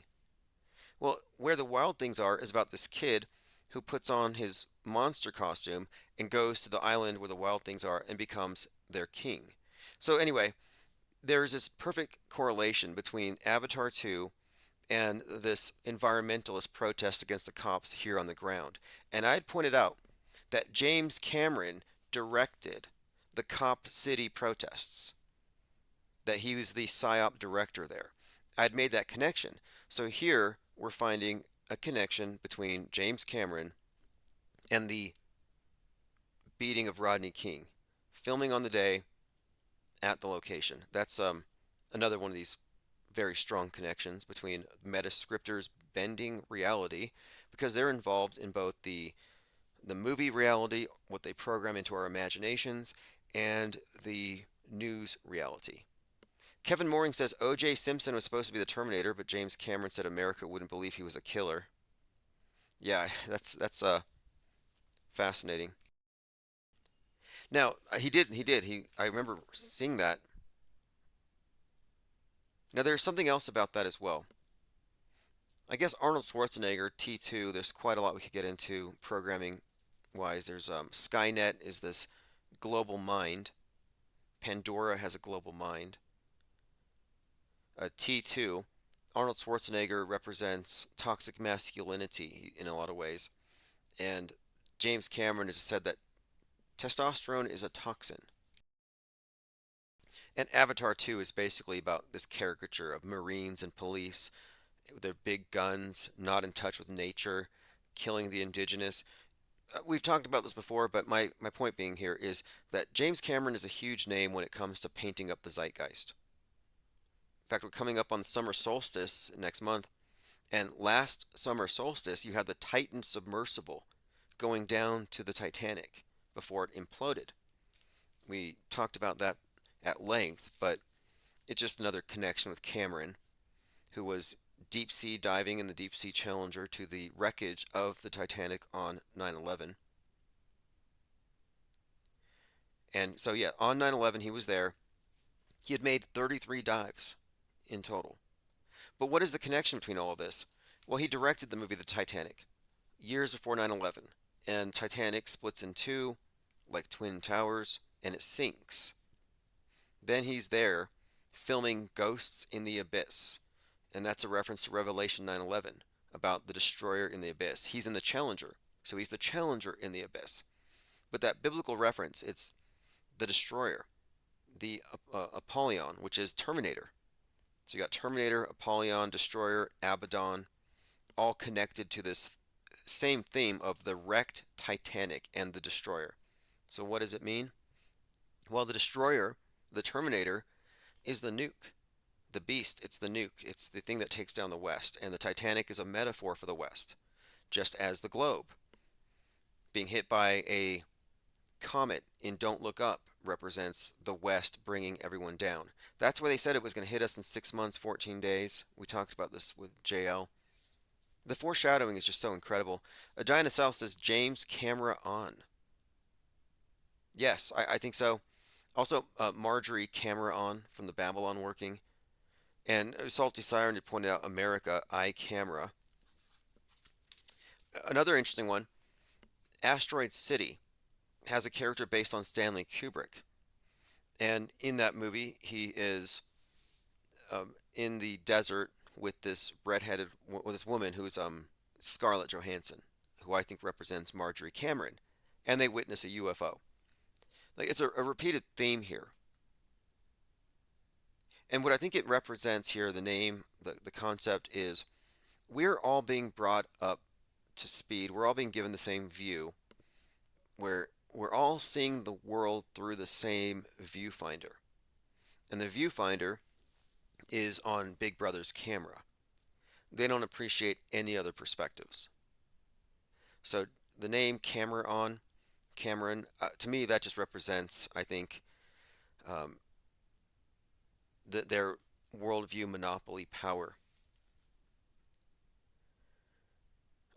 C: Well, Where the Wild Things Are is about this kid who puts on his monster costume and goes to the island where the wild things are and becomes their king. So anyway, there's this perfect correlation between Avatar 2 and this environmentalist protest against the cops here on the ground. And I had pointed out that James Cameron directed the Cop City protests, that he was the PSYOP director there. I'd made that connection. So here we're finding a connection between James Cameron and the beating of Rodney King, filming on the day at the location. That's another one of these very strong connections between meta scripters bending reality, because they're involved in both the movie reality, what they program into our imaginations, and the news reality. Kevin Mooring says O.J. Simpson was supposed to be the Terminator, but James Cameron said America wouldn't believe he was a killer. Yeah, that's fascinating. Now he did. I remember seeing that. Now there's something else about that as well. I guess Arnold Schwarzenegger, T2. There's quite a lot we could get into programming wise. There's Skynet is this global mind. Pandora has a global mind. T2. Arnold Schwarzenegger represents toxic masculinity in a lot of ways, and James Cameron has said that testosterone is a toxin. And Avatar 2 is basically about this caricature of Marines and police with their big guns, not in touch with nature, killing the indigenous. We've talked about this before, but my point being here is that James Cameron is a huge name when it comes to painting up the zeitgeist. In fact, we're coming up on the summer solstice next month, and last summer solstice, you had the Titan submersible going down to the Titanic before it imploded. We talked about that at length, but it's just another connection with Cameron, who was deep sea diving in the Deep Sea Challenger to the wreckage of the Titanic on 9/11. And so, yeah, on 9/11, he was there. He had made 33 dives in total. But what is the connection between all of this? Well, he directed the movie The Titanic years before 9/11, and Titanic splits in two, like Twin Towers, and it sinks. Then he's there filming Ghosts in the Abyss, and that's a reference to Revelation 9/11 about the destroyer in the abyss. He's in the Challenger, so he's the Challenger in the abyss. But that biblical reference, it's the destroyer, the Apollyon, which is Terminator. So you got Terminator, Apollyon, Destroyer, Abaddon, all connected to this same theme of the wrecked Titanic and the Destroyer. So what does it mean? Well, the Destroyer, the Terminator, is the nuke. The beast, it's the nuke. It's the thing that takes down the West. And the Titanic is a metaphor for the West, just as the globe. Being hit by a comet in Don't Look Up represents the West bringing everyone down. That's why they said it was going to hit us in 6 months, 14 days. We talked about this with JL. The foreshadowing is just so incredible. Adina South says, James, camera on. Yes, I think so. Also, Marjorie, camera on from the Babylon working. And Salty Siren had pointed out America, camera. Another interesting one, Asteroid City has a character based on Stanley Kubrick. And in that movie, he is in the desert with this with this woman who's Scarlett Johansson, who I think represents Marjorie Cameron, and they witness a UFO. Like, it's a repeated theme here. And what I think it represents here, the name, the concept is, we're all being brought up to speed. We're all being given the same view, where we're all seeing the world through the same viewfinder. And the viewfinder is on Big Brother's camera. They don't appreciate any other perspectives. So the name camera on, Cameron, to me that just represents, I think, their worldview monopoly power.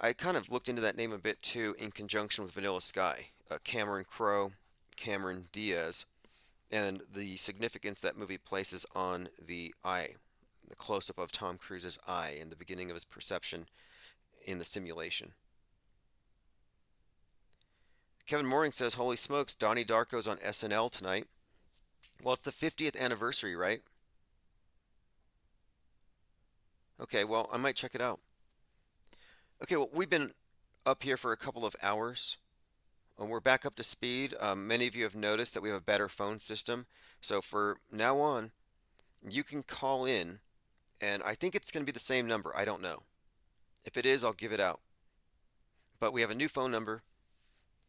C: I kind of looked into that name a bit too in conjunction with Vanilla Sky, Cameron Crowe, Cameron Diaz, and the significance that movie places on the eye, the close up of Tom Cruise's eye in the beginning of his perception in the simulation. Kevin Mooring says, "Holy smokes, Donnie Darko's on SNL tonight." Well, it's the 50th anniversary, right? Okay, well, I might check it out. Okay, well, we've been up here for a couple of hours. We're back up to speed. Many of you have noticed that we have a better phone system. So for now on, you can call in, and I think it's going to be the same number. I don't know. If it is, I'll give it out. But we have a new phone number.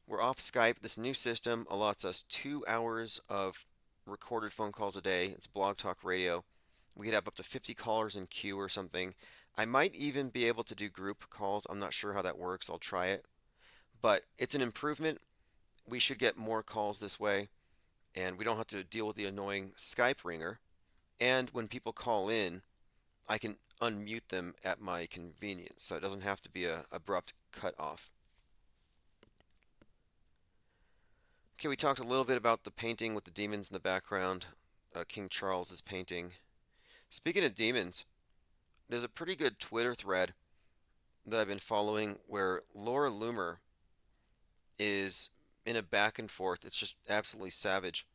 C: We're off Skype. This new system allots us 2 hours of recorded phone calls a day. It's Blog Talk Radio. We could have up to 50 callers in queue or something. I might even be able to do group calls. I'm not sure how that works. I'll try it. But it's an improvement. We should get more calls this way, and we don't have to deal with the annoying Skype ringer. And when people call in, I can unmute them at my convenience, so it doesn't have to be an abrupt cut off. Okay, we talked a little bit about the painting with the demons in the background, King Charles's painting. Speaking of demons, there's a pretty good Twitter thread that I've been following where Laura Loomer is in a back and forth. It's just absolutely savage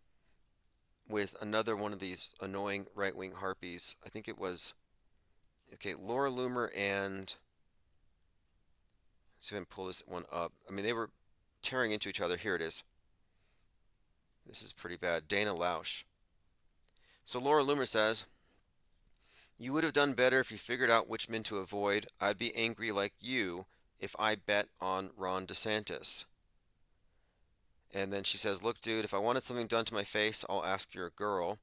C: with another one of these annoying right-wing harpies. I think it was, okay, Laura Loomer and, let's see if I can pull this one up. I mean, they were tearing into each other. Here it is. This is pretty bad. Dana Lausch. So Laura Loomer says, "You would have done better if you figured out which men to avoid. I'd be angry like you if I bet on Ron DeSantis." And then she says, "Look, dude, if I wanted something done to my face, I'll ask your girl,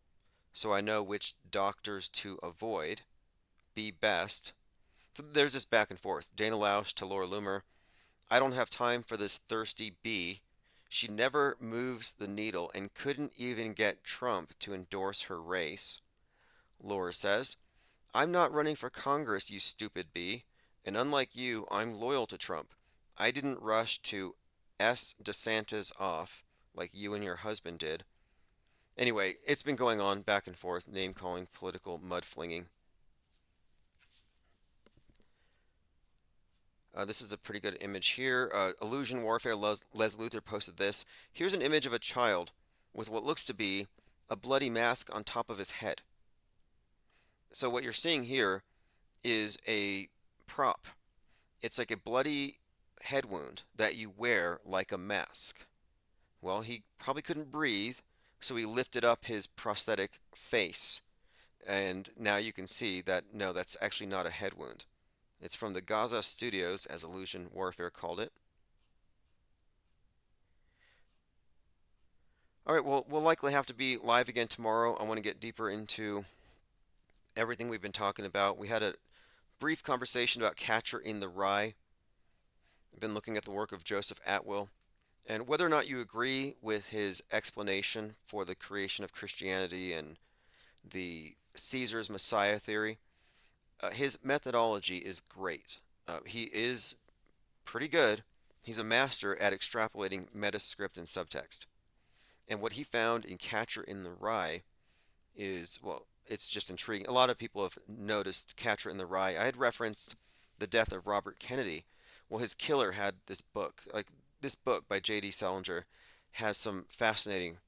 C: so I know which doctors to avoid. Be best." So there's this back and forth. Dana Lausch to Laura Loomer. "I don't have time for this thirsty bee. She never moves the needle and couldn't even get Trump to endorse her race." Laura says, "I'm not running for Congress, you stupid bee. And unlike you, I'm loyal to Trump. I didn't rush to S. DeSantis off like you and your husband did." Anyway, it's been going on back and forth, name calling, political mudflinging. This is a pretty good image here. Illusion Warfare, Les Luthor posted this. Here's an image of a child with what looks to be a bloody mask on top of his head. So what you're seeing here is a prop. It's like a bloody head wound that you wear like a mask. Well, he probably couldn't breathe, so he lifted up his prosthetic face. And now you can see that, no, that's actually not a head wound. It's from the Gaza Studios, as Illusion Warfare called it. All right, well, we'll likely have to be live again tomorrow. I want to get deeper into everything we've been talking about. We had a brief conversation about Catcher in the Rye. I've been looking at the work of Joseph Atwill, and whether or not you agree with his explanation for the creation of Christianity and the Caesar's Messiah theory, his methodology is great. He is pretty good. He's a master at extrapolating metascript and subtext. And what he found in Catcher in the Rye is, well, it's just intriguing. A lot of people have noticed Catcher in the Rye. I had referenced the death of Robert Kennedy. Well, his killer had this book. Like, this book by J.D. Salinger has some fascinating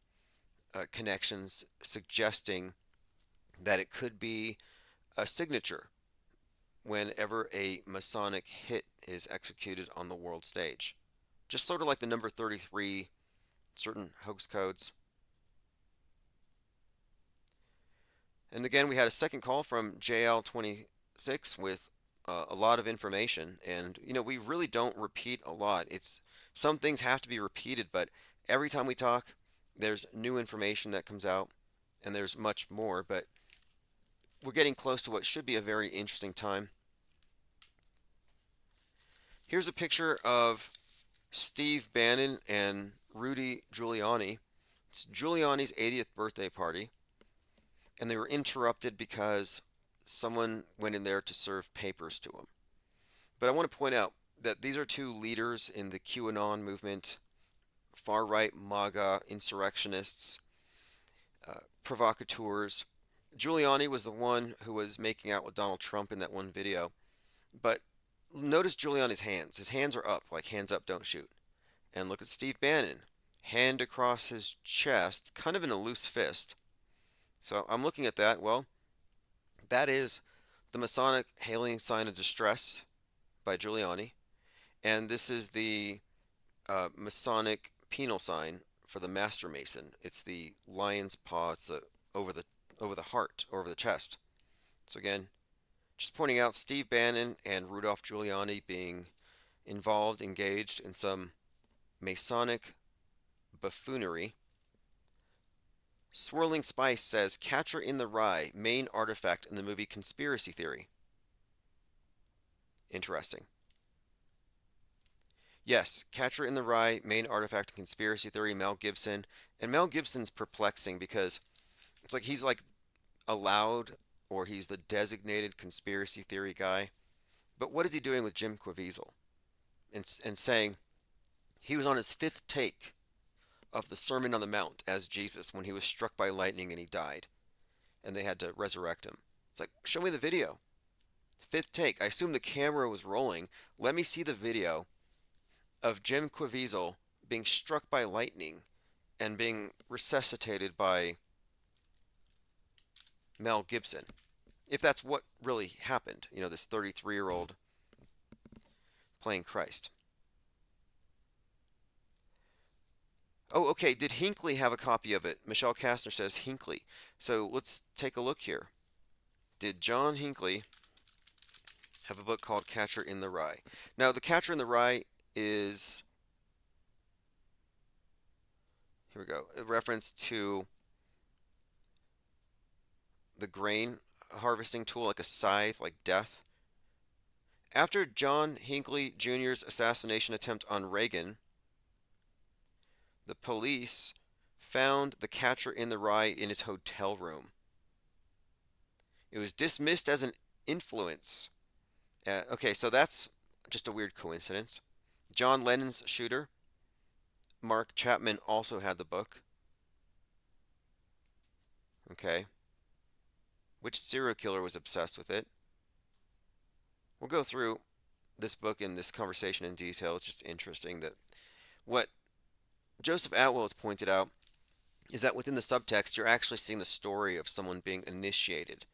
C: connections suggesting that it could be a signature whenever a Masonic hit is executed on the world stage. Just sort of like the number 33, certain hoax codes. And again, we had a second call from JL26 with a lot of information. And, you know, we really don't repeat a lot. Some things have to be repeated, but every time we talk, there's new information that comes out, and there's much more. But we're getting close to what should be a very interesting time. Here's a picture of Steve Bannon and Rudy Giuliani. It's Giuliani's 80th birthday party, and they were interrupted because someone went in there to serve papers to him. But I want to point out, that these are two leaders in the QAnon movement, far right MAGA insurrectionists, provocateurs. Giuliani was the one who was making out with Donald Trump in that one video. But notice Giuliani's hands. His hands are up, like hands up, don't shoot. And look at Steve Bannon, hand across his chest, kind of in a loose fist. So I'm looking at that. Well, that is the Masonic hailing sign of distress by Giuliani. And this is the Masonic penal sign for the Master Mason. It's the lion's paw. It's the over the heart, over the chest. So again, just pointing out Steve Bannon and Rudolph Giuliani being involved, engaged in some Masonic buffoonery. Swirling Spice says Catcher in the Rye, main artifact in the movie Conspiracy Theory. Interesting. Yes, Catcher in the Rye, main artifact in Conspiracy Theory, Mel Gibson. And Mel Gibson's perplexing because it's like he's like allowed, or he's the designated conspiracy theory guy. But what is he doing with Jim Caviezel? And saying he was on his fifth take of the Sermon on the Mount as Jesus when he was struck by lightning and he died. And they had to resurrect him. It's like, show me the video. Fifth take. I assume the camera was rolling. Let me see the video of Jim Caviezel being struck by lightning and being resuscitated by Mel Gibson. If that's what really happened, this 33-year-old playing Christ. Oh, okay. Did Hinckley have a copy of it? Michelle Kastner says Hinckley. So let's take a look here. Did John Hinckley have a book called Catcher in the Rye? Now, the Catcher in the Rye is, here we go, a reference to the grain harvesting tool, like a scythe, like death. After John Hinckley Jr.'s assassination attempt on Reagan, the police found the Catcher in the Rye in his hotel room. It was dismissed as an influence. Okay, so that's just a weird coincidence. John Lennon's shooter, Mark Chapman, also had the book. Okay. Which serial killer was obsessed with it? We'll go through this book and this conversation in detail. It's just interesting that what Joseph Atwell has pointed out is that within the subtext, you're actually seeing the story of someone being initiated.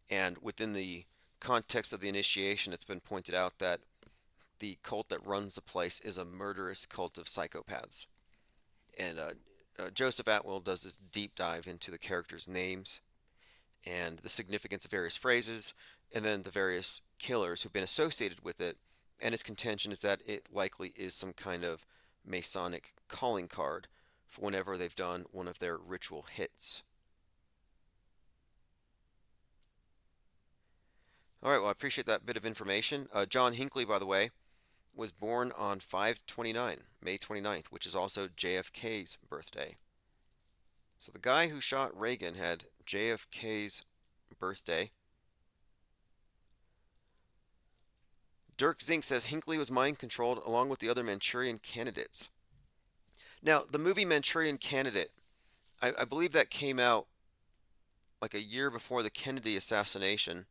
C: And within the context of the initiation, it's been pointed out that the cult that runs the place is a murderous cult of psychopaths. And Joseph Atwell does this deep dive into the characters' names and the significance of various phrases, and then the various killers who've been associated with it. And his contention is that it likely is some kind of Masonic calling card for whenever they've done one of their ritual hits. All right, well, I appreciate that bit of information. John Hinckley, by the way, was born on 5/29, May 29th, which is also JFK's birthday. So the guy who shot Reagan had JFK's birthday. Dirk Zink says Hinckley was mind-controlled along with the other Manchurian candidates. Now, the movie Manchurian Candidate, I believe that came out like a year before the Kennedy assassination.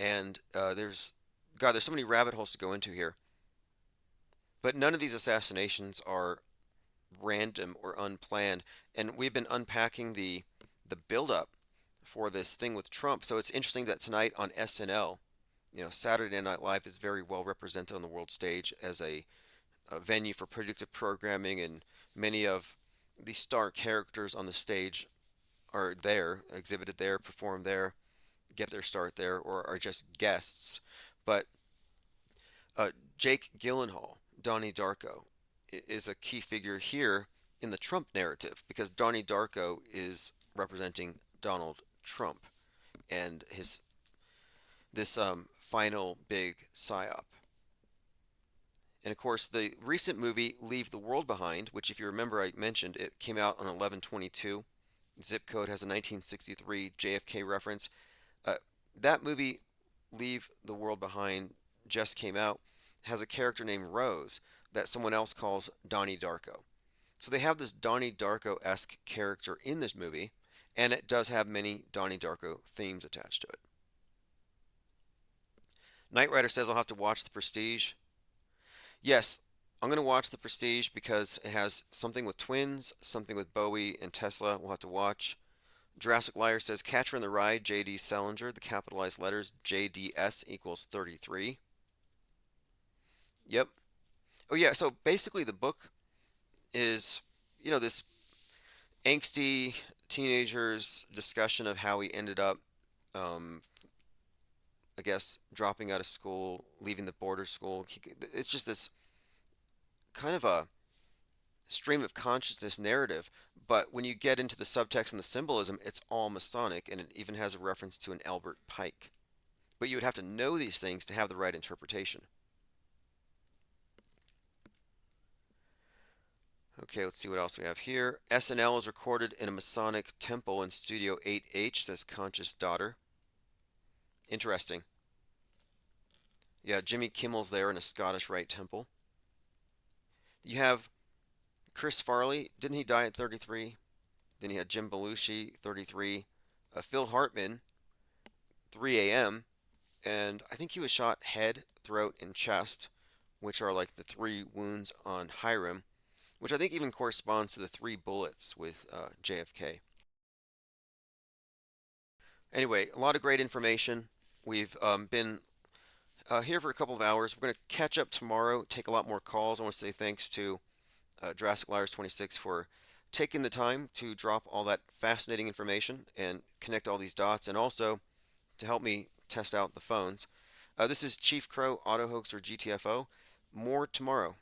C: And there's so many rabbit holes to go into here. But none of these assassinations are random or unplanned. And we've been unpacking the buildup for this thing with Trump. So it's interesting that tonight on SNL, Saturday Night Live is very well represented on the world stage as a venue for predictive programming, and many of the star characters on the stage are there, exhibited there, perform there, get their start there, or are just guests. But Jake Gyllenhaal, Donnie Darko, is a key figure here in the Trump narrative, because Donnie Darko is representing Donald Trump and this final big psyop. And of course, the recent movie Leave the World Behind, which, if you remember, I mentioned, it came out on 11/22. Zip code has a 1963 JFK reference. That movie, Leave the World Behind, just came out. has a character named Rose that someone else calls Donnie Darko. So they have this Donnie Darko-esque character in this movie, and it does have many Donnie Darko themes attached to it. Knight Rider says I'll have to watch The Prestige. Yes, I'm going to watch The Prestige because it has something with twins, something with Bowie and Tesla we'll have to watch. Jurassic Liar says Catcher in the Rye, J.D. Salinger, the capitalized letters JDS equals 33. Yep. Oh yeah, so basically the book is, this angsty teenager's discussion of how he ended up, um, I guess, dropping out of school, leaving the border school. It's just this kind of a stream of consciousness narrative, but when you get into the subtext and the symbolism, it's all Masonic, and it even has a reference to an Albert Pike. But you would have to know these things to have the right interpretation. Okay, let's see what else we have here. SNL is recorded in a Masonic temple in Studio 8H, says Conscious Daughter. Interesting. Yeah, Jimmy Kimmel's there in a Scottish Rite temple. You have Chris Farley. Didn't he die at 33? Then you had Jim Belushi, 33. Phil Hartman, 3 a.m. And I think he was shot head, throat, and chest, which are like the 3 wounds on Hiram, which I think even corresponds to the 3 bullets with JFK. Anyway, a lot of great information. We've been here for a couple of hours. We're going to catch up tomorrow, take a lot more calls. I want to say thanks to Jurassic Liars 26 for taking the time to drop all that fascinating information and connect all these dots, and also to help me test out the phones. This is Chief Crow, Auto Hoax, or GTFO. More tomorrow.